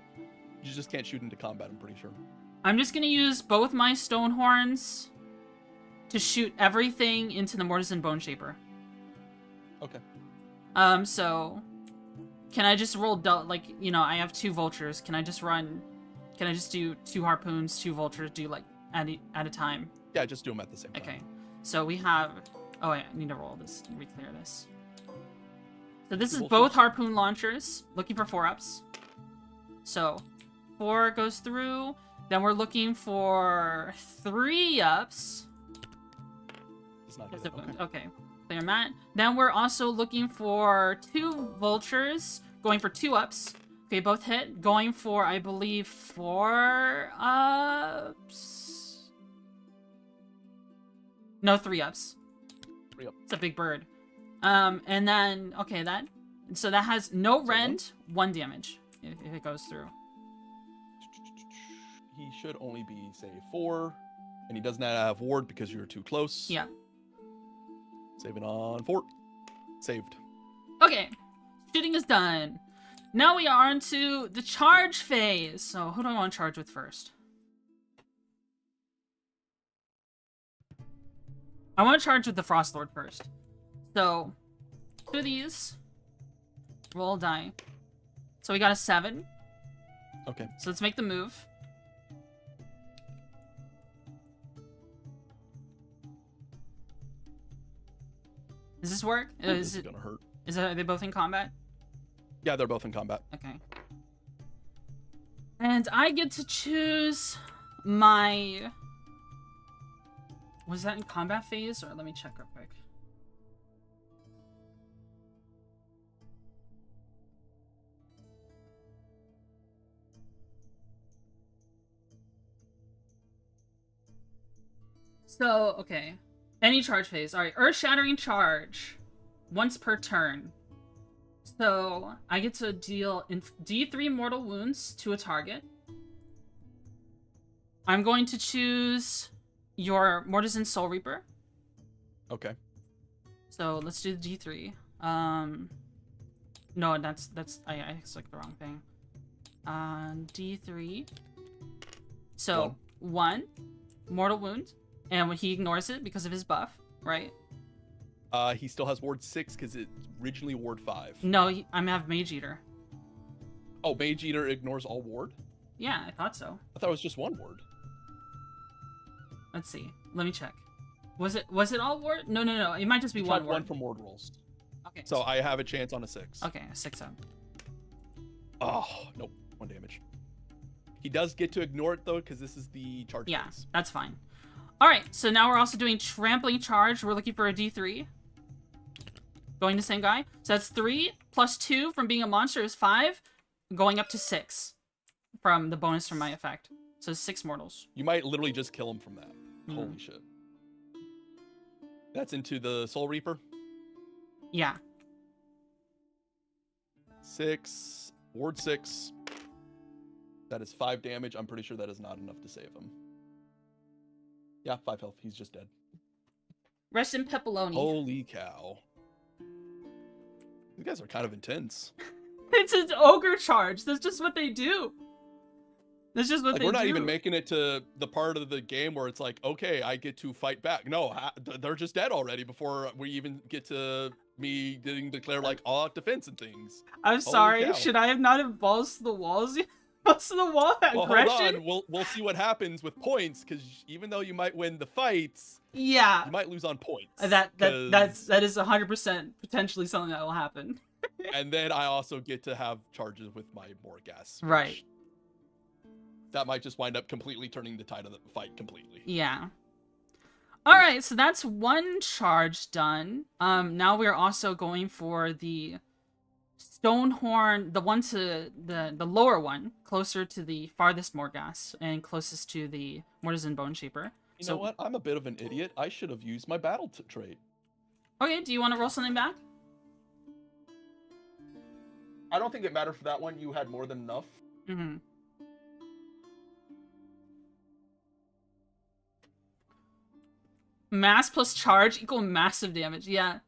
You just can't shoot into combat, I'm pretty sure. I'm just gonna use both my stone horns to shoot everything into the Mortis and Bone Shaper. Okay. So can I just roll like, you know, I have 2 vultures. Can I just do 2 harpoons, 2 vultures, do like at a time? Yeah, just do them at the same time. Okay. So we have, oh wait, I need to roll this to re-clear this. So this is both harpoon launchers, looking for 4-ups. So 4 goes through. Then we're looking for 3-ups. It's not good. Okay. Clear mat. Then we're also looking for 2 vultures, going for 2-ups. Okay, both hit. Going for, I believe, 4-ups. No, 3-ups. 3-up. It's a big bird. And then, okay, so that has no rend, 1 damage if it goes through. He should only be, say, 4, and he does not have ward because you're too close. Yeah. Saving on 4. Saved. Okay, shooting is done. Now we are on to the charge phase. So who do I want to charge with first? I want to charge with the Frost Lord first. So 2 of these. Roll a die. So we got a 7. Okay. So let's make the move. Does this work? This is gonna hurt. Are they both in combat? Yeah, they're both in combat. Okay. And I get to choose my... Was that in combat phase? Or let me check real quick. So, okay. Any charge phase. Alright, Earth-Shattering Charge. Once per turn. So, I get to deal D3 mortal wounds to a target. I'm going to choose your Mortis and Soul Reaper. Okay. So, let's do the D3. No, that's I selected the wrong thing. D3. So, 1 mortal wound. And when he ignores it because of his buff, right? He still has ward 6 because it's originally ward 5. No, I have Mage Eater. Oh, Mage Eater ignores all ward? Yeah, I thought so. I thought it was just 1 ward. Let's see. Let me check. Was it all ward? No. It might just be 1 ward. 1 from ward rolls. Okay. So I have a chance on a 6. Okay, a 6-up. Oh, nope. 1 damage. He does get to ignore it though, because this is the charge Yeah, phase. that's fine. Alright, so now we're also doing Trampling Charge. We're looking for a D3. Going to the same guy. So that's 3 plus 2 from being a monster is 5. Going up to 6 from the bonus from my effect. So 6 mortals. You might literally just kill him from that. Holy shit. That's into the Soul Reaper? Yeah. 6. Ward 6. That is 5 damage. I'm pretty sure that is not enough to save him. Yeah, 5 health. He's just dead. Rest in pepperoni. Holy cow. These guys are kind of intense. It's an ogre charge. That's just what they do. That's just what they do. We're not even making it to the part of the game where it's like, okay, I get to fight back. No, they're just dead already before we even get to me getting declared like all-out defense and things. I'm sorry. Should I have not have balls to the walls? Balls to the wall aggression? Hold on. We'll see what happens with points, because even though you might win the fights, yeah, you might lose on points. That is 100% potentially something that will happen. And then I also get to have charges with my Morgas. Right. That might just wind up completely turning the tide of the fight completely. Yeah. Alright, so that's 1 charge done. Now we're also going for the Stonehorn, the one to the lower one, closer to the farthest Morgas and closest to the Mortis and Bone Shaper. You know what? I'm a bit of an idiot. I should have used my battle trait. Okay, do you want to roll something back? I don't think it mattered for that one. You had more than enough. Mm-hmm. Mass plus charge equal massive damage. Yeah.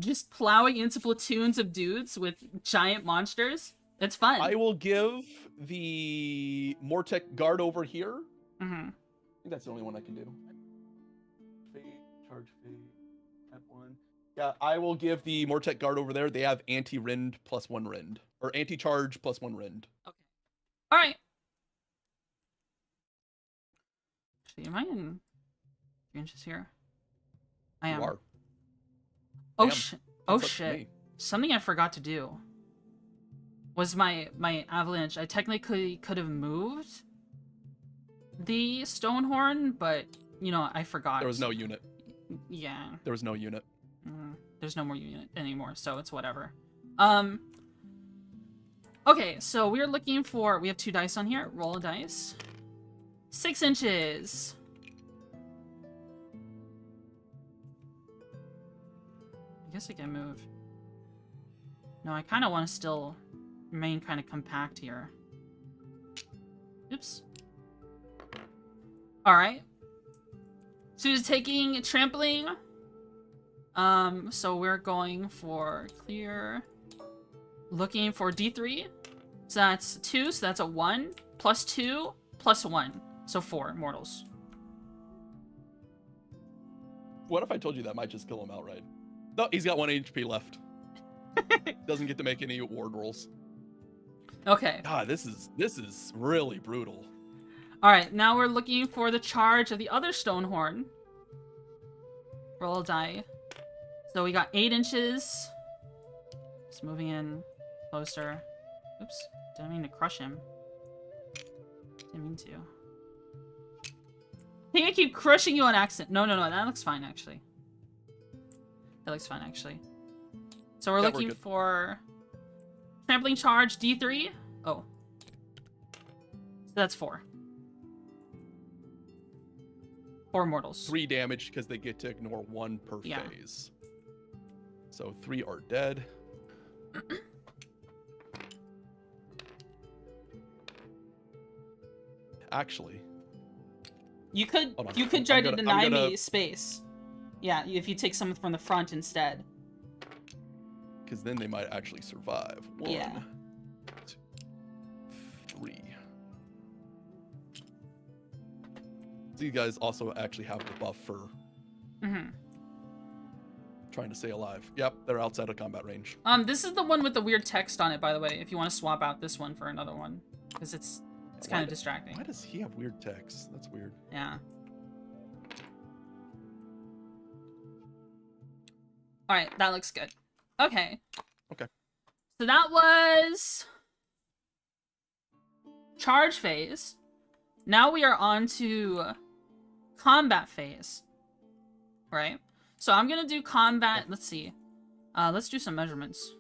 Just plowing into platoons of dudes with giant monsters. It's fun. I will give the Mortec guard over here. Mm-hmm. I think that's the only one I can do. Fade, charge fade, at 1. Yeah, I will give the Mortec guard over there. They have anti-rend plus 1 rend. Or anti-charge plus 1 rend. Okay. Alright. Actually, am I in 3 inches here? I am. You are. Oh Damn. shit. Oh That's up to shit. me. Something I forgot to do was my avalanche. I technically could have moved the Stonehorn, but you know, I forgot. There was no unit. Yeah. There was no unit. There's no more unit anymore, so it's whatever. Okay, so we're looking for, we have 2 dice on here. Roll a dice. 6 inches. I guess I can move. No, I kind of want to still remain kind of compact here. Oops. Alright. So he's taking trampling. So we're going for clear. Looking for D3. So that's 2, so that's a 1. Plus 2, plus 1. So 4 mortals. What if I told you that might just kill him outright? No, he's got 1 HP left. Doesn't get to make any ward rolls. Okay. God, this is really brutal. Alright, now we're looking for the charge of the other Stonehorn. Roll a die. So we got 8 inches. Just moving in closer. Oops. Didn't mean to crush him. Didn't mean to. I think I keep crushing you on accident. No, that looks fine, actually. That looks fine, actually. So we're looking for trampling charge D3. Oh. So that's 4. 4 mortals. 3 damage because they get to ignore 1 per phase. So 3 are dead. Actually, you could try to deny me space. Yeah, if you take someone from the front instead. Because then they might actually survive. 1, Yeah. 2, 3. These guys also actually have the buff for trying to stay alive. Yep, they're outside of combat range. This is the one with the weird text on it, by the way, if you want to swap out this one for another one. Because it's kind of distracting. Why does he have weird text? That's weird. Yeah. Alright, that looks good. Okay. Okay. So that was charge phase. Now we are on to combat phase. Right? So I'm gonna do combat. Let's see. Let's do some measurements.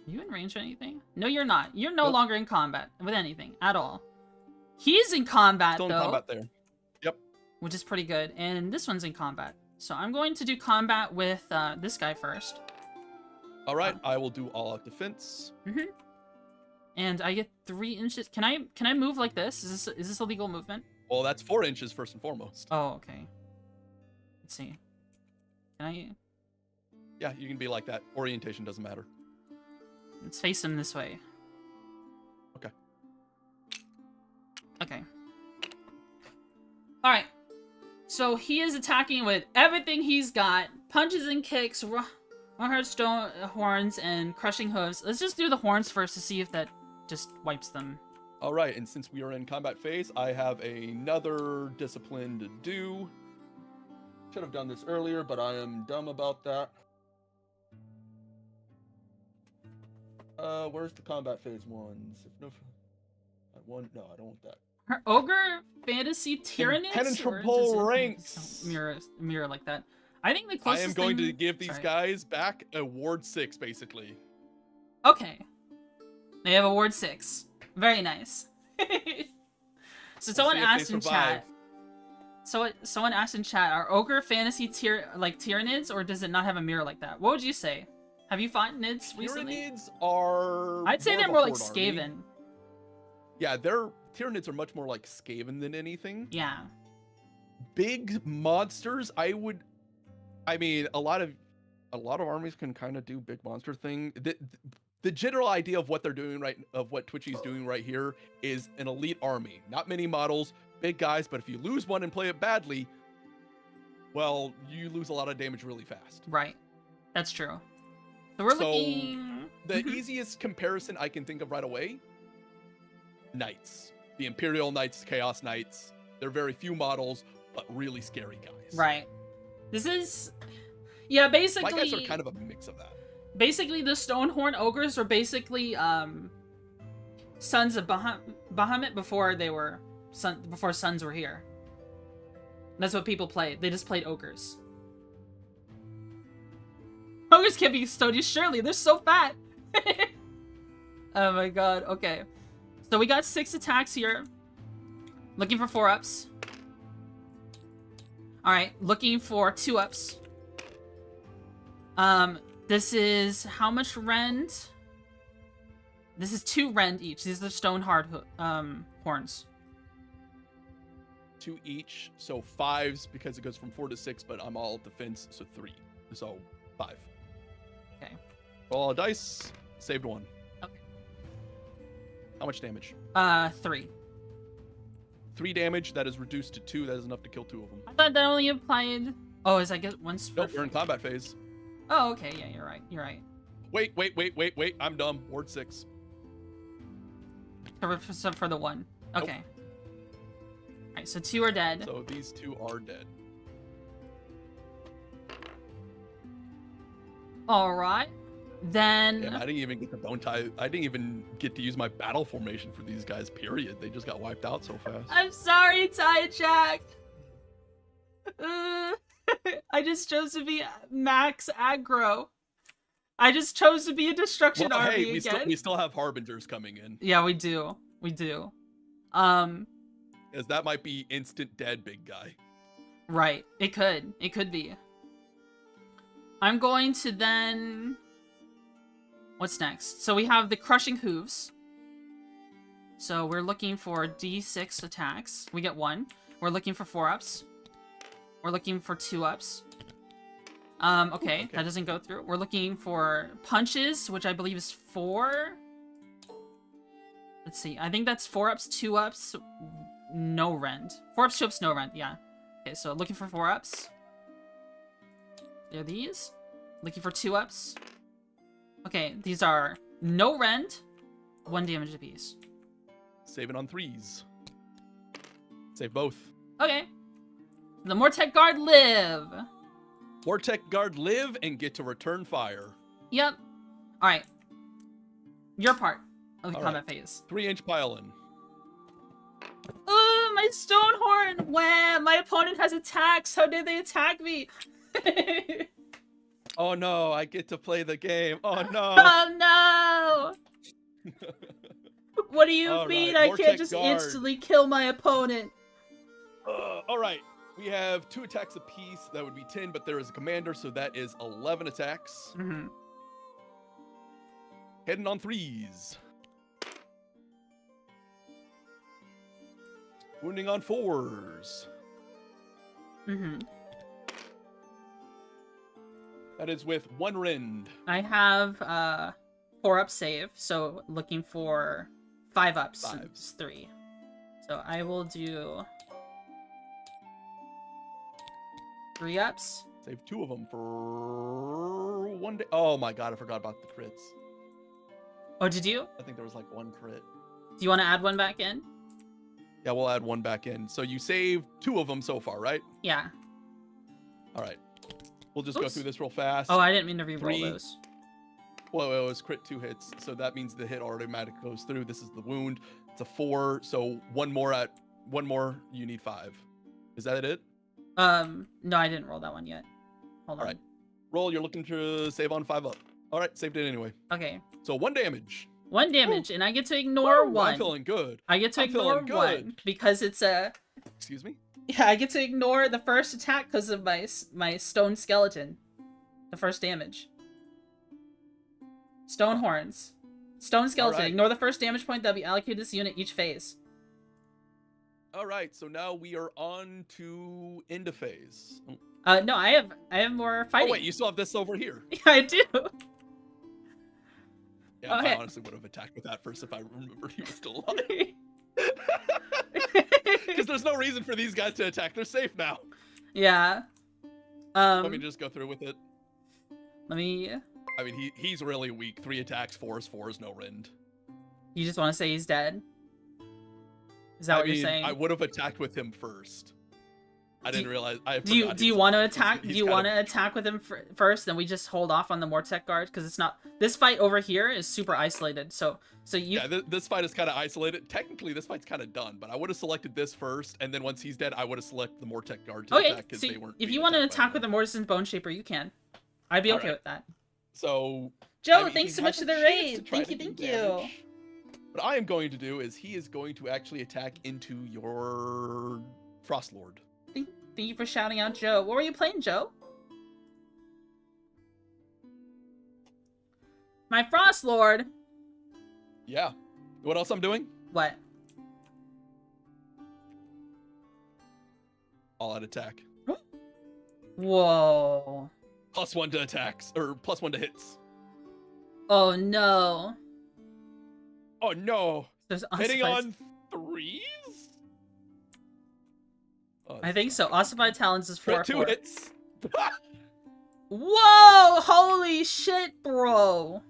Are you in range of anything? No, you're not. You're no longer in combat with anything at all. He's in combat, Still in though. combat there. Yep. Which is pretty good. And this one's in combat. So I'm going to do combat with this guy first. All right, I will do all-out defense. And I get 3 inches. Can I move like this? Is this a legal movement? Well, that's 4 inches first and foremost. Oh, okay. Let's see. Can I? Yeah, you can be like that. Orientation doesn't matter. Let's face him this way. Okay. Okay. All right. So he is attacking with everything he's got: punches and kicks, hard stone horns, and crushing hooves. Let's just do the horns first to see if that just wipes them. All right, and since we are in combat phase, I have another discipline to do. Should have done this earlier, but I am dumb about that. Where's the combat phase ones? If no, no, I don't want that. Her ogre fantasy tyrannus. Impenetrable ranks. Mirror like that. I think the closest I am going thing... to give these guys back a ward 6, basically. Okay. They have a ward 6. Very nice. So someone asked in chat. So someone asked in chat, are ogre fantasy Tyranids, or does it not have a mirror like that? What would you say? Have you fought Nids recently? Tyranids are... I'd say they're more like Skaven. Yeah, Tyranids are much more like Skaven than anything. Yeah. Big monsters, I mean, a lot of armies can kind of do big monster thing. the general idea of what they're doing of what Twitchy's doing right here is an elite army. Not many models, big guys, but if you lose one and play it badly, well, you lose a lot of damage really fast. Right. That's true. So we're looking... The easiest comparison I can think of right away, Knights. The Imperial Knights, Chaos Knights. They're very few models, but really scary guys. Right. This is... Yeah, basically... My guys are kind of a mix of that. Basically, the Stonehorn Ogres were basically sons of Bahamut before they were... before sons were here. That's what people played. They just played Ogres. Ogres can't be stony, surely. They're so fat. Oh my god. Okay. So we got 6 attacks here. Looking for 4-ups. Alright, looking for 2-ups. This is how much rend? This is 2 rend each. These are stone hard horns. 2 each, so 5s because it goes from 4 to 6, but I'm all defense, so 3. So 5. Okay. Roll a dice, saved 1. Okay. How much damage? 3. 3 damage, that is reduced to 2. That is enough to kill 2 of them. I thought that only applied... Oh, is I get once for... Nope, you're in combat phase. Oh, okay, yeah, you're right, you're right. Wait, I'm dumb. Ward 6. For the 1. Okay. Nope. Alright, so 2 are dead. So these 2 are dead. Alright. Then... Damn, I didn't even get the bone tie. I didn't even get to use my battle formation for these guys, period. They just got wiped out so fast. I'm sorry, Ty Jack. I just chose to be max aggro. I just chose to be a destruction army hey, again. we still have harbingers coming in. Yeah, we do. We do. Because that might be instant dead, big guy. Right. It could. It could be. I'm going to then... What's next? So we have the Crushing Hooves. So we're looking for D6 attacks. We get 1. We're looking for 4-ups. We're looking for 2-ups. Okay, that doesn't go through. We're looking for punches, which I believe is 4. Let's see. I think that's 4-ups, 2-ups, no rend. 4-ups, 2-ups, no rend, yeah. Okay, so looking for 4-ups. They're these. Looking for 2-ups. Okay, these are no rend, 1 damage apiece. Saving on 3s. Save both. Okay. The Mortec Guard live. Vortec Guard live and get to return fire. Yep. Alright. Your part of the All combat phase. 3-inch pile-in. Oh, my Stonehorn! Wham! My opponent has attacks! How did they attack me? Oh no, I get to play the game. Oh no. Oh no! What do you mean I can't Vortec just Guard. instantly kill my opponent? Alright. We have 2 attacks apiece. That would be 10, but there is a commander, so that is 11 attacks. Mm-hmm. Heading on 3s. Wounding on 4s. Mm-hmm. That is with 1 rend. I have 4-up save, so looking for 5-ups. 5s. It's 3. So I will do 3-ups. Save 2 of them for 1 day. Oh my god, I forgot about the crits. Oh, did you? I think there was like 1 crit. Do you want to add 1 back in? Yeah, we'll add 1 back in. So you saved 2 of them so far, right? Yeah. All right. We'll just go through this real fast. Oh, I didn't mean to re-roll 3. those. Well, it was crit 2 hits, so that means the hit automatically goes through. This is the wound. It's a 4, so 1 more, you need 5. Is that it? No, I didn't roll that one yet. Hold on. All right. Roll, you're looking to save on 5 up. All right, saved it anyway. Okay. So 1 damage. 1 damage, and I get to ignore Woo, 1. I'm feeling good. I get to ignore feeling 1 good. because it's a... Excuse me? Yeah, I get to ignore the first attack because of my stone skeleton. The first damage. Stone horns. Stone skeleton. Alright. Ignore the first damage point that will be allocated to this unit each phase. All right, so now we are on to end of phase. No, I have more fighting. Oh wait, you still have this over here. Yeah, I do. Yeah, I Okay. honestly would have attacked with that first if I remembered he was still alive. Because there's no reason for these guys to attack. They're safe now. Yeah. Let me just go through with it. Let me. I mean, he's really weak. 3 attacks, 4s, no rend. You just want to say he's dead? Is that what you're saying? I would have attacked with him first. I didn't realize. Do you want to attack? Do you want to attack with him first? Then we just hold off on the Mortec guard because it's not. This fight over here is super isolated. So you. Yeah, this fight is kind of isolated. Technically, this fight's kind of done. But I would have selected this first, and then once he's dead, I would have selected the Mortec guard to attack because they weren't. If you want to attack with the Mortison Bone Shaper, you can. I'd be okay with that. So. Joe, thanks so much for the raid. Thank you. What I am going to do is he is going to actually attack into your Frost Lord. Thank you for shouting out, Joe. What were you playing, Joe? My Frost Lord. Yeah. What else I'm doing? What? All out attack. Whoa. +1 to attacks, or +1 to hits. Oh no. Oh no. There's hitting on 3s? Oh, I think so. Ossified Talons is 4. 2 hits. Whoa! Holy shit, bro.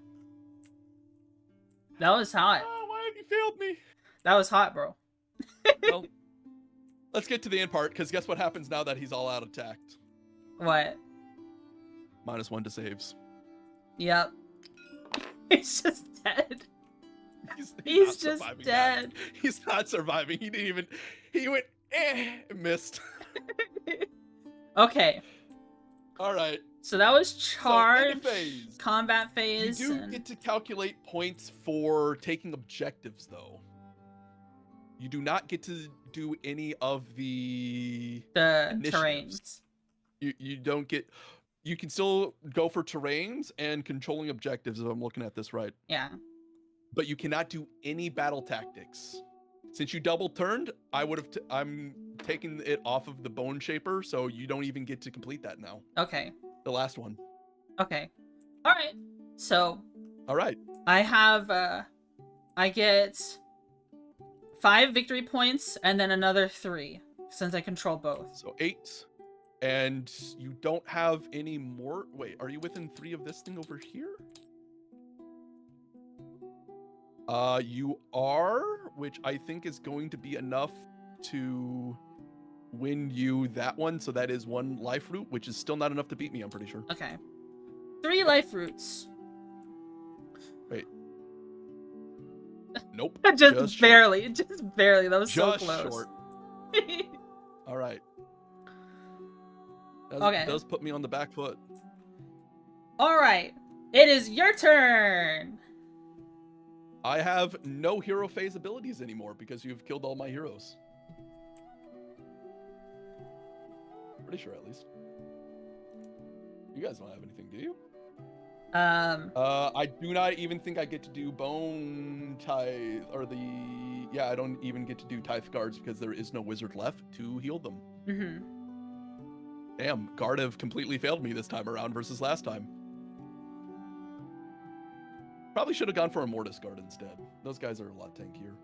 That was hot. Oh, why have you failed me? That was hot, bro. Well, let's get to the end part, because guess what happens now that he's all out attacked? What? -1 to saves. Yep. He's just dead. He's just dead. He's not surviving. He didn't even. He went. Missed. Okay. All right. So that was charge, phase. combat phase. You do get to calculate points for taking objectives, though. You do not get to do any of the terrains. You don't get. You can still go for terrains and controlling objectives if I'm looking at this right. Yeah. But you cannot do any battle tactics. Since you double turned, I'm taking it off of the Bone Shaper, so you don't even get to complete that now. Okay. The last one. Okay. All right. So. All right. I have. I get 5 victory points and then another 3 since I control both. So 8. And you don't have any more. Wait, are you within 3 of this thing over here? You are, which I think is going to be enough to win you that one. So that is 1 life root, which is still not enough to beat me, I'm pretty sure. Okay. 3 life roots. Wait. Nope. just barely. Just barely. That was just so close. Short. All right. That does put me on the back foot. All right. It is your turn. I have no hero phase abilities anymore because you've killed all my heroes. Pretty sure, at least. You guys don't have anything, do you? I do not even think I get to do Bone Tithe, or I don't even get to do Tithe guards because there is no wizard left to heal them. Mm-hmm. Damn, guard have completely failed me this time around versus last time. Probably should have gone for a Mortis guard instead. Those guys are a lot tankier.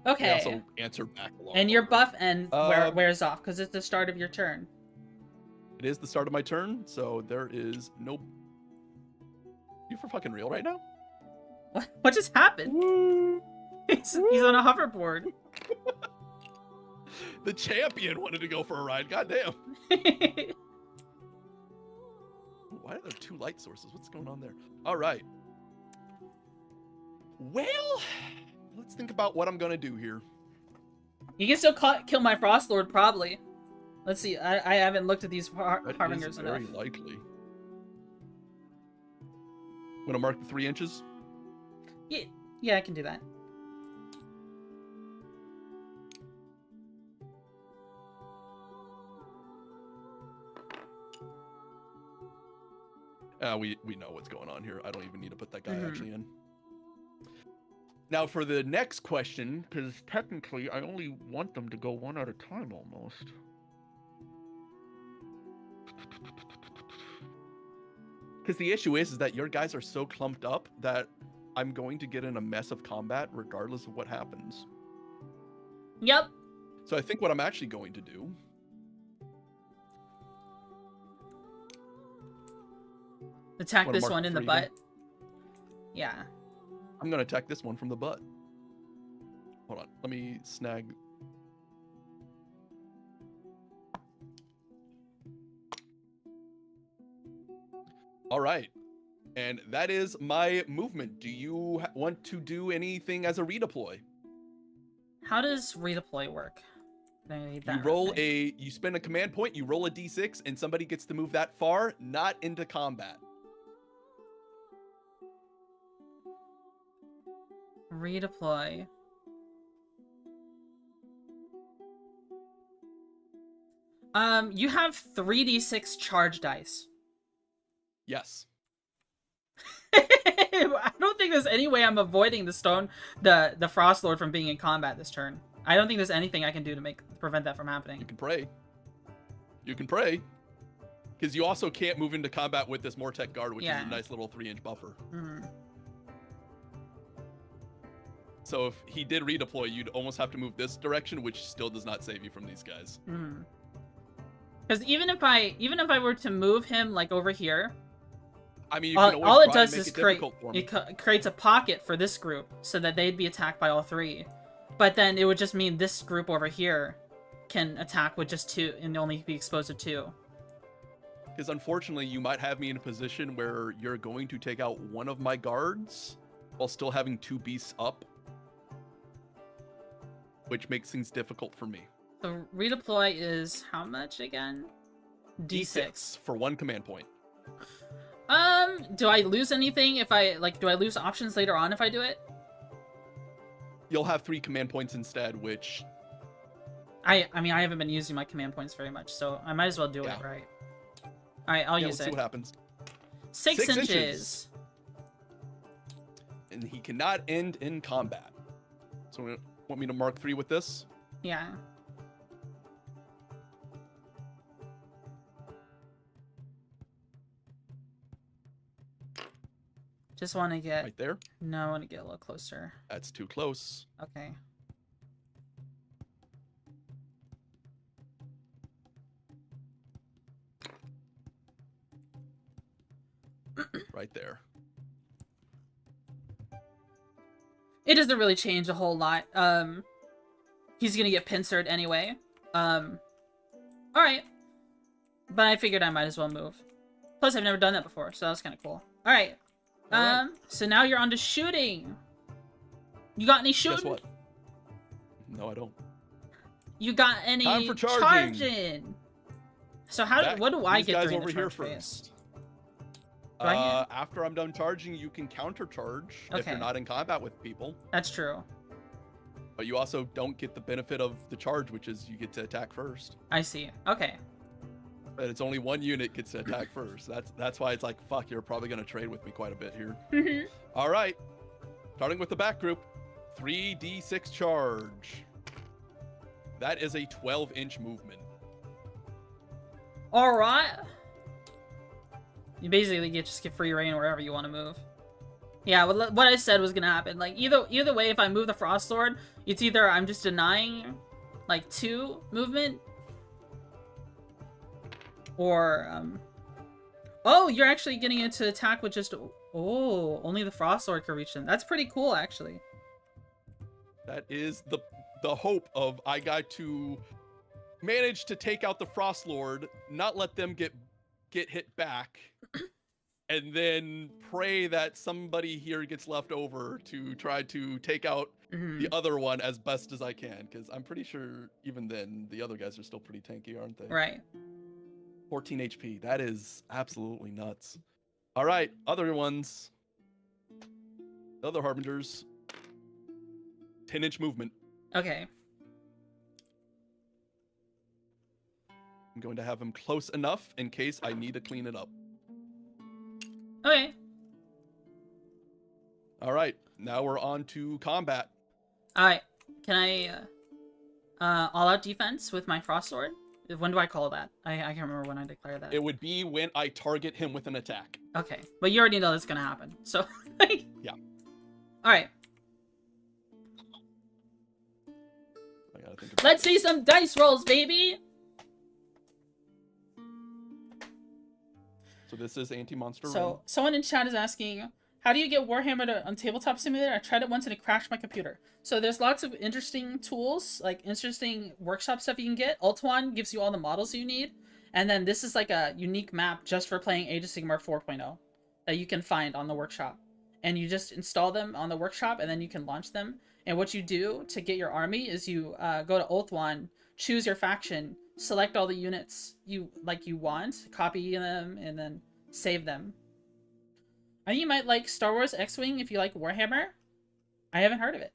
Okay. They also answer back a lot. And your buff wears off because it's the start of your turn. It is the start of my turn, so there is no. You for fucking real right now? What just happened? He's on a hoverboard. The champion wanted to go for a ride. Goddamn. Why are there 2 light sources? What's going on there? All right. Well, let's think about what I'm gonna do here. You can still kill my Frost Lord, probably. Let's see. I haven't looked at these harbingers enough. Very likely. I'm gonna mark the 3 inches. Yeah, I can do that. We know what's going on here. I don't even need to put that guy actually in. Now for the next question, because technically I only want them to go 1 at a time almost. Because the issue is that your guys are so clumped up that I'm going to get in a mess of combat regardless of what happens. Yep. So I think what I'm actually going to do... Attack Wanna this mark one in the 3 butt. then? Yeah. I'm going to attack this one from the butt. Hold on. Let me snag... All right. And that is my movement. Do you want to do anything as a redeploy? How does redeploy work? I need You that roll resume. you spend a command point, you roll a d6, and somebody gets to move that far, not into combat. Redeploy. You have 3d6 charge dice. Yes. I don't think there's any way I'm avoiding the Frost Lord from being in combat this turn. I don't think there's anything I can do to prevent that from happening. You can pray. You can pray. Because you also can't move into combat with this Mortec Guard, which is a nice little 3-inch buffer. Mm. So if he did redeploy, you'd almost have to move this direction, which still does not save you from these guys. Because even if I were to move him like over here, I mean, you can always all it try does and make is creates a pocket for this group so that they'd be attacked by all 3. But then it would just mean this group over here can attack with just 2 and only be exposed to 2. Because unfortunately, you might have me in a position where you're going to take out one of my guards while still having 2 beasts up, which makes things difficult for me. So redeploy is how much again? D6 for 1 command point. Do I lose anything if I do I lose options later on if I do it? You'll have 3 command points instead, which I mean I haven't been using my command points very much, so I might as well do it, right? Alright, I'll use let's it. see what happens. 6 inches. And he cannot end in combat. So want me to mark 3 with this? Yeah. Just want to get... Right there? No, I want to get a little closer. That's too close. Okay. Right there. It doesn't really change a whole lot. He's gonna get pincered anyway. Alright. But I figured I might as well move. Plus, I've never done that before, so that was kind of cool. Alright. So now you're on to shooting. You got any shooting? Guess what? No, I don't. You got any Time for charging. So what do I get during the charge here phase? first? After I'm done charging, you can counter charge if you're not in combat with people. That's true. But you also don't get the benefit of the charge, which is you get to attack first. I see. Okay. But it's only 1 unit gets to attack first. That's why it's like, fuck, you're probably going to trade with me quite a bit here. All right. Starting with the back group. 3d6 charge. That is a 12-inch movement. All right. You basically just get free reign wherever you want to move. Yeah, what I said was gonna happen. Like either way, if I move the Frost Sword, it's either I'm just denying like 2 movement, or oh, you're actually getting it to attack with just only the Frost Sword can reach them. That's pretty cool, actually. That is the hope of I got to manage to take out the Frost Lord, not let them get hit back, and then pray that somebody here gets left over to try to take out the other one as best as I can, because I'm pretty sure even then the other guys are still pretty tanky, aren't they? Right. 14 HP. That is absolutely nuts. All right, other ones. The other Harbingers. 10-inch movement. Okay. I'm going to have him close enough in case I need to clean it up. Okay. All right, now we're on to combat. All right. Can I all out defense with my Frost Sword? When do I call that? I can't remember when I declare that. It would be when I target him with an attack. Okay, but you already know that's gonna happen. So, like... Yeah. Alright. I gotta think about Let's see some dice rolls, baby! So this is anti-monster So, run. someone in chat is asking, how do you get Warhammer on Tabletop Simulator? I tried it once and it crashed my computer. So there's lots of interesting tools, like interesting workshop stuff you can get. Ultuan gives you all the models you need. And then this is like a unique map just for playing Age of Sigmar 4.0 that you can find on the workshop. And you just install them on the workshop and then you can launch them. And what you do to get your army is you go to Ultuan, choose your faction, select all the units you want, copy them, and then save them. I think you might like Star Wars X-Wing if you like Warhammer. I haven't heard of it.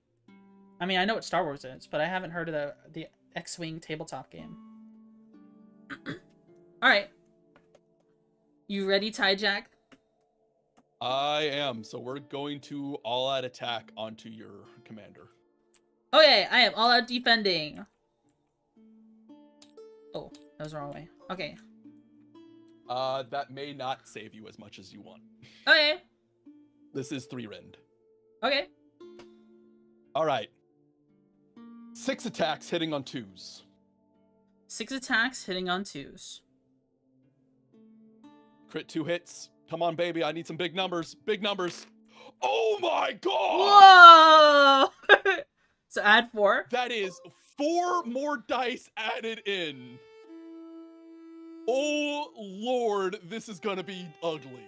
I mean, I know what Star Wars is, but I haven't heard of the X-Wing tabletop game. Alright. You ready, Tyjack? I am. So we're going to all-out attack onto your commander. Okay, I am all out defending. Oh, that was the wrong way. Okay. That may not save you as much as you want. Okay. This is 3 rend. Okay. All right. 6 attacks hitting on 2s. 6 attacks hitting on 2s. Crit 2 hits. Come on, baby. I need some big numbers. Big numbers. Oh my god! Whoa! So add 4. That is 4 more dice added in. Oh lord, this is gonna be ugly.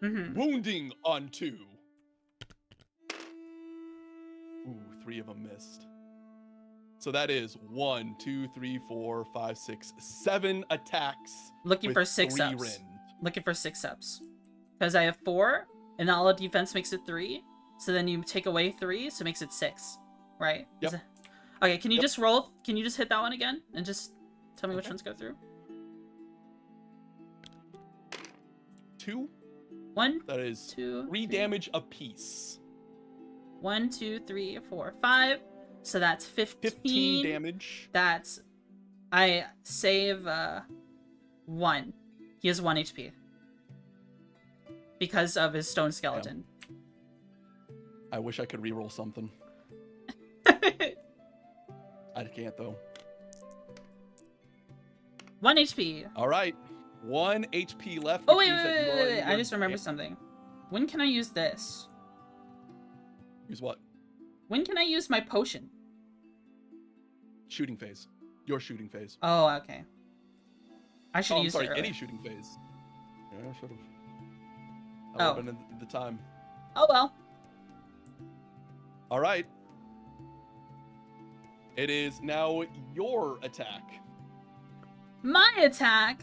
Wounding on 2. Ooh, 3 of them missed. So that is 1, 2, 3, 4, 5, 6, 7 attacks. Looking for 6 ups. Rend. Looking for 6 ups. Because I have 4, and all of defense makes it 3. So then you take away 3, so it makes it 6. Right? Yep. Okay, can you just roll? Can you just hit that one again? And just tell me which ones go through? 2. 1, That is 2, 3 damage apiece. 1, 2, 3, 4, 5. So that's 15 damage. That's... I save 1. He has 1 HP. Because of his stone skeleton. I wish I could reroll something. I can't though. 1 HP. Alright. 1 HP left. Oh, wait. I just remembered something. When can I use this? Use what? When can I use my potion? Shooting phase. Your shooting phase. Oh, okay. I should I'm use sorry, it early. any shooting phase. Yeah, I should have. That would have been at the time. Oh, well. Alright. It is now your attack. My attack?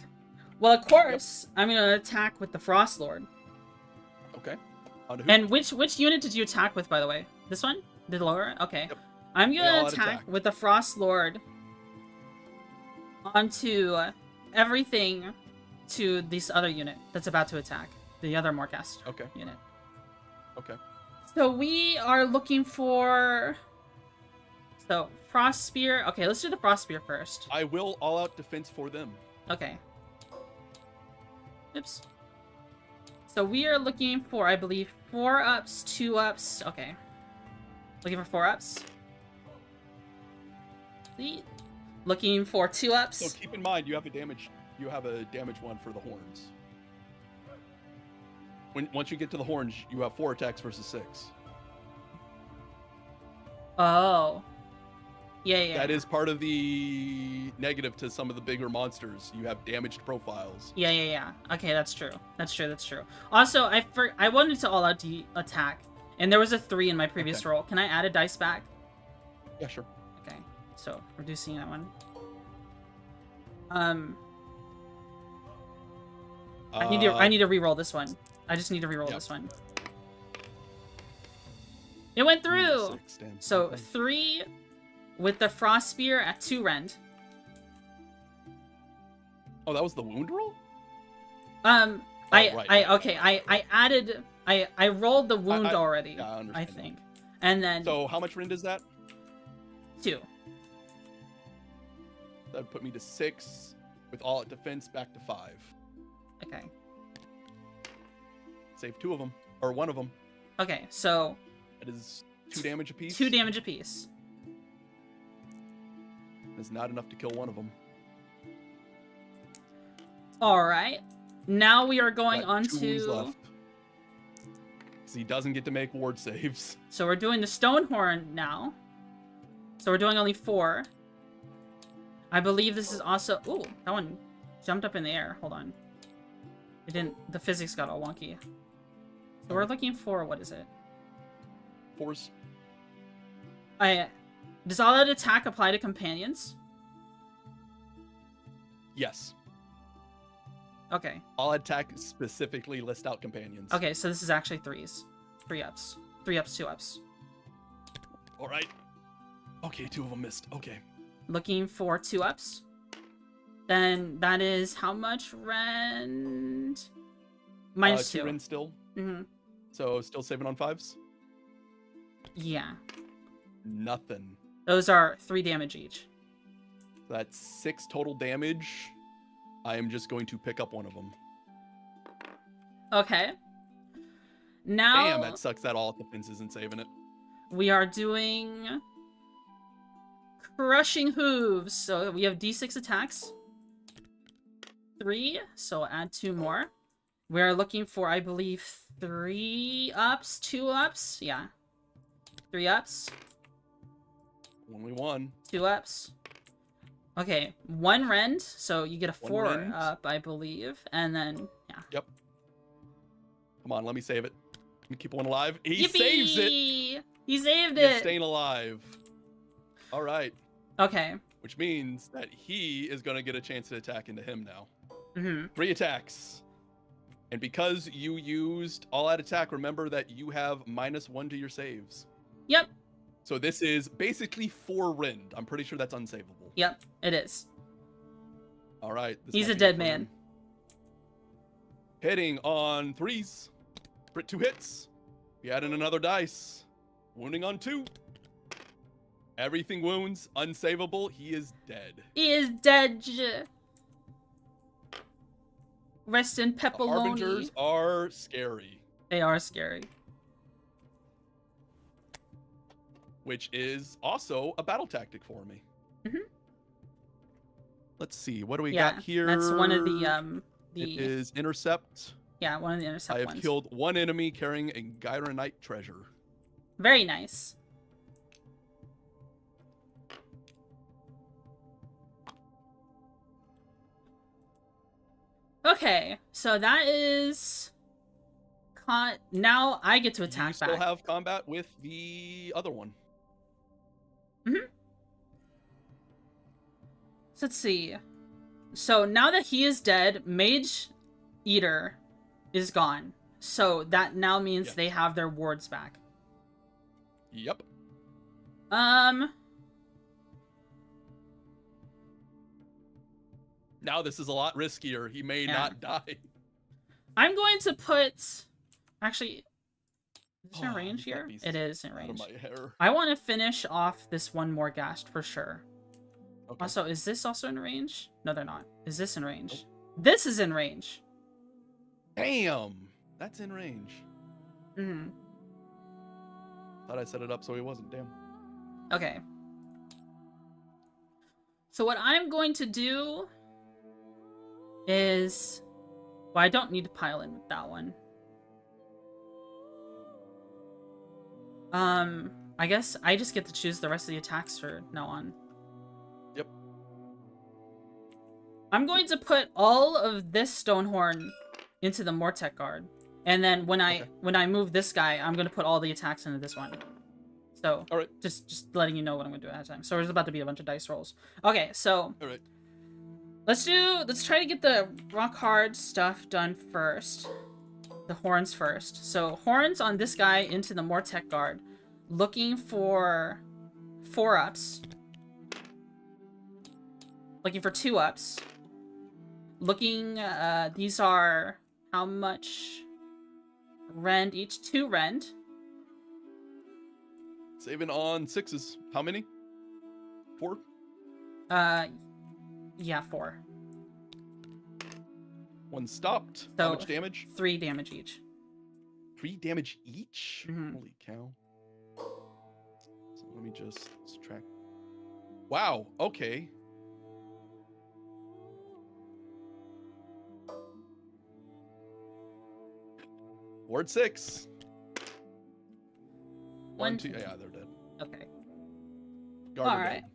Well, of course, I'm going to attack with the Frost Lord. Okay. On who? And which unit did you attack with, by the way? This one? The lower? Okay. Yep. I'm They going all to had attack attack. with the Frost Lord onto everything to this other unit that's about to attack. The other Morcast unit. Okay. So we are looking for... So, Frost Spear. Okay, let's do the Frost Spear first. I will all-out defense for them. Okay. Oops. So we are looking for, I believe, 4 ups, 2 ups. Okay. Looking for 4 ups. Looking for 2 ups. So keep in mind, you have a damage one for the horns. Once you get to the horns, you have 4 attacks versus 6. Oh. Yeah. That is part of the negative to some of the bigger monsters. You have damaged profiles. Yeah. Okay, that's true. That's true. Also, I wanted to all-out attack, and there was a 3 in my previous roll. Can I add a dice back? Yeah, sure. Okay, so reducing that one. I need to re-roll this one. I just need to re-roll this one. It went through. So 3 with the Frost Spear at 2 rend. Oh, that was the wound roll? I rolled the wound I already. Yeah, I understand. I think. And then So how much rend is that? 2. That would put me to 6. with all at defense back to 5. Okay. Save 2 of them, or 1 of them. Okay, so It is 2 damage apiece. 2 damage apiece. Is not enough to kill 1 of them. Alright. Now we are going Got on 2 wounds to... left. So he doesn't get to make ward saves. So we're doing the Stonehorn now. So we're doing only 4. I believe this is also... Ooh, that one jumped up in the air. Hold on. It didn't... The physics got all wonky. So we're looking for... What is it? Force. Does all that attack apply to companions? Yes. Okay. All attack specifically list out companions. Okay, so this is actually 3s. 3 ups. 3 ups, 2 ups. All right. Okay, 2 of them missed. Okay. Looking for 2 ups. Then that is how much rend? Minus 2. 2 rend still. Mm-hmm. So still saving on 5s? Yeah. Nothing. Those are 3 damage each. That's 6 total damage. I am just going to pick up 1 of them. Okay. Now Damn, that sucks that all defense isn't saving it. we are doing Crushing Hooves. So we have D6 attacks. 3, so add 2 more. We are looking for, I believe, 3 ups, 2 ups. Yeah. 3 ups. Only 1. 2 ups. Okay, 1 rend, so you get a 1 4 rend. up, I believe, and then yeah. Yep. Come on, let me save it. Let me keep 1 alive. He Yippee! saves it. He saved He's it. staying alive. All right. Okay. Which means that he is going to get a chance to attack into him now. Mm-hmm. 3 attacks. And because you used all out attack, remember that you have -1 to your saves. Yep. So this is basically 4 rend. I'm pretty sure that's unsavable. Yep. It is. All right. this He's might a be dead good for man. him. Hitting on 3s. Crit 2 hits. We add in another dice. Wounding on 2. Everything wounds. Unsavable. He is dead. He is dead. Rest in The pepperoni. Harbingers are scary. They are scary. Which is also a battle tactic for me. Mhm. Let's see. What do we Yeah, got here? that's one of the It is intercept. yeah, one of the intercept I have ones. killed 1 enemy carrying a Gyronite treasure. Very nice. Okay, so that is now I get to You attack still back. have combat with the other one. So let's see. So now that he is dead, Mage Eater is gone. So that now means Yeah. they have their wards back. Yep. Now this is a lot riskier. He may Yeah. not die. I'm going to put... Actually, is this in Oh, range that here? beast It is is in Out of range. my hair. I want to finish off this one more ghast for sure. Okay. Also, is this also in range? No, they're not. Is this in range? This is in range. Damn. That's in range. Mm-hmm. Thought I set it up so he wasn't. Damn. Okay. So what I'm going to do is... Well, I don't need to pile in with that one. I guess I just get to choose the rest of the attacks for now on. Yep. I'm going to put all of this Stonehorn into the Mortec guard. And then when I move this guy, I'm going to put all the attacks into this one. So, All right. just letting you know what I'm going to do ahead of time. So there's about to be a bunch of dice rolls. Okay, so All right. let's try to get the rock hard stuff done first. The horns first. So horns on this guy into the Mortec guard. Looking for 4 ups. Looking for 2 ups. Looking, these are how much rend each? 2 rend. Saving on 6s. How many? 4? Yeah, 4. One stopped. So How much damage? 3 damage each. 3 damage each? Mhm. Holy cow. So let me just subtract. Wow, okay. Ward 6. 1, 2. Yeah, they're dead. Okay. Guard are Alright. dead.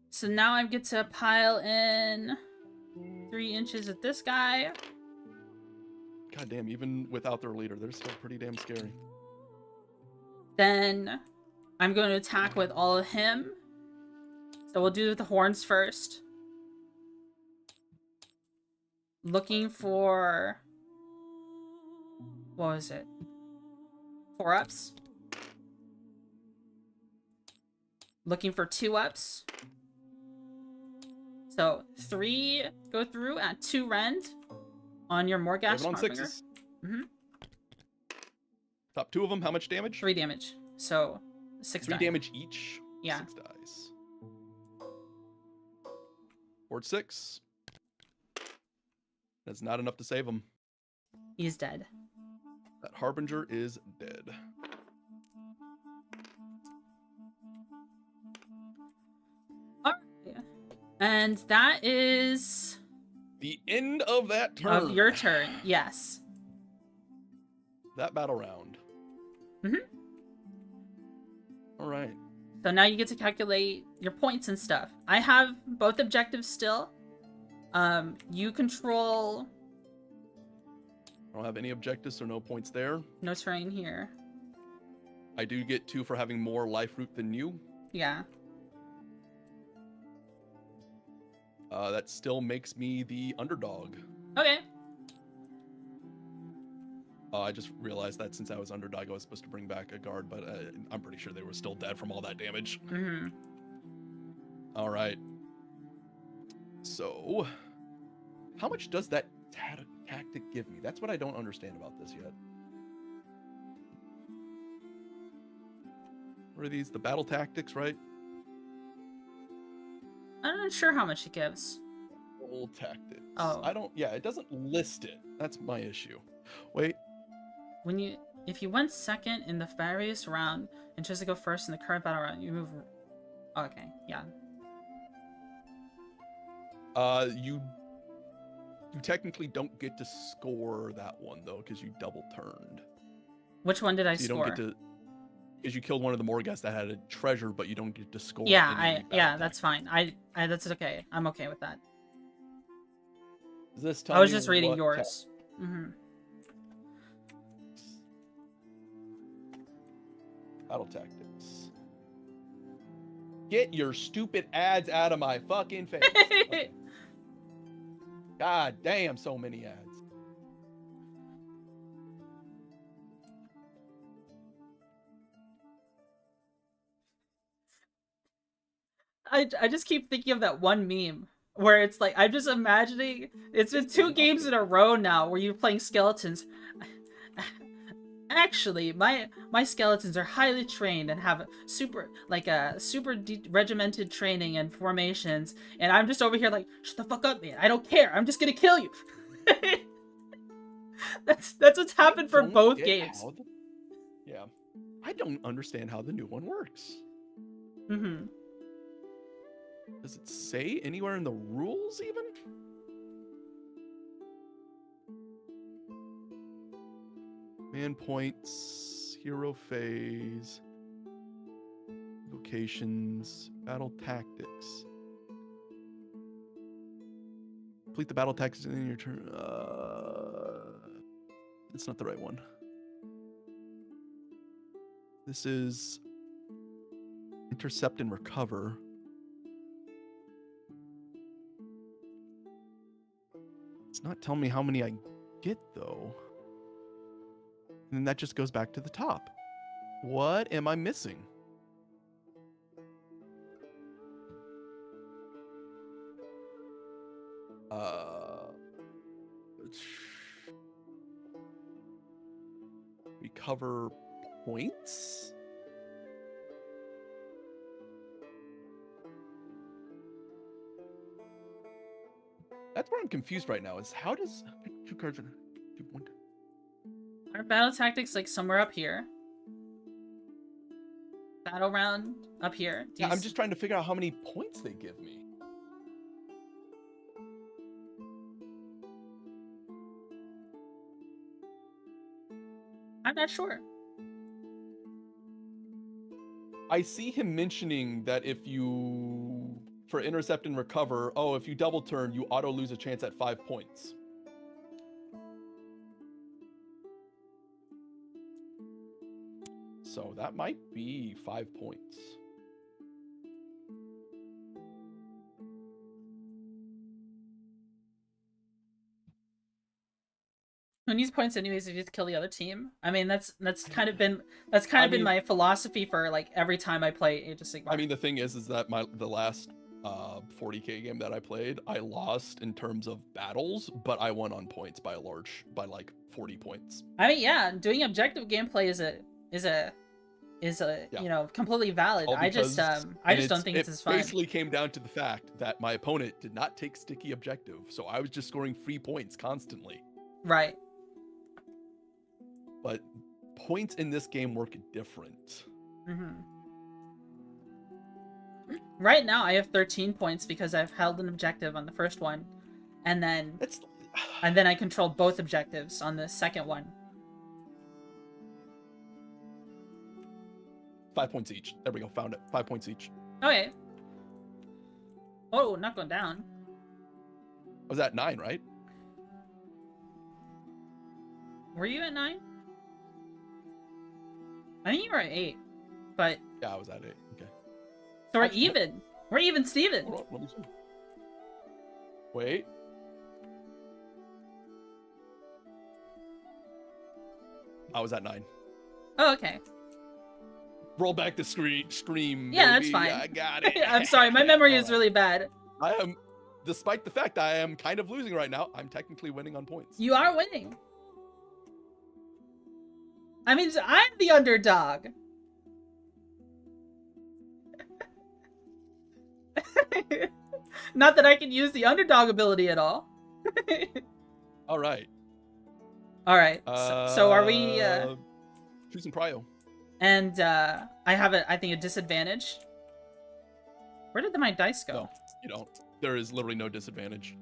So now I get to pile in 3 inches at this guy. God damn, even without their leader, they're still pretty damn scary. Then I'm going to attack with all of him. So we'll do the horns first. Looking for... What was it? 4 ups. Looking for 2 ups. So 3 go through at 2 rend on your Morgash On Harbinger. 6s. Mm-hmm. Top 2 of them, how much damage? 3 damage. So 6 3 die. damage each. Yeah. 6 dice. Ward 6. That's not enough to save him. He's dead. That Harbinger is dead. Alright. And that is... The end of that turn. Of your turn, yes. That battle round. Mm-hmm. All right. So now you get to calculate your points and stuff. I have both objectives still. You control... I don't have any objectives, so no points there. No terrain here. I do get 2 for having more life root than you. Yeah. That still makes me the underdog. Okay. I just realized that since I was underdog, I was supposed to bring back a guard, but I'm pretty sure they were still dead from all that damage. Mm-hmm. All right. So, how much does that tactic give me? That's what I don't understand about this yet. What are these? The battle tactics, right? I'm not sure how much it gives. Battle tactics. Oh. I don't. Yeah, it doesn't list it. That's my issue. Wait. If you went second in the various round and chose to go first in the current battle round, you move. Okay, yeah. You technically don't get to score that one though, because you double turned. Which one did I So you score? don't get to, because you killed one of the Morgas that had a treasure, but you don't get to score. Yeah, that's fine. That's okay. I'm okay with that. Does this I was just reading yours. Mm-hmm. Battle tactics. Get your stupid ads out of my fucking face. Okay. God damn, so many ads. I just keep thinking of that one meme where it's like, I'm just imagining, it's been 2 games in a row now where you're playing skeletons. Actually, my skeletons are highly trained and have super regimented training and formations, and I'm just over here like, shut the fuck up, man. I don't care. I'm just gonna kill you. that's what's happened for both games. Yeah, I don't understand how the new one works. Mm-hmm. Does it say anywhere in the rules even? Man points, hero phase, locations, battle tactics. Complete the battle tactics in your turn. It's not the right one. This is intercept and recover. It's not telling me how many I get though. And then that just goes back to the top. What am I missing? Recover points? That's where I'm confused right now, is how does 2 cards in 2-1. Our battle tactics like somewhere up here. Battle round up here. Yeah, I'm just trying to figure out how many points they give me. I'm not sure. I see him mentioning that if you, for intercept and recover, oh, if you double turn, you auto lose a chance at 5 points. So that might be 5 points. Who needs points anyways if you have to kill the other team? I mean, that's kind of been my philosophy for like every time I play Age of Sigmar. I mean, the thing is that the last 40k game that I played, I lost in terms of battles, but I won on points by like 40 points. I mean, yeah, doing objective gameplay is a Yeah. you know, completely valid. I just don't think it's as fun. It basically came down to the fact that my opponent did not take sticky objective, so I was just scoring free points constantly. Right. But points in this game work different. Mm-hmm. Right now, I have 13 points because I've held an objective on the first one, and then I controlled both objectives on the second one. 5 points each. There we go. Found it. 5 points each. Okay. Oh, not going down. I was at 9, right? Were you at 9? I think you were at 8, but... Yeah, I was at 8. Okay. So we're even. We're even, Steven. Hold on, let me see. Wait. I was at 9. Oh, okay. Roll back the scream. Yeah, baby. that's fine. I got it. I'm sorry, my memory is really bad. I am, despite the fact I am kind of losing right now, I'm technically winning on points. You are winning. I mean, I'm the underdog. Not that I can use the underdog ability at all. All right. All right. So are we? Choosing prio. And I have I think a disadvantage. Where did my dice go? No, you don't. There is literally no disadvantage.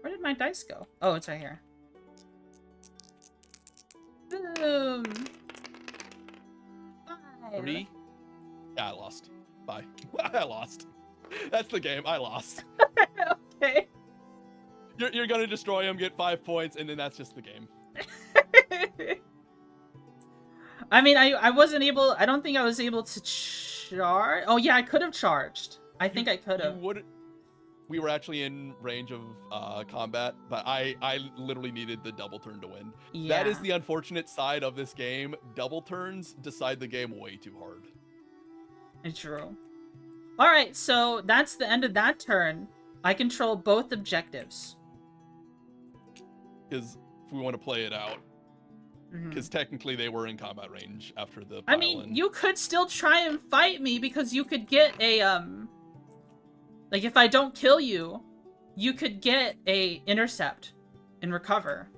Where did my dice go? Oh, it's right here. Boom. 5. 3. Yeah, I lost. Bye. I lost. That's the game. I lost. Okay. You're gonna destroy him, get 5 points, and then that's just the game. I mean, I wasn't able. I don't think I was able to charge. Oh yeah, I could have charged. I think I could have. We were actually in range of combat, but I literally needed the double turn to win. Yeah. That is the unfortunate side of this game. Double turns decide the game way too hard. It's true. All right, so that's the end of that turn. I control both objectives. Because if we want to play it out, because technically they were in combat range after the pile-in. I mean, you could still try and fight me because you could get a like if I don't kill you, you could get a intercept and recover.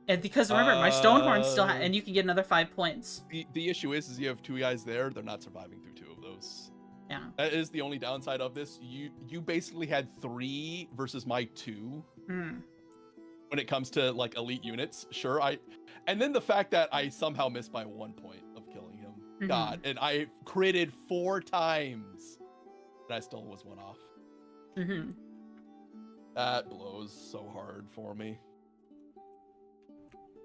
And because remember, my Stonehorn still and you can get another 5 points. The issue is you have 2 guys there. They're not surviving through 2 of those. Yeah. That is the only downside of this. You basically had 3 versus my 2. When it comes to like elite units, sure. And then the fact that I somehow missed by 1 point of killing him. God, and I critted 4 times. And I still was 1 off. That blows so hard for me.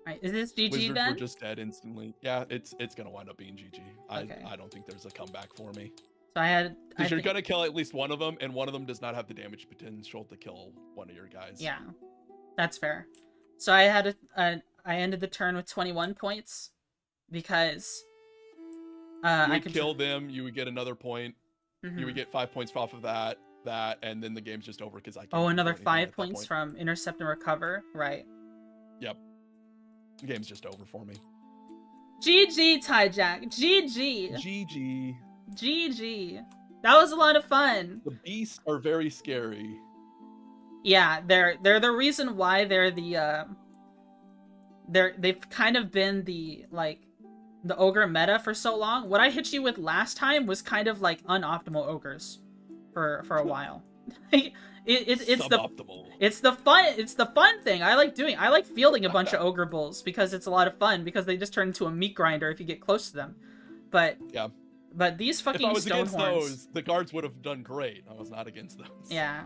Right, is this GG Wizards then? were just dead instantly. Yeah, it's gonna wind up being GG. Okay. I don't think there's a comeback for me. So I had. Because you're gonna kill at least one of them, and one of them does not have the damage potential to kill one of your guys. Yeah, that's fair. So I had I ended the turn with 21 points because I could kill them. You would get another point. You would get 5 points off of that, and then the game's just over because I can't. Oh, another 5 points from intercept and recover. Right. Yep. The game's just over for me. GG, Tyjack. GG. GG. GG. That was a lot of fun. The beasts are very scary. Yeah, they're the reason why they're the they've kind of been the like the ogre meta for so long. What I hit you with last time was kind of like unoptimal ogres for a while. Suboptimal. It's the fun thing. I like fielding a bunch of ogre bulls because it's a lot of fun because they just turn into a meat grinder if you get close to them. But yeah. But these fucking if I was stone against horns, those, the guards would have done great. I was not against those. Yeah.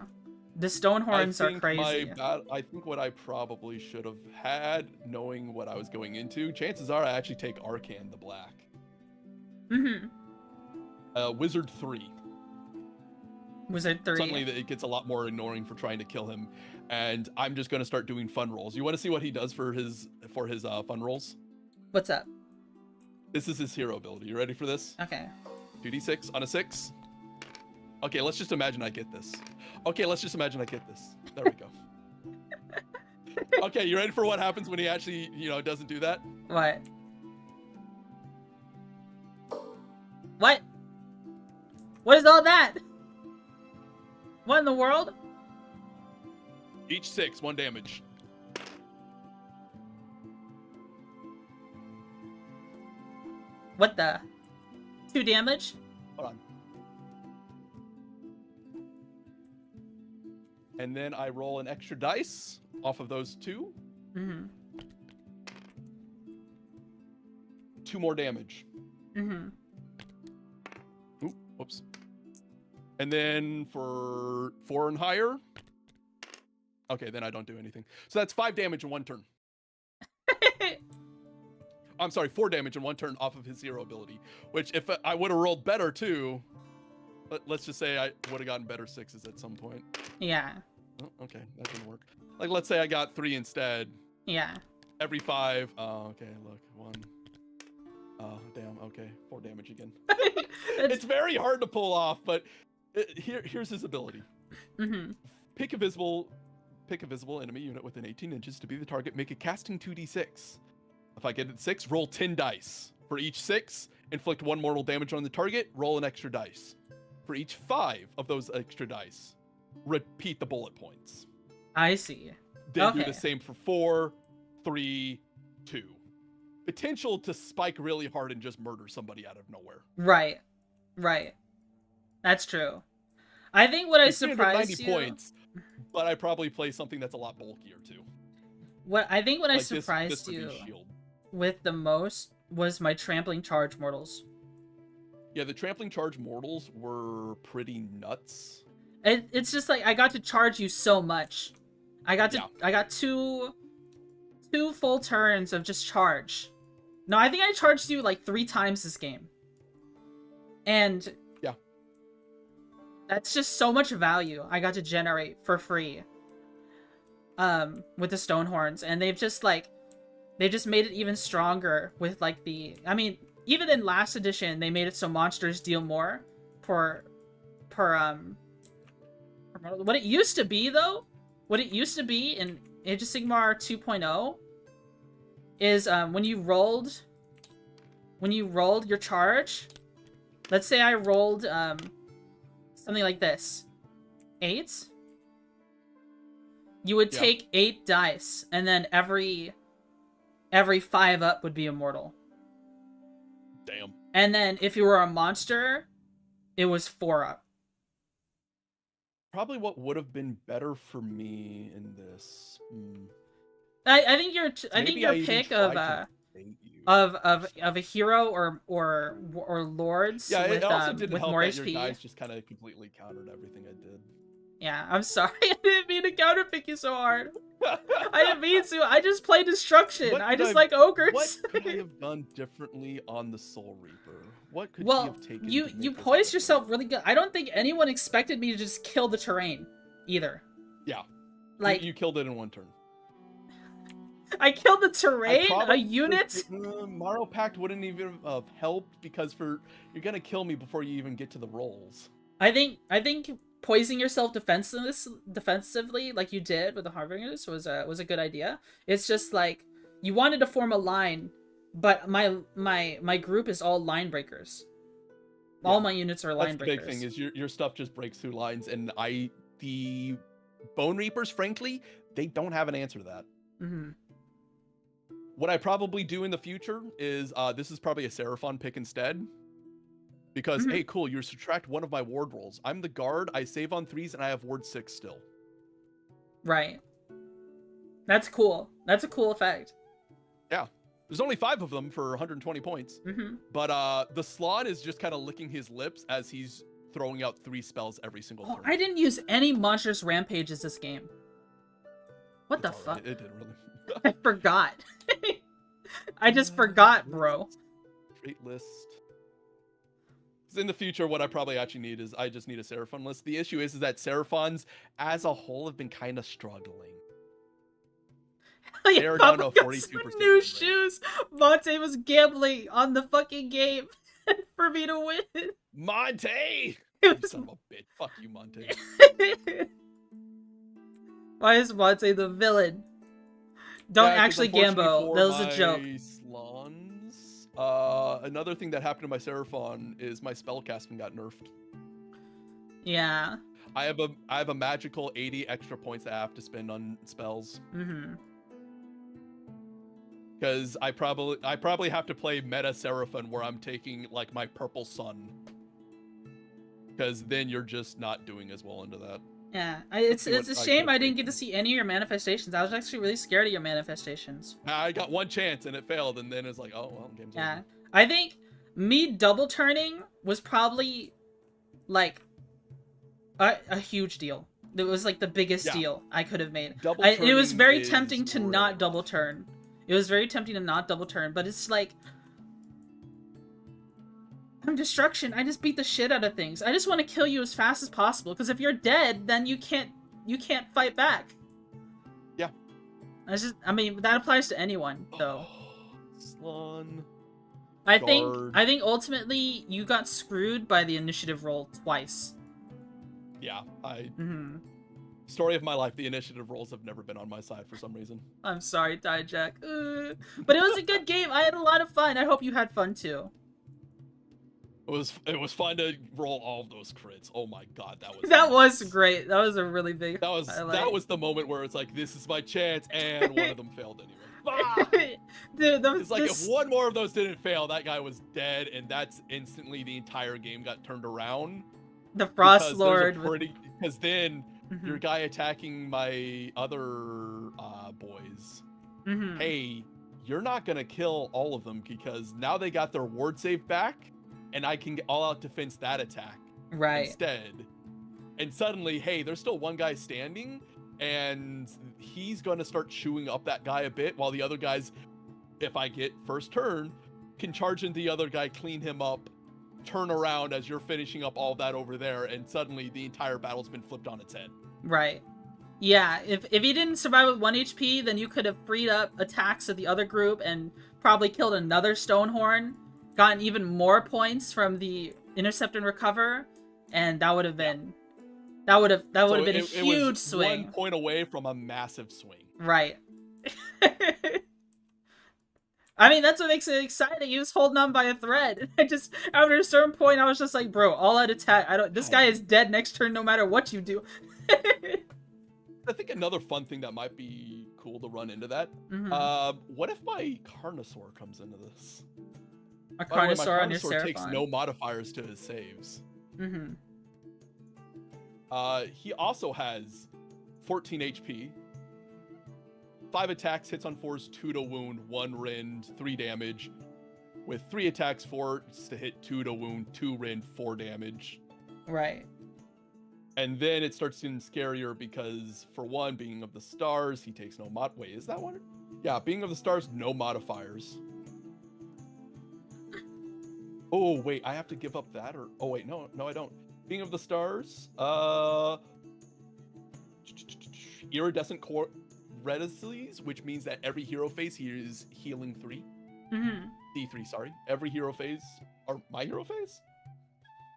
The stone horns are crazy. I think what I probably should have had, knowing what I was going into, chances are I actually take Arcan the Black. Mm-hmm. Wizard 3. Wizard 3. Suddenly it gets a lot more annoying for trying to kill him, and I'm just gonna start doing fun rolls. You want to see what he does for his fun rolls? What's up? This is his hero ability. You ready for this? Okay. 2d6 on a 6. Okay, let's just imagine I get this. Okay, let's just imagine I get this. There we go. Okay, you ready for what happens when he actually, doesn't do that? What? What? What is all that? What in the world? Each 6, 1 damage. What the? 2 damage? Hold on. And then I roll an extra dice off of those 2. Mm-hmm. 2 more damage. Mm-hmm. Oop, whoops. And then for 4 and higher. Okay, then I don't do anything. So that's 5 damage in 1 turn. I'm sorry, 4 damage in 1 turn off of his hero ability. Which, if I would have rolled better too, let's just say I would have gotten better 6s at some point. Yeah. Oh, okay, that didn't work. Like, let's say I got 3 instead. Yeah. Every 5. Oh, okay, look. 1. Oh, damn. Okay, 4 damage again. It's very hard to pull off, but here's his ability. Mm-hmm. Pick a visible enemy unit within 18 inches to be the target. Make a casting 2d6. If I get it 6, roll 10 dice. For each 6, inflict 1 mortal damage on the target. Roll an extra dice. For each 5 of those extra dice, repeat the bullet points. I see. Then Okay. do the same for 4, 3, 2. Potential to spike really hard and just murder somebody out of nowhere. Right. Right. That's true. I think what I It's surprised 90 you... points, but I probably play something that's a lot bulkier too. What I think what I Like surprised this you shield. with the most was my trampling charge mortals. Yeah, the trampling charge mortals were pretty nuts. It's just like I got to charge you so much. I got two full turns of just charge. No, I think I charged you like 3 times this game. And yeah, that's just so much value I got to generate for free. With the stone horns, and they've just made it even stronger with like even in last edition they made it so monsters deal more per what it used to be though. What it used to be in Age of Sigmar 2.0 is when you rolled your charge. Let's say I rolled something like this. 8. You would take 8 dice, and then every 5 up would be immortal. Damn. And then if you were a monster, it was 4 up. Probably what would have been better for me in this. I think your pick of a hero or lords it also with didn't help more that HP. your guys just kind of completely countered everything I did. Yeah, I'm sorry. I didn't mean to counterpick you so hard. I didn't mean to. I just play destruction. I just like ogres. What could I have done differently on the Soul Reaper? What could well, he have taken? You poised yourself really good. I don't think anyone expected me to just kill the terrain, either. Yeah, like you killed it in 1 turn. I killed the terrain, a unit. Morrow Pact wouldn't even have helped because you're gonna kill me before you even get to the rolls. I think poisoning yourself defensively like you did with the Harbingers was a good idea. It's just like you wanted to form a line, but my group is all line breakers. All my units are line breakers. The big thing is your stuff just breaks through lines, and the Bonereapers, frankly, they don't have an answer to that. Mm-hmm. What I probably do in the future is, this is probably a Seraphon pick instead. Because, hey, cool, you subtract one of my ward rolls. I'm the guard, I save on 3s, and I have ward 6 still. Right. That's cool. That's a cool effect. Yeah. There's only 5 of them for 120 points. Mm-hmm. But the Slon is just kind of licking his lips as he's throwing out 3 spells every single turn. I didn't use any monstrous rampages this game. What the fuck? Right. It did really. I forgot. I just forgot, bro. Trait list. In the future, what I probably actually need is I just need a Seraphon list. The issue is that Seraphons as a whole have been kind of struggling. They're down to 42%. New shoes. Monte was gambling on the fucking game for me to win. Monte! You son of a bitch. Fuck you, Monte. Why is Monte the villain? Don't actually gamble. That was a joke. Slons, another thing that happened to my Seraphon is my spellcasting got nerfed. Yeah. I have a magical 80 extra points that I have to spend on spells. Mm-hmm. Because I probably have to play meta Seraphon where I'm taking like my purple sun. Because then you're just not doing as well into that. Yeah, it's a shame I didn't get to see any of your manifestations. I was actually really scared of your manifestations. I got one chance and it failed, and then it's like, oh well, game's over. I think me double turning was probably like a huge deal. It was like the biggest deal I could have made. It was very tempting to not double turn. It was very tempting to not double turn, but it's like I'm destruction. I just beat the shit out of things. I just want to kill you as fast as possible, because if you're dead, then you can't fight back. Yeah. I mean, that applies to anyone, though. Slon. I think ultimately you got screwed by the initiative roll twice. Yeah, Story of my life, the initiative rolls have never been on my side for some reason. I'm sorry, Dijak. But it was a good game. I had a lot of fun. I hope you had fun too. It was fun to roll all of those crits. Oh my god, that was great. That was a really big highlight. That was the moment where it's like, this is my chance, and one of them failed anyway. Dude, it's like if one more of those didn't fail, that guy was dead, and that's instantly the entire game got turned around. The Frost Lord. Because then your guy attacking my other boys. Hey, you're not gonna kill all of them because now they got their ward save back. And I can all out defense that attack instead. And suddenly, hey, there's still one guy standing, and he's going to start chewing up that guy a bit, while the other guys, if I get first turn, can charge into the other guy, clean him up, turn around as you're finishing up all that over there, and suddenly the entire battle's been flipped on its head. Right. Yeah, if he didn't survive with 1 HP, then you could have freed up attacks of the other group and probably killed another Stonehorn. Gotten even more points from the intercept and recover, and that would have been that would have been a huge swing. 1 point away from a massive swing. Right. I mean, that's what makes it exciting. He was holding on by a thread. After a certain point, I was just like, bro, all out attack. This guy is dead next turn no matter what you do. I think another fun thing that might be cool to run into that. What if my Carnosaur comes into this? A Carnosaur on your Seraphon takes no modifiers to his saves. He also has 14 HP, 5 attacks, hits on 4s, 2 to wound, 1 rend, 3 damage, with 3 attacks, 4 to hit, 2 to wound, 2 rend, 4 damage. Right. And then it starts getting scarier because, for one, Being of the Stars, he takes no wait, is that one? Yeah, Being of the Stars, no modifiers. Oh, wait, I have to give up that, or... Oh, wait, no, I don't. Being of the Stars, Iridescent Core Reticles, which means that every hero phase he is healing 3. D3, sorry. Every hero phase, or my hero phase?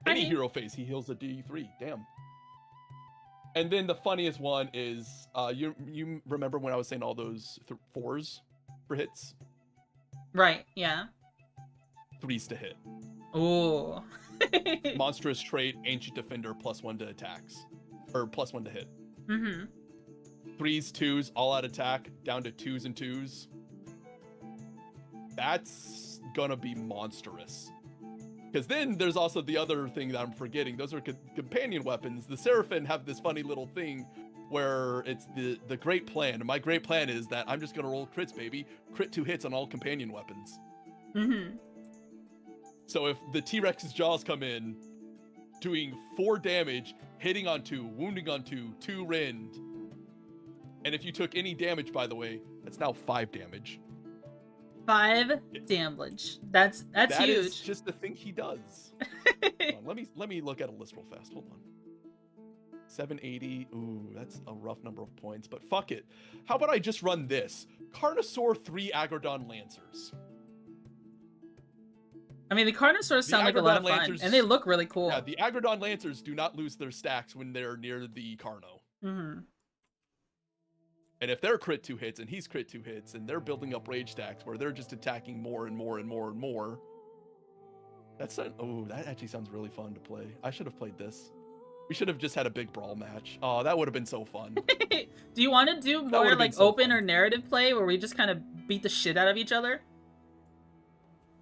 Any hero phase, he heals a D3, damn. And then the funniest one is, you remember when I was saying all those 4s for hits? Right, yeah. 3s to hit. Ooh. Monstrous trait, Ancient Defender, +1 to attacks. Or +1 to hit. 3s, 2s, all out attack, down to 2s and 2s. That's gonna be monstrous. Because then there's also the other thing that I'm forgetting. Those are companion weapons. The Seraphim have this funny little thing where it's the great plan. And my great plan is that I'm just gonna roll crits, baby. Crit 2 hits on all companion weapons. Mm-hmm. So if the T-Rex's jaws come in, doing 4 damage, hitting on 2, wounding on 2, 2 rend. And if you took any damage, by the way, that's now 5 damage. 5 damage. That's That huge. is just the thing he does. Hold on, let me look at a list real fast. Hold on. 780. Ooh, that's a rough number of points, but fuck it. How about I just run this? Carnosaur 3 Agrodon Lancers. I mean, the Carnosaurs sound like a lot of fun, and they look really cool. Yeah, the Agrodon Lancers do not lose their stacks when they're near the Carno. Mm-hmm. And if they're crit 2 hits and he's crit 2 hits and they're building up rage stacks where they're just attacking more and more and more and more, that actually sounds really fun to play. I should have played this. We should have just had a big brawl match. Oh, that would have been so fun. Do you want to do more like open or narrative play where we just kind of beat the shit out of each other?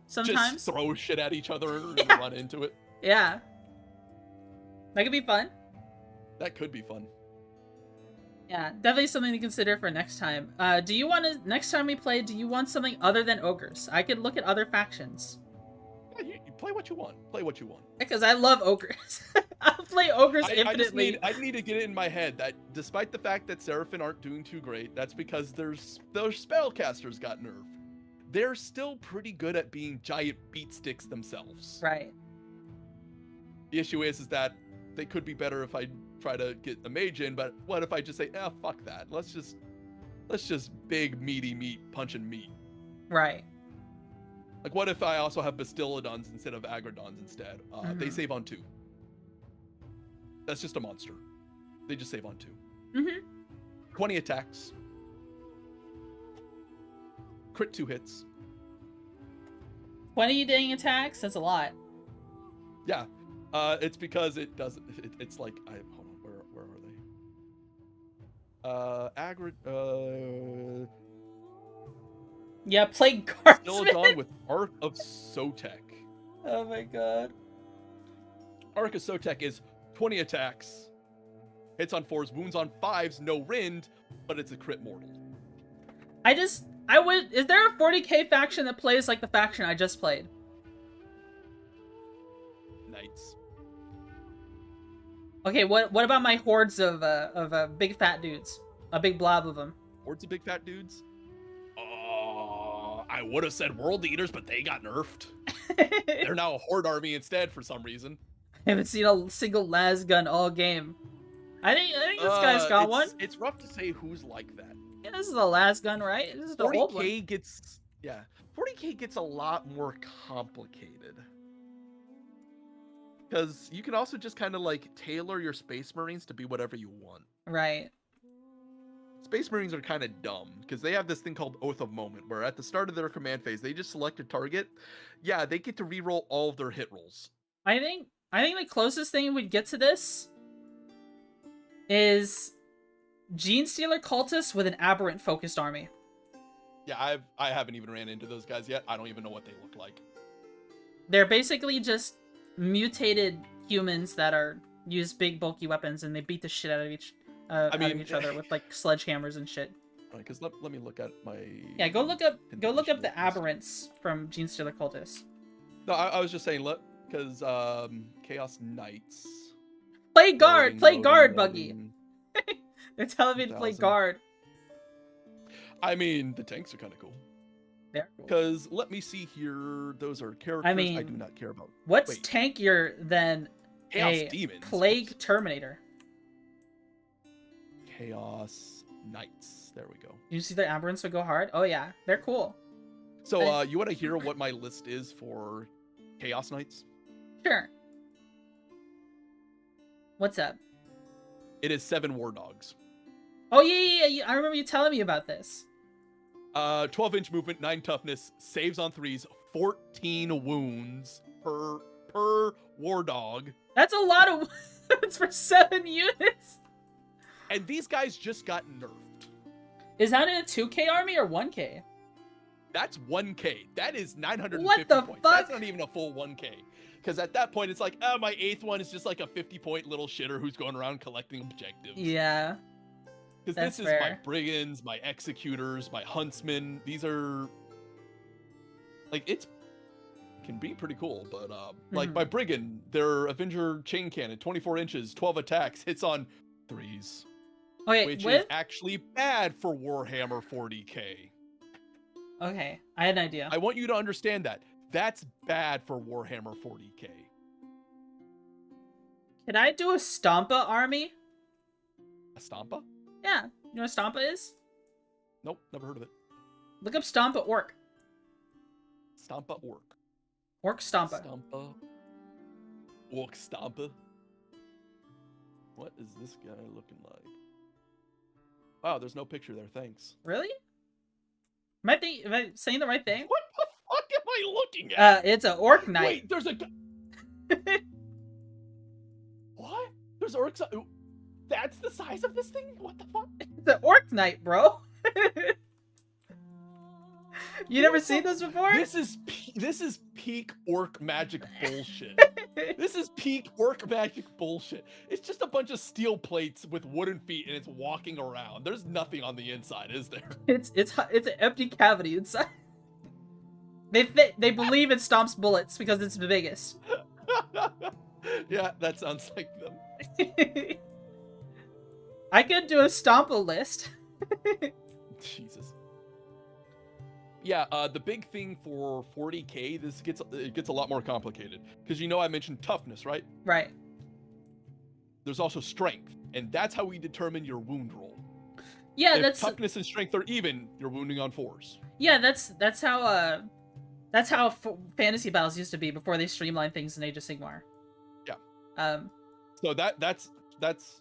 Sometimes? Just throw shit at each other and run into it. Yeah. That could be fun. That could be fun. Yeah, definitely something to consider for next time. Do you want to, next time we play, do you want something other than ogres? I could look at other factions. Yeah, you play what you want. Play what you want. Because I love ogres. I'll play ogres infinitely. I need to get it in my head that despite the fact that Seraphim aren't doing too great, that's because those spellcasters got nerfed. They're still pretty good at being giant beat sticks themselves. Right. The issue is that they could be better if I try to get a mage in, but what if I just say, fuck that. Let's just big meaty meat punching meat. Right. Like what if I also have Bastillodons instead of Agrodons instead? They save on 2. That's just a monster. They just save on 2. Mm-hmm. 20 attacks. Crit 2 hits. 20 dang attacks? That's a lot. Yeah. It's because it doesn't. It's like hold on. Where are they? Yeah, play Guardsman. Bastillodon with Arc of Sotek. Oh my god. Arc of Sotek is 20 attacks, hits on 4s, wounds on 5s, no rend, but it's a crit mortal. Is there a 40k faction that plays like the faction I just played? Knights. Okay, what about my hordes of big fat dudes? A big blob of them. Hordes of big fat dudes? I would have said World Eaters, but they got nerfed. They're now a horde army instead for some reason. I haven't seen a single las gun all game. I think this guy's got one. It's rough to say who's like that. Yeah, this is a las gun, right? This is the old one. 40k gets a lot more complicated. Because you can also just kind of like tailor your Space Marines to be whatever you want. Right. Space Marines are kind of dumb because they have this thing called Oath of Moment where at the start of their command phase, they just select a target. Yeah, they get to reroll all of their hit rolls. I think the closest thing we'd get to this is Genestealer cultists with an aberrant focused army. Yeah, I haven't even ran into those guys yet. I don't even know what they look like. They're basically just mutated humans that use big bulky weapons and they beat the shit out of each other with like sledgehammers and shit. Because let me look at my. Yeah, go look up the aberrants from Genestealer cultists. No, I was just saying, look, because Chaos Knights. Play guard, loading. Buggy. They're telling me to play guard. I mean, the tanks are kind of cool. They're cool. Because let me see here, those are characters I do not care about. What's tankier than Chaos Demons? Plague Terminator? Chaos Knights. There we go. You see the aberrants would go hard? Oh yeah, they're cool. So you want to hear what my list is for Chaos Knights? Sure. What's up? It is 7 War Dogs. Oh yeah. I remember you telling me about this. 12-inch movement, 9 toughness, saves on 3s, 14 wounds per War Dog. That's a lot of wounds for 7 units. And these guys just got nerfed. Is that in a 2K army or 1K? That's 1K. That is 950 What the points. fuck? That's not even a full 1K. Because at that point, it's like, oh, my 8th one is just like a 50-point little shitter who's going around collecting objectives. Yeah. Because That's this is my fair. brigands, my executors, my huntsmen. These are... Like, it can be pretty cool, but like my brigand, their Avenger chain cannon, 24 inches, 12 attacks, hits on 3s. Okay, Which is actually bad for Warhammer 40k. Okay, I had an idea. I want you to understand that. That's bad for Warhammer 40k. Can I do a Stompa army? A Stompa? Yeah. You know what Stompa is? Nope, never heard of it. Look up Stompa Orc. Stompa Orc. Orc Stompa. Stompa. Orc Stompa. What is this guy looking like? Wow, there's no picture there, thanks. Really? Am I saying the right thing? What the fuck am I looking at? It's an Orc Knight. Wait, there's a... What? There's orcs... That's the size of this thing? What the fuck? It's an Orc Knight, bro. You never seen this before? This is peak orc magic bullshit. This is peak orc magic bullshit. It's just a bunch of steel plates with wooden feet, and it's walking around. There's nothing on the inside, is there? It's an empty cavity inside. They believe it stomps bullets because it's the biggest. Yeah, that sounds like them. I could do a Stompa list. Jesus. Yeah, the big thing for 40k, it gets a lot more complicated. Because you know I mentioned toughness, right? Right. There's also strength, and that's how we determine your wound roll. Yeah, if toughness and strength are even, you're wounding on 4s. Yeah, that's how fantasy battles used to be before they streamlined things in Age of Sigmar. Yeah. So that's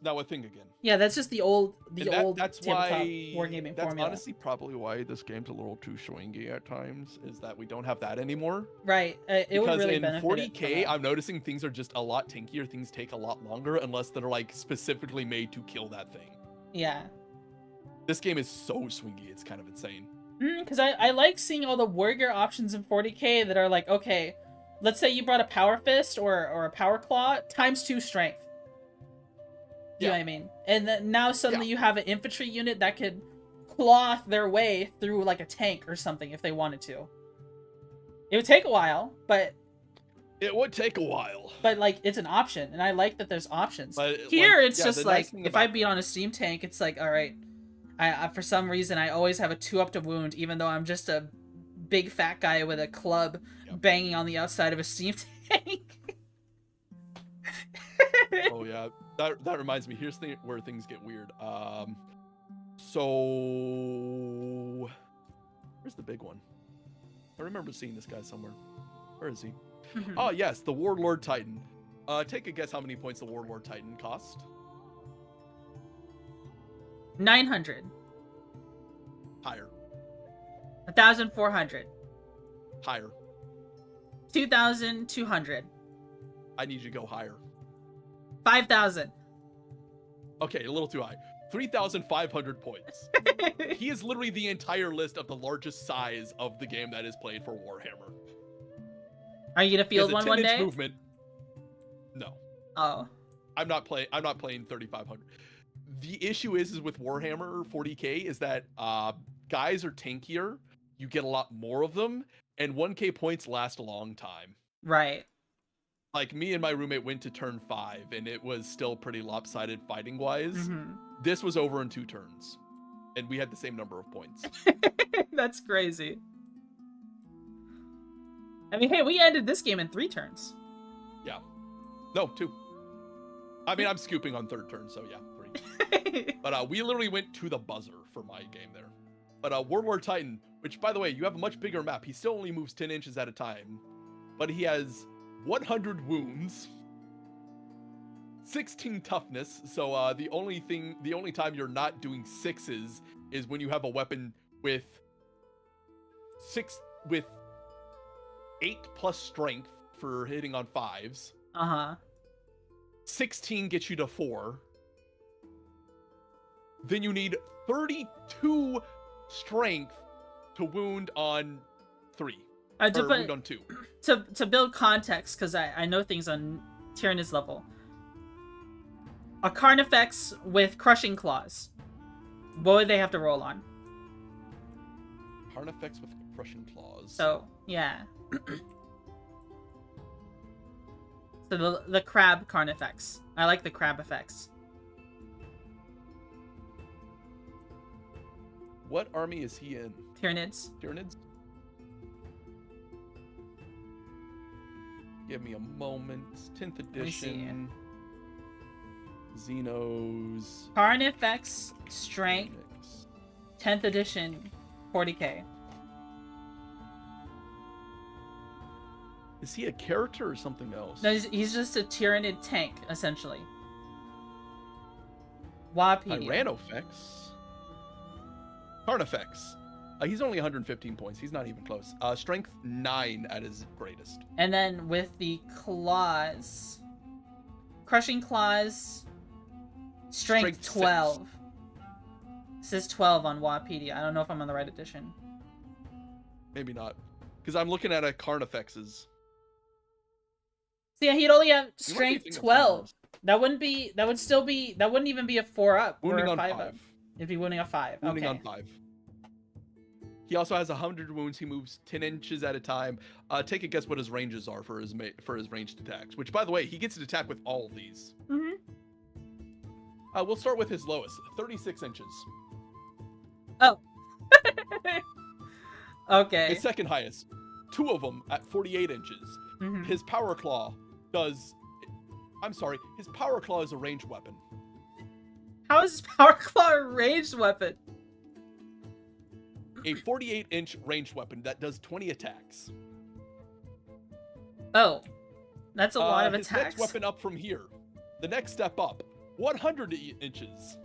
now a thing again. Yeah, that's just the old that's tabletop why wargaming that's formula. honestly probably why this game's a little too swingy at times, is that we don't have that anymore. Right. It would really benefit. Because in 40k, I'm noticing things are just a lot tinkier. Things take a lot longer unless they're like specifically made to kill that thing. Yeah. This game is so swingy, it's kind of insane. Because I like seeing all the warrior options in 40k that are like, okay, let's say you brought a power fist or a power claw times 2 strength. You know what I mean? And then now suddenly you have an infantry unit that could claw their way through like a tank or something if they wanted to. It would take a while, but... It would take a while. But, like, it's an option, and I like that there's options. But, here, like, it's just like, nice if I beat on a steam tank, it's like, alright, I for some reason, I always have a 2-up to wound, even though I'm just a big fat guy with a club banging on the outside of a steam tank. Oh, yeah. That reminds me. Here's where things get weird. So... Where's the big one? I remember seeing this guy somewhere. Where is he? Oh, yes, the Warlord Titan. Take a guess how many points the Warlord Titan cost. 900. Higher. 1,400. Higher. 2,200. I need you to go higher. 5,000. Okay, a little too high. 3,500 points. He is literally the entire list of the largest size of the game that is played for Warhammer. Are you gonna field one day? Movement. No. Oh. I'm not playing 3,500. The issue is with Warhammer 40k is that guys are tankier. You get a lot more of them, and 1k points last a long time. Right. Like, me and my roommate went to turn 5, and it was still pretty lopsided fighting-wise. This was over in 2 turns, and we had the same number of points. That's crazy. I mean, hey, we ended this game in 3 turns. Yeah. No, 2. I mean, I'm scooping on 3rd turn, so yeah, 3. But we literally went to the buzzer for my game there. But Warlord Titan, which, by the way, you have a much bigger map. He still only moves 10 inches at a time, but he has 100 wounds, 16 toughness. So the only time you're not doing 6s is when you have a weapon with 8+ strength for hitting on 5s. 16 gets you to 4. then you need 32 strength to wound on 3. Or wound on 2. To build context, because I know things on Tyrannid's level. A Carnifex with Crushing Claws. What would they have to roll on? Carnifex with Crushing Claws. So, yeah. So the crab Carnifex. I like the crab effects. What army is he in? Tyranids. Tyranids? Give me a moment. 10th edition. Xenos. Carnifex Strength. 10th edition. 40k. Is he a character or something else? No, he's just a Tyrannid tank, essentially. Wapedia. Tyrannofex. Carnifex. He's only 115 points. He's not even close. Strength 9 at his greatest. And then with the claws, Crushing Claws, Strength 12. 6. It says 12 on Wapedia. I don't know if I'm on the right edition. Maybe not, because I'm looking at a Carnifex's. So yeah, he'd only have Strength 12. That wouldn't even be a 4-up or Wounding a on 5-up. 5. It'd be wounding on 5. Wounding Okay. on 5. He also has 100 wounds. He moves 10 inches at a time. Take a guess what his ranges are for his ranged attacks. Which, by the way, he gets an attack with all of these. Mm-hmm. We'll start with his lowest, 36 inches. Oh. Okay. His second highest, 2 of them at 48 inches. Mm-hmm. His Power Claw his Power Claw is a ranged weapon. How is his Power Claw a ranged weapon? A 48-inch ranged weapon that does 20 attacks. Oh. That's a lot of his attacks. next weapon up from here. The next step up, 100 inches.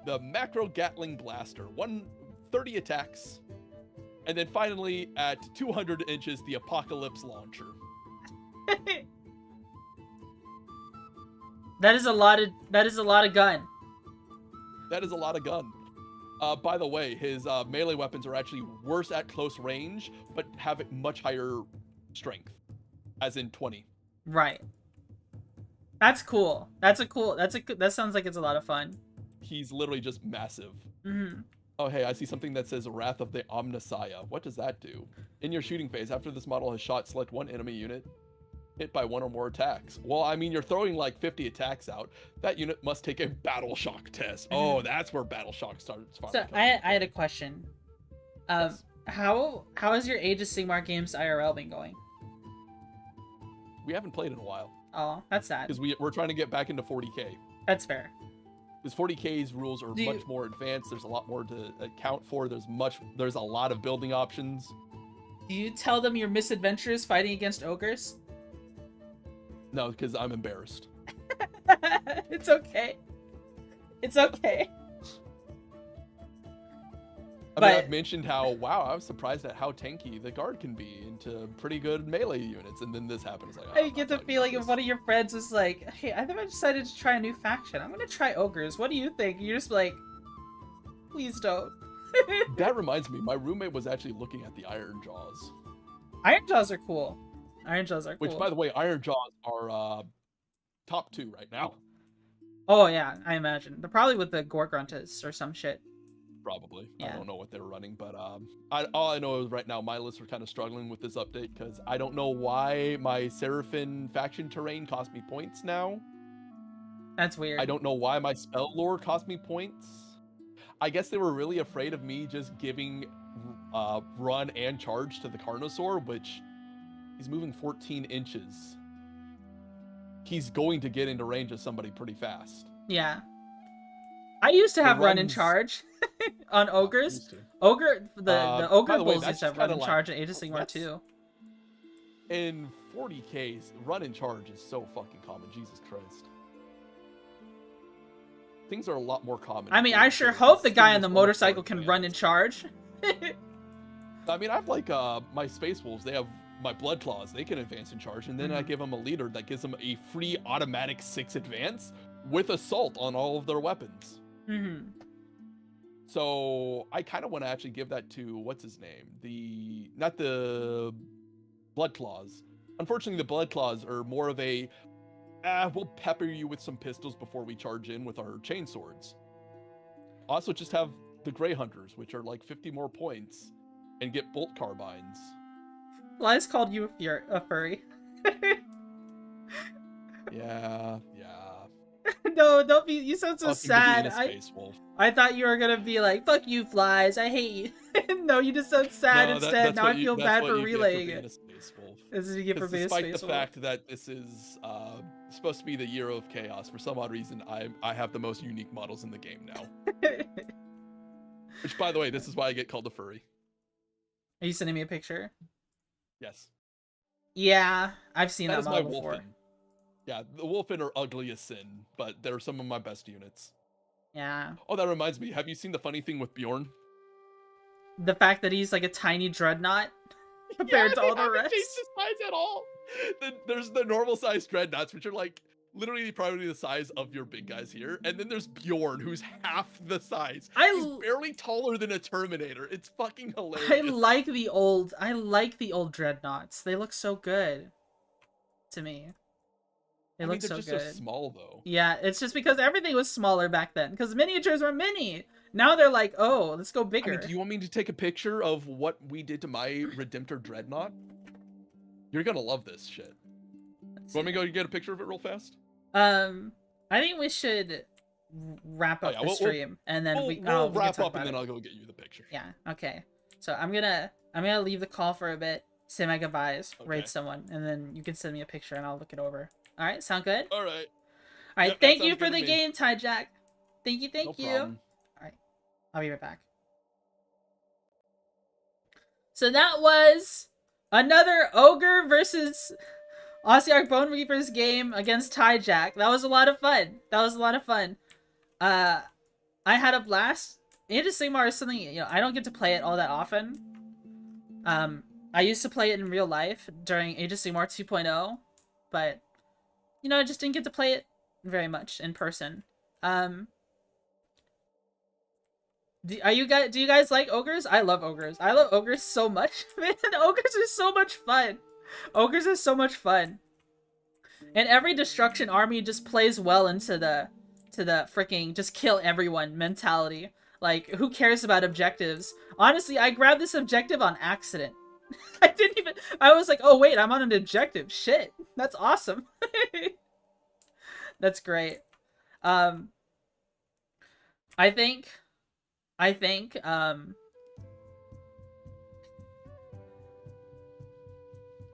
The Macro Gatling Blaster, 130 attacks. And then finally, at 200 inches, the Apocalypse Launcher. That is a lot of gun. That is a lot of gun. By the way, his melee weapons are actually worse at close range, but have much higher strength, as in 20. Right. That's cool. That sounds like it's a lot of fun. He's literally just massive. Mm-hmm. Oh, hey, I see something that says Wrath of the Omnissiah. What does that do? In your shooting phase, after this model has shot, select one enemy unit hit by 1 or more attacks. Well, I mean, you're throwing like 50 attacks out. That unit must take a Battle Shock test. Oh, that's where Battle Shock starts. So I had a question. Yes. How has your Age of Sigmar games IRL been going? We haven't played in a while. Oh, that's sad. Because we're trying to get back into 40k. That's fair. Because 40k's rules are much more advanced. There's a lot more to account for. There's a lot of building options. Do you tell them your misadventures fighting against ogres? No, because I'm embarrassed. It's okay. It's okay. I mean, I've mentioned how, wow, I was surprised at how tanky the guard can be into pretty good melee units, and then this happens. Like, I get the feeling if one of your friends is like, hey, I think I decided to try a new faction. I'm gonna try ogres. What do you think? You're just like, please don't. That reminds me, my roommate was actually looking at the Iron Jaws. Iron Jaws are cool. Iron Jaws are cool. Which, by the way, Iron Jaws are top 2 right now. Oh, yeah, I imagine. They're probably with the Gorgruntas or some shit. Probably. Yeah. I don't know what they were running, but all I know is right now my lists are kind of struggling with this update because I don't know why my Seraphim faction terrain cost me points now. That's weird. I don't know why my spell lore cost me points. I guess they were really afraid of me just giving run and charge to the Carnosaur, which he's moving 14 inches. He's going to get into range of somebody pretty fast. Yeah. I used to have run and charge on ogres. The ogre bulls used to have run and charge in Age of Sigmar too. In 40Ks, run and charge is so fucking common. Jesus Christ. Things are a lot more common. I mean, I sure hope the guy on the motorcycle can run and charge. I mean, I have like my Space Wolves. They have my Blood Claws. They can advance and charge, and then I give them a leader that gives them a free automatic 6 advance. with assault on all of their weapons. Mm-hmm. So I kind of want to actually give that to what's his name? Not the Blood Claws. Unfortunately, the Blood Claws are more of a we'll pepper you with some pistols before we charge in with our chain swords. Also, just have the Grey Hunters, which are like 50 more points, and get bolt carbines. Lies called you a furry. Yeah. No, don't be. You sound so Welcome to sad. being a space wolf. I thought you were gonna be like, "Fuck you, flies. I hate you." No, you just sound sad No, instead. Now I feel bad for relaying being it. a space wolf. This is you get for being a space despite the wolf. fact that this is supposed to be the year of chaos, for some odd reason, I have the most unique models in the game now. Which, by the way, this is why I get called a furry. Are you sending me a picture? Yes. Yeah, I've seen that That is model my before. Wolfen. Yeah, the Wolfen are ugly as sin, but they're some of my best units. Yeah. Oh, that reminds me. Have you seen the funny thing with Bjorn? The fact that he's like a tiny dreadnought compared to all the rest. Changed his size at all. There's the normal size dreadnoughts, which are like literally probably the size of your big guys here, and then there's Bjorn, who's half the size. He's barely taller than a Terminator. It's fucking hilarious. I like the old dreadnoughts. They look so good to me. They look so good. They're just so small though. Yeah, it's just because everything was smaller back then. Because miniatures were mini. Now they're like, oh, let's go bigger. Do you want me to take a picture of what we did to my Redemptor Dreadnought? You're gonna love this shit. Want me to go get a picture of it real fast? I think we should wrap up the stream, and then we'll wrap up, and then I'll go get you the picture. Yeah. Okay. So I'm gonna leave the call for a bit, say my goodbyes, raid someone, and then you can send me a picture, and I'll look it over. All right. Sound good? All right. All right. Yep, thank you for the game, Ty Jack. Thank you. No problem. All right. I'll be right back. So that was another Ogre versus Ossiarch Bonereapers game against Ty Jack. That was a lot of fun. I had a blast. Age of Sigmar is something, I don't get to play it all that often. I used to play it in real life during Age of Sigmar 2.0, but I just didn't get to play it very much in person. Do you guys like ogres? I love ogres. I love ogres so much, man. Ogres are so much fun. Ogres are so much fun. And every destruction army just plays well into the freaking just kill everyone mentality. Like, who cares about objectives? Honestly, I grabbed this objective on accident. I was like, oh wait, I'm on an objective. Shit. That's awesome. That's great. I think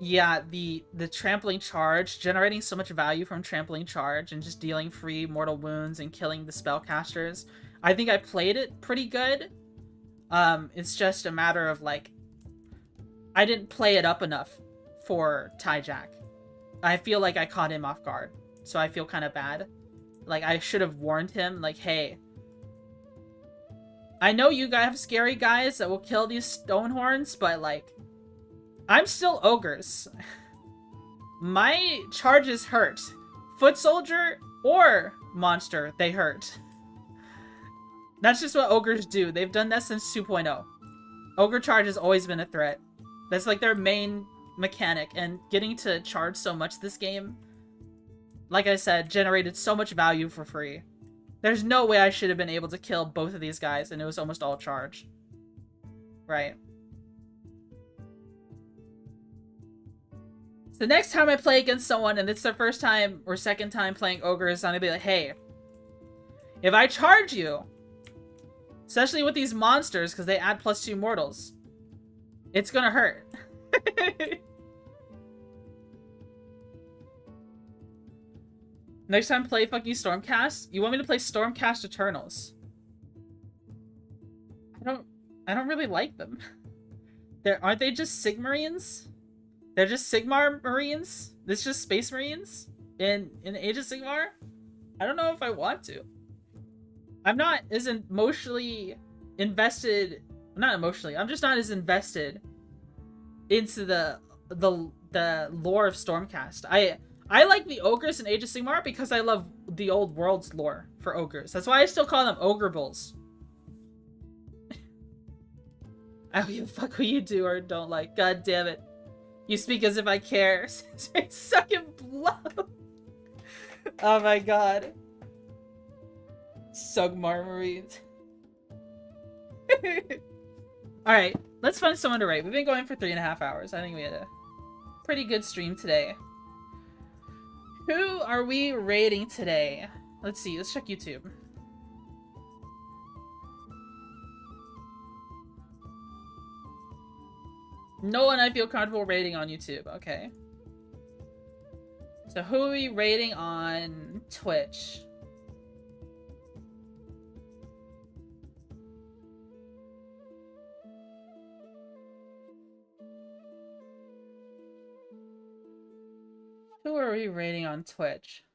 yeah, the trampling charge, generating so much value from trampling charge and just dealing free mortal wounds and killing the spellcasters. I think I played it pretty good. It's just a matter of like, I didn't play it up enough for Ty Jack. I feel like I caught him off guard, so I feel kind of bad. Like, I should have warned him, like, hey, I know you guys have scary guys that will kill these Stonehorns, but like, I'm still ogres. My charges hurt. Foot soldier or monster, they hurt. That's just what ogres do. They've done that since 2.0. Ogre charge has always been a threat. That's like their main mechanic, and getting to charge so much this game, like I said, generated so much value for free. There's no way I should have been able to kill both of these guys, and it was almost all charge. Right. So next time I play against someone, and it's their first time or second time playing ogres, I'm gonna be like, hey, if I charge you, especially with these monsters, because they add +2 mortals, it's gonna hurt. Next time play fucking Stormcast? You want me to play Stormcast Eternals? I don't really like them. Aren't they just Sigmarians? They're just Sigmar Marines? This just Space Marines? In Age of Sigmar? I don't know if I want to. I'm not as emotionally invested. Not emotionally. I'm just not as invested into the lore of Stormcast. I like the ogres in Age of Sigmar because I love the old world's lore for ogres. That's why I still call them ogre bulls. I don't give a fuck who you do or don't like. God damn it. You speak as if I care. Sucking blood. Oh my god. Sigmar Marines. Alright, let's find someone to raid. We've been going for 3.5 hours. I think we had a pretty good stream today. Who are we raiding today? Let's see, let's check YouTube. No one I feel comfortable raiding on YouTube. Okay. So who are we raiding on Twitch? Who are we raiding on Twitch?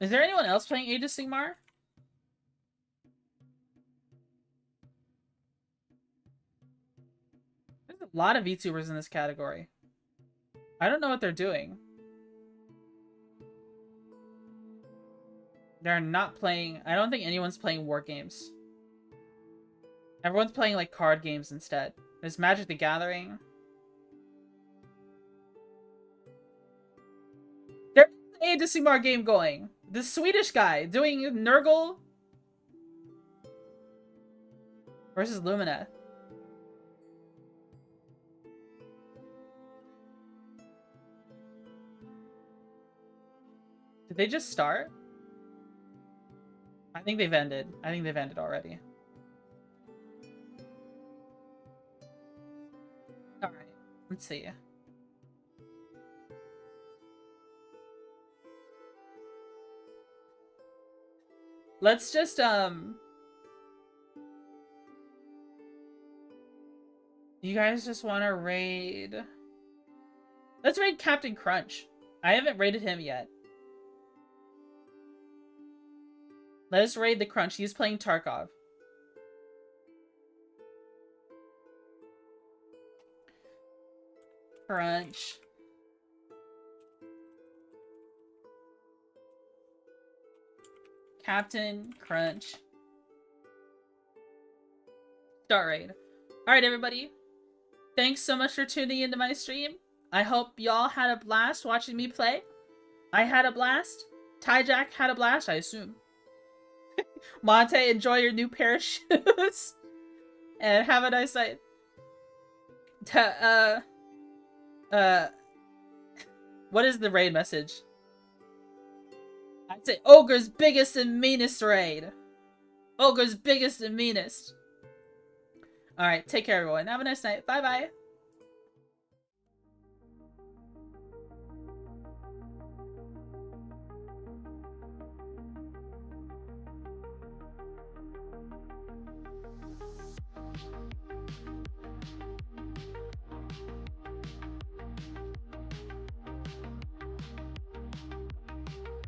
Is there anyone else playing Age of Sigmar? There's a lot of VTubers in this category. I don't know what they're doing. They're not playing... I don't think anyone's playing war games. Everyone's playing, like, card games instead. There's Magic the Gathering. There's an Age of Sigmar game going. The Swedish guy doing Nurgle versus Lumina. Did they just start? I think they've ended. I think they've ended already. Alright, let's see. Let's just, you guys just want to raid... Let's raid Captain Crunch. I haven't raided him yet. Let us raid the Crunch. He's playing Tarkov. Crunch. Captain Crunch. Start raid. Alright, everybody. Thanks so much for tuning into my stream. I hope y'all had a blast watching me play. I had a blast. Tyjack had a blast, I assume. Monte, enjoy your new pair of shoes. And have a nice night. What is the raid message? I'd say Ogre's biggest and meanest raid. Ogre's biggest and meanest. Alright, take care everyone. Have a nice night. Bye bye.